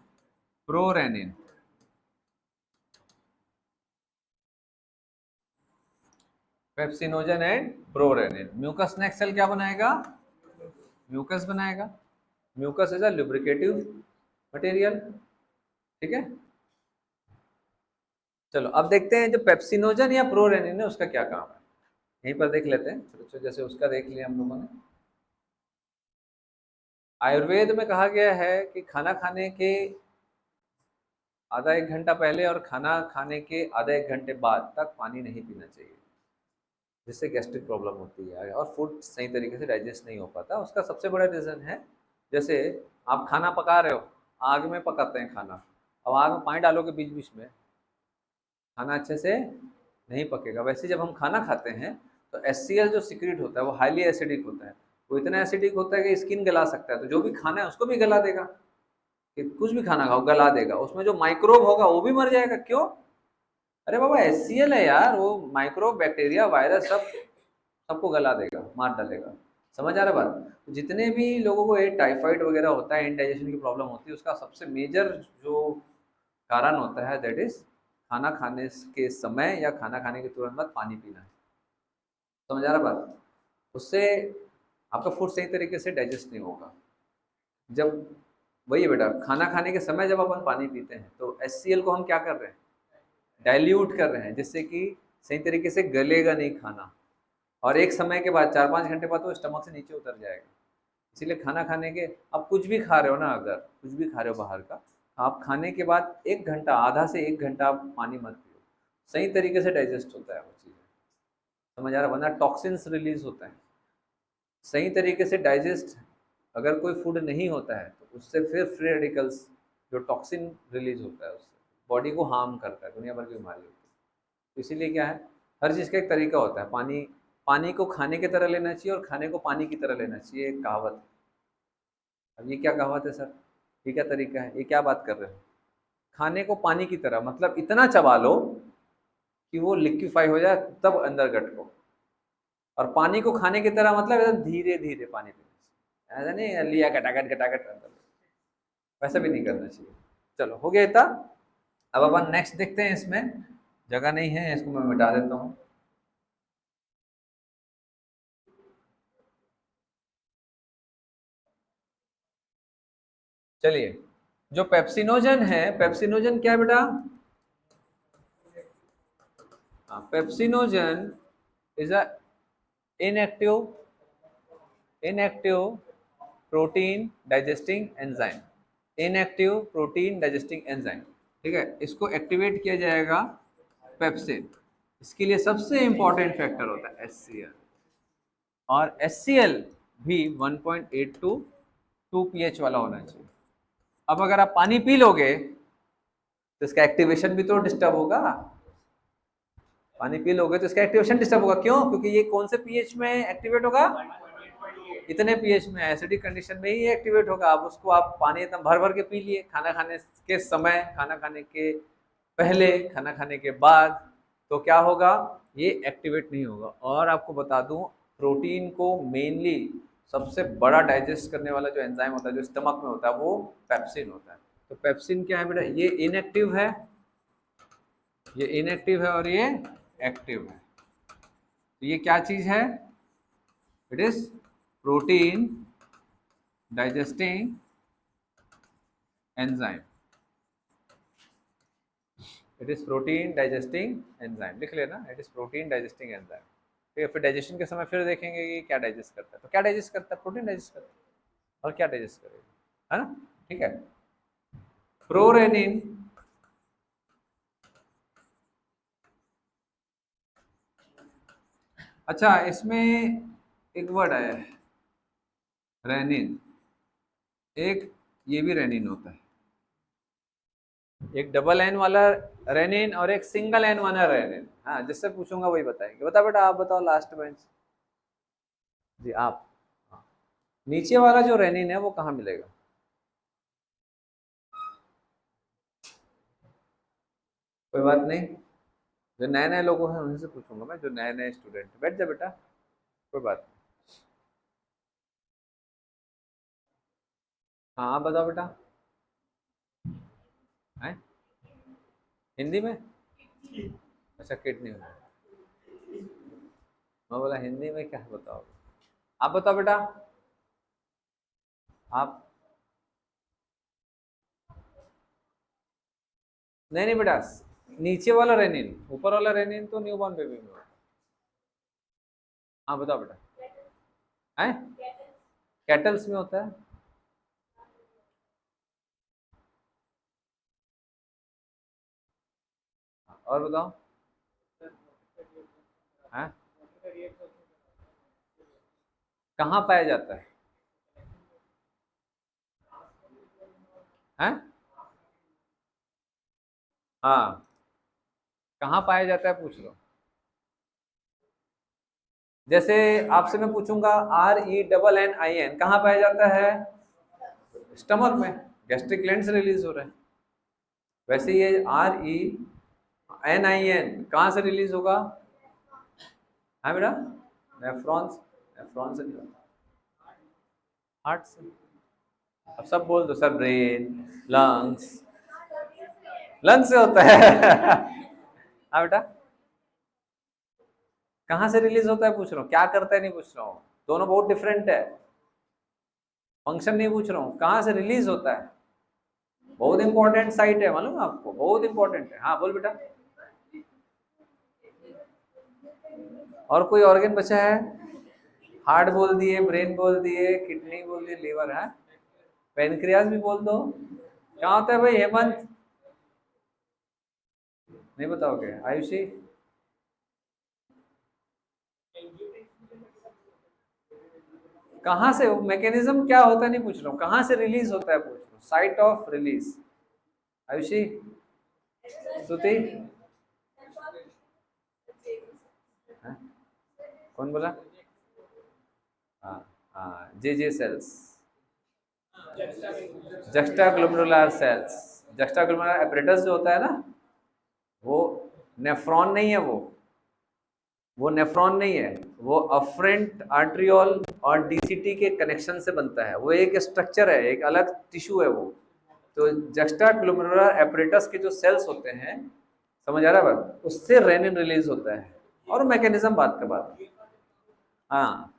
prorennin. Pepsinogen and prorennin. Mucus next cell क्या बनाएगा? म्यूकस बनाएगा। Mucus is a lubricative material, ठीक है। चलो अब देखते हैं जो पेप्सिनोजन या प्रोरेनिन है उसका क्या काम है, यहीं पर देख लेते हैं। चलो जैसे उसका देख लिया हम लोगों ने। आयुर्वेद में कहा गया है कि खाना खाने के आधा एक घंटा पहले और खाना खाने के आधा एक घंटे बाद तक पानी नहीं पीना चाहिए, जिससे गैस्ट्रिक प्रॉब्लम होती है और फूड सही तरीके से डाइजेस्ट नहीं हो पाता। उसका सबसे बड़ा रीज़न है, जैसे आप खाना पका रहे हो, आग में पकाते हैं खाना, अब आग में पानी डालोगे बीच बीच में, खाना अच्छे से नहीं पकेगा। वैसे जब हम खाना खाते हैं तो HCl जो सिक्रेट होता है वो हाईली एसिडिक होता है, वो इतना एसिडिक होता है कि स्किन गला सकता है, तो जो भी खाना है उसको भी गला देगा, कि कुछ भी खाना खाओ गला देगा, उसमें जो माइक्रोब होगा वो भी मर जाएगा। क्यों? अरे बाबा HCl है यार, वो माइक्रोब बैक्टीरिया वायरस सब सबको गला देगा, मार डालेगा। समझ आ रहा बात? तो जितने भी लोगों को ये टाइफाइड वगैरह होता है, इंडाइजेशन की प्रॉब्लम होती है, उसका सबसे मेजर जो कारण होता है दैट इज खाना खाने के समय या खाना खाने के तुरंत बाद पानी पीना। समझ आ रहा बात? उससे आपका फूड सही तरीके से डाइजेस्ट नहीं होगा। जब वही है बेटा, खाना खाने के समय जब अपन पानी पीते हैं तो HCl को हम क्या कर रहे हैं, डाइल्यूट कर रहे हैं, जिससे कि सही तरीके से गलेगा नहीं खाना, और एक समय के बाद 4-5 घंटे बाद वो स्टमक से नीचे उतर जाएगा। इसीलिए खाना खाने के, आप कुछ भी खा रहे हो ना, अगर कुछ भी खा रहे हो बाहर का, आप खाने के बाद 1 घंटा, आधा से 1 घंटा आप पानी मत पियो, सही तरीके से डाइजेस्ट होता है वो चीज़ें। समझ आ रहा? वरना टॉक्सिन्स रिलीज होता है। सही तरीके से डाइजेस्ट अगर कोई फूड नहीं होता है तो उससे फिर फ्री रेडिकल्स, जो टॉक्सिन रिलीज होता है, उससे बॉडी को हार्म करता है, दुनिया भर की बीमारी होती है। तो इसीलिए क्या है, हर चीज़ का एक तरीका होता है। पानी, पानी को खाने की तरह लेना चाहिए और खाने को पानी की तरह लेना चाहिए, एक कहावत है। अब ये क्या कहावत है सर, ये क्या तरीका है, ये क्या बात कर रहे हो? खाने को पानी की तरह मतलब इतना चबा लो कि वो लिक्विफाई हो जाए, तब अंदर गटको। और पानी को खाने की तरह मतलब एकदम धीरे धीरे पानी पीना, ऐसा नहीं लिया गटागट गटागट अंदर, वैसा भी नहीं करना चाहिए। चलो हो गया इतना। अब अपन नेक्स्ट देखते हैं, इसमें जगह नहीं है, इसको मैं मिटा देता हूँ। चलिए, जो पेप्सिनोजन है, पेप्सिनोजन क्या है बेटा? Pepsinogen is a inactive, inactive protein digesting enzyme, inactive protein digesting enzyme. ठीक है, इसको एक्टिवेट किया जाएगा पेप्सिन। इसके लिए सबसे इंपॉर्टेंट फैक्टर होता है HCl, और HCl भी 1.8 टू 2 pH वाला होना चाहिए। अब अगर आप पानी पी लोगे तो इसका एक्टिवेशन भी तो डिस्टर्ब होगा। पानी पी लोगे तो इसका एक्टिवेशन डिस्टर्ब होगा। क्यों? क्योंकि ये कौन से पीएच में एक्टिवेट होगा? इतने पीएच में, एसिडिक कंडीशन में ही एक्टिवेट होगा। अब उसको आप पानी एकदम भर भर के पी लिए, खाना खाने के समय, खाना खाने के पहले, खाना खाने के बाद, तो क्या होगा, ये एक्टिवेट नहीं होगा। और आपको बता दूं, प्रोटीन को मेनली सबसे बड़ा डाइजेस्ट करने वाला जो एंजाइम होता है, जो स्टमक में होता है, वो पेप्सिन होता है। तो पेप्सिन क्या है बेटा, ये इनएक्टिव है, ये इनएक्टिव है और ये एक्टिव है। तो ये क्या चीज है? It is protein digesting enzyme, it is protein digesting enzyme, लिख लेना, it is protein digesting enzyme. ठीक है, फिर डाइजेशन के समय फिर देखेंगे कि क्या डाइजेस्ट करता है। तो क्या डाइजेस्ट करता है? प्रोटीन डाइजेस्ट करता है। और क्या डाइजेस्ट करेगा, है ना? ठीक है, प्रोरेनिन, अच्छा इसमें एक वर्ड है रेनिन, एक ये भी रेनिन होता है, एक डबल एन वाला रेनिन और एक सिंगल एन वाला रेनिन। हाँ, जिससे पूछूंगा वही बताएंगे। बता बेटा, आप बताओ, लास्ट बेंच जी आप। हाँ। नीचे वाला जो रेनिन है वो कहाँ मिलेगा? कोई बात नहीं, जो नए नए लोग हैं उनसे पूछूंगा मैं, जो नए नए स्टूडेंट। बैठ जा बेटा, कोई बात नहीं। हाँ आप बताओ बेटा। हैं? हिंदी में? अच्छा, किडनी में। मैं बोला हिंदी में क्या बताओ। आप बताओ बेटा, आप। नहीं नहीं बेटा, नीचे वाला रेनिन, ऊपर वाला रेनिन तो न्यूबॉर्न बेबी में होता है। हाँ बताओ बेटा। हैं? कैटल्स में होता है। और बताओ। हैं? कहाँ पाया जाता है? हैं? हाँ, कहाँ पाया जाता है पूछ लो। जैसे आपसे मैं पूछूंगा RENNIN कहाँ पाया जाता है? स्टमक में, गैस्ट्रिक ग्लैंड से रिलीज हो रहा है। वैसे ये RENIN कहाँ से रिलीज होगा? हाँ बेटा, नेफ्रॉन्स, नेफ्रॉन से नहीं होता। हार्ट से। अब सब बोल दो सर, ब्रेन, लंग्स। लंग्स से होता है। हाँ बेटा, कहाँ से रिलीज होता है पूछ रहा हूँ, क्या करता है नहीं पूछ रहा हूँ, दोनों बहुत डिफरेंट है। फंक्शन नहीं पूछ रहा हूँ, कहाँ से रिलीज होता है। बहुत इंपॉर्टेंट साइट है, मालूम है आपको, बहुत इंपॉर्टेंट है। हाँ बोल बेटा। और कोई ऑर्गन बचा है? हार्ट बोल दिए, ब्रेन बोल दिए, किडनी बोल दिए, लीवर है, पेनक्रियाज भी बोल दो। क्या होता है भाई हेमंत? नहीं बताओगे आयुषी? कहाँ से मैकेनिज्म क्या होता है नहीं पूछ रहा हूँ, कहाँ से रिलीज होता है पूछ रहा हूँ, site of release. Ayushi, Shruti, हाँ? कौन बोला? हाँ हाँ, J cells, juxta glomerular cells. Juxta glomerular apparatus जो होता है ना, वो नेफ्रॉन नहीं है, वो नेफ्रॉन नहीं है, वो अफरेंट आर्ट्रियोल और डीसीटी के कनेक्शन से बनता है। वो एक स्ट्रक्चर है, एक अलग टिश्यू है वो। तो जस्टा ग्लोमेरुलर एपरेटस के जो सेल्स होते हैं, समझ आ रहा है बात, उससे रेनिन रिलीज होता है। और मैकेनिज्म बात का बात। हाँ,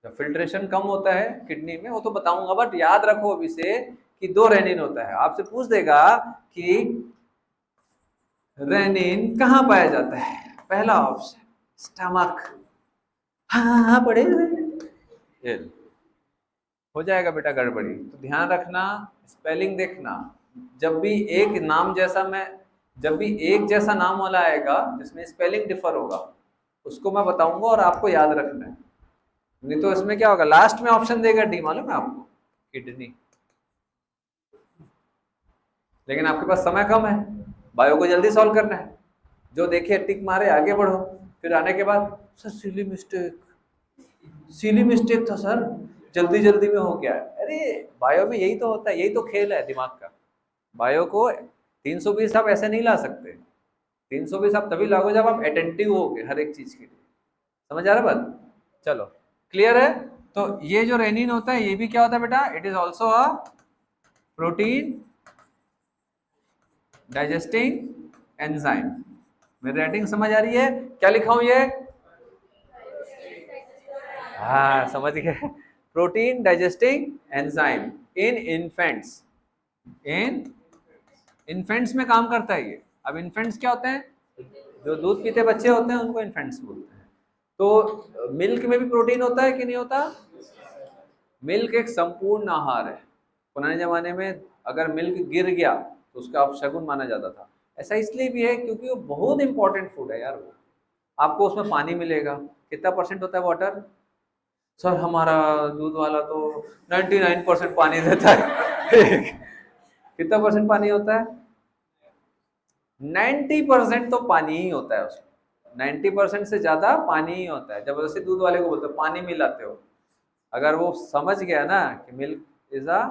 जब फिल्ट्रेशन कम होता है किडनी में, वो तो बताऊंगा, बट याद रखो अभी से कि दो रेनिन होता है। आपसे पूछ देगा कि रेनिन कहाँ पाया जाता है, पहला ऑप्शन स्टमक। हाँ हाँ हाँ, पढ़े ये हो जाएगा बेटा गड़बड़ी, तो ध्यान रखना, स्पेलिंग देखना। जब भी एक नाम जैसा मैं जब भी एक जैसा नाम वाला आएगा जिसमें स्पेलिंग डिफर होगा, उसको मैं बताऊंगा और आपको याद रखना है। नहीं तो इसमें क्या होगा, लास्ट में ऑप्शन देगा डी, मालूम है आपको, किडनी। लेकिन आपके पास समय कम है, बायो को जल्दी सॉल्व करना है। जो देखे टिक मारे, आगे बढ़ो। फिर आने के बाद sir silly mistake, silly mistake था सर, जल्दी जल्दी में हो गया। अरे बायो में यही तो होता है, यही तो खेल है दिमाग का। बायो को 320 आप ऐसे नहीं ला सकते। 320 आप तभी लागो जब आप अटेंटिव होगे हर एक चीज के लिए। समझ आ रहा है बात? चलो, क्लियर है। तो ये जो रेनिन होता है, ये भी क्या होता है बेटा, it is also a protein digesting enzyme. मेरी राइटिंग समझ आ रही है? क्या लिखा हूं ये? हाँ समझ गए। Protein digesting enzyme in infants. In infants में काम करता है ये। अब इन्फेंट्स क्या होते हैं? जो दूध पीते बच्चे होते हैं उनको इन्फेंट्स बोलते हैं। तो मिल्क में भी प्रोटीन होता है कि नहीं होता? मिल्क एक संपूर्ण आहार है। पुराने जमाने में अगर मिल्क गिर गया तो उसका अपशगुन माना जाता था। ऐसा इसलिए भी है क्योंकि वो बहुत इंपॉर्टेंट फूड है यार। वो आपको उसमें पानी मिलेगा। कितना परसेंट होता है वाटर? सर हमारा दूध वाला तो 99% पानी देता है। कितना परसेंट पानी होता है? 90% तो पानी ही होता है उसमें। 90% से ज्यादा पानी ही होता है। जबरदस्ती दूध वाले को बोलते हो पानी मिलाते हो, अगर वो समझ गया ना कि milk is a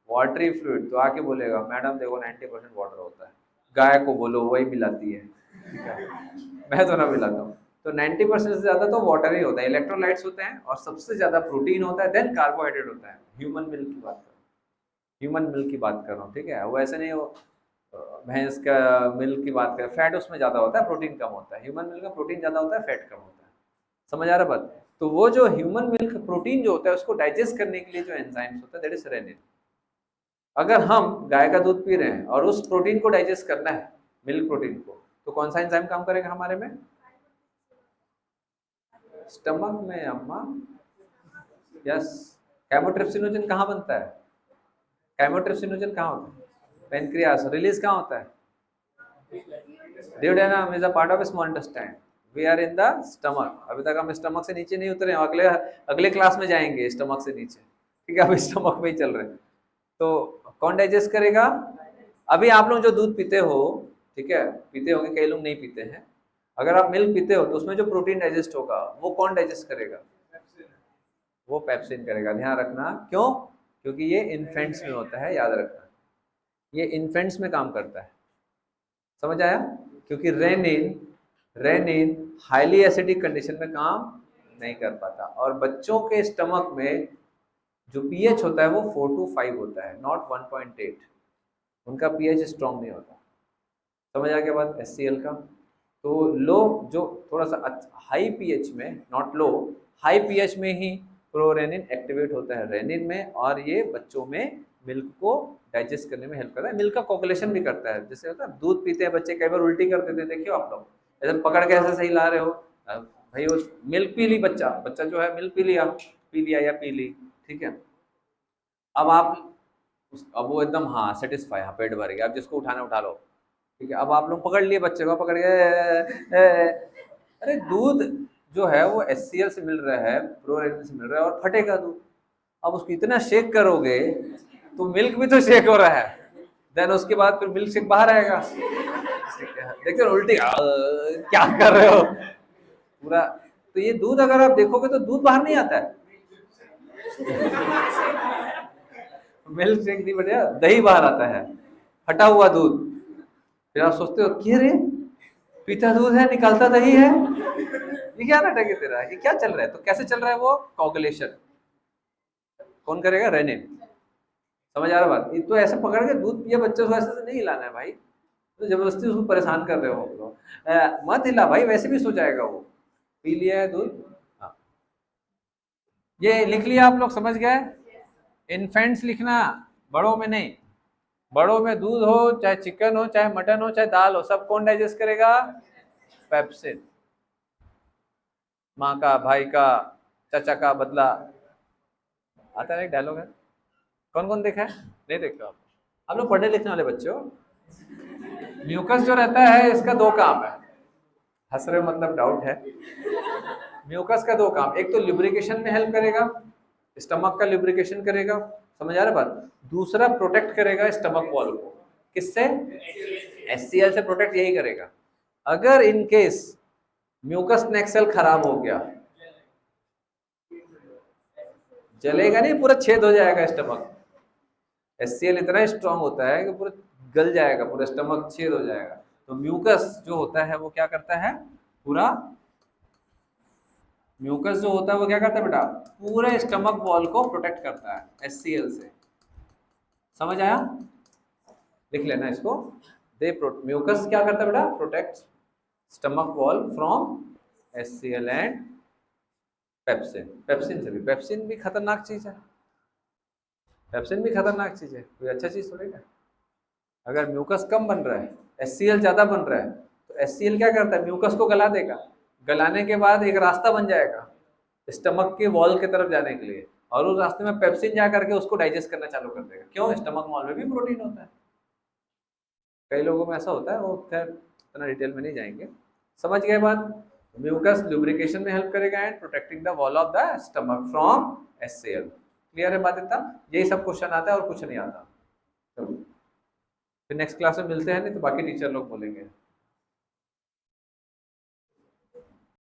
watery fluid, तो आके बोलेगा मैडम देखो 90% वाटर होता है। गाय को बोलो वही मिलाती है, ठीक है, मैं तो ना मिलाता हूँ। तो 90% से ज्यादा तो वाटर ही होता है, इलेक्ट्रोलाइट्स होते हैं, और सबसे ज्यादा प्रोटीन होता है, देन कार्बोहाइड्रेट होता है। ह्यूमन मिल्क की बात कर ह्यूमन मिल्क की बात कर रहा हूँ, ठीक है। वो ऐसे नहीं, वो भैंस का मिल्क की बात करें, फैट उसमें ज्यादा होता है, प्रोटीन कम होता है। ह्यूमन मिल्क में प्रोटीन ज्यादा होता है, फैट कम होता है। समझ आ रहा बात? तो वो जो ह्यूमन मिल्क प्रोटीन जो होता है उसको डाइजेस्ट करने के लिए जो एंजाइम्स होता है, दैट इज रेनिन। अगर हम गाय का दूध पी रहे हैं और उस प्रोटीन को डाइजेस्ट करना है, मिल्क प्रोटीन को, तो कौन सा एंजाइम काम करेगा हमारे में? स्टमक में अम्मा। यस। कैमोट्रिप्सिनोजन कहाँ बनता है? कैमोट्रिप्सिनोजन कहाँ होता है? पेनक्रियास। रिलीज कहाँ होता है? duodenum is a part of small intestine. We are in the stomach. अभी तक हम स्टमक से नीचे नहीं उतरे हैं, अगले अगले क्लास में जाएंगे स्टमक से नीचे, ठीक है। अभी स्टमक में ही चल रहे हैं। तो कौन डाइजेस्ट करेगा? अभी आप लोग जो दूध पीते हो, ठीक है, पीते होंगे, कई लोग नहीं पीते हैं। अगर आप मिल्क पीते हो तो उसमें जो प्रोटीन डाइजेस्ट होगा वो कौन डाइजेस्ट करेगा? वो पेप्सिन करेगा। ध्यान रखना, क्यों? क्योंकि ये इन्फेंट्स में होता है, याद रखना, ये इन्फेंट्स में काम करता है। समझ आया? क्योंकि renin renin highly acidic condition में काम नहीं कर पाता, और बच्चों के स्टमक में जो पीएच होता है वो 4 to 5 होता है, नॉट 1.8। उनका पीएच स्ट्रॉन्ग नहीं होता। समझ आ गया बात HCl का। तो लो जो थोड़ा सा हाई पीएच में, नॉट लो, हाई पीएच में ही प्रोरेनिन एक्टिवेट होता है रेनिन में, और ये बच्चों में मिल्क को डाइजेस्ट करने में हेल्प करता है। मिल्क का कोगुलेशन भी करता है। जैसे होता है दूध पीते हैं बच्चे, कई बार उल्टी कर देते हैं, देखियो आप लोग ऐसे पकड़ के ऐसे सही ला रहे हो, भाई वो मिल्क पी ली, बच्चा जो है मिल्क पी लिया या पी ली, ठीक है। अब आप अब वो एकदम हाँ सेटिस्फाई, हाँ पेट भर गया, अब जिसको उठाना उठा लो, ठीक है। अब आप लोग पकड़ लिए बच्चे को, पकड़ के अरे दूध जो है वो HCl से मिल रहा है, प्रोरेनिन से मिल रहा है, और फटेगा दूध। अब उसको इतना शेक करोगे तो मिल्क भी तो शेक हो रहा है, देन उसके बाद फिर मिल्क शेक बाहर आएगा। देखते हो उल्टी क्या कर रहे हो पूरा। तो ये दूध अगर आप देखोगे तो दूध बाहर नहीं आता है, मिल्क शेक नहीं बढ़िया, दही बाहर आता है, फटा हुआ दूध। फिर आप सोचते हो कि रे पीता दूध है निकलता दही है, ये क्या नाटक है तेरा, ये क्या चल रहा है। तो कैसे चल रहा है वो कोगुलेशन, कौन करेगा, रेनिन। समझ आ रहा बात। ये तो ऐसे पकड़ के दूध पिए बच्चे को ऐसे से नहीं हिलाना है भाई, तो जबरदस्ती उसको परेशान कर रहे हो आप लोग। मत हिला भाई, वैसे भी सो जाएगा वो, पी लिया है दूध। हाँ ये लिख लिया आप लोग, समझ गए। इन्फेंट्स लिखना, बड़ों में नहीं। बड़ों में दूध हो चाहे चिकन हो चाहे मटन हो चाहे दाल हो, सब कौन डाइजेस्ट करेगा, पेप्सिन। माँ का, भाई का, चाचा का बदला, आता है एक डायलॉग है, कौन कौन देखा है, नहीं देखा आप लोग पढ़ने लिखने वाले बच्चे हो। म्यूकस जो रहता है इसका दो काम है, हंस रहे मतलब डाउट है। म्यूकस का दो काम, एक तो लिब्रिकेशन में हेल्प करेगा, स्टमक का लिब्रिकेशन करेगा, समझ आ रहा बात। दूसरा प्रोटेक्ट करेगा स्टमक वॉल को, किससे, HCl से प्रोटेक्ट यही करेगा। अगर इन केस म्यूकस नेक्सल खराब हो गया, जलेगा नहीं, पूरा छेद हो जाएगा स्टमक। HCl इतना स्ट्रांग होता है कि पूरा गल जाएगा, पूरा स्टमक छेद हो जाएगा। तो म्यूकस जो होता है वो क्या करता है, पूरा म्यूकस जो होता है वो क्या करता है बेटा, पूरे स्टमक वॉल को प्रोटेक्ट करता है HCl से। समझ आया, लिख लेना इसको। म्यूकस क्या करता है बेटा, protect stomach wall from HCl and pepsin. Pepsin से भी, पेप्सिन भी खतरनाक चीज है, पेप्सिन भी खतरनाक चीज है, कोई अच्छा चीज थोड़ी है। अगर म्यूकस कम बन रहा है, HCl ज्यादा बन रहा है, तो HCl क्या करता है, म्यूकस को गला देगा, गलाने के बाद एक रास्ता बन जाएगा स्टमक के वॉल की तरफ जाने के लिए, और उस रास्ते में पेप्सिन जा करके उसको डाइजेस्ट करना चालू कर देगा। क्यों, स्टमक वॉल में भी प्रोटीन होता है। कई लोगों में ऐसा होता है, वो खैर इतना डिटेल में नहीं जाएंगे। समझ गए बात। म्यूकस लुब्रिकेशन में हेल्प करेगा and protecting the wall of the stomach from HCl। Clear है बात इतना, यही सब क्वेश्चन आता है और कुछ नहीं आता। चलो फिर नेक्स्ट क्लास में मिलते हैं, नहीं तो बाकी टीचर लोग बोलेंगे।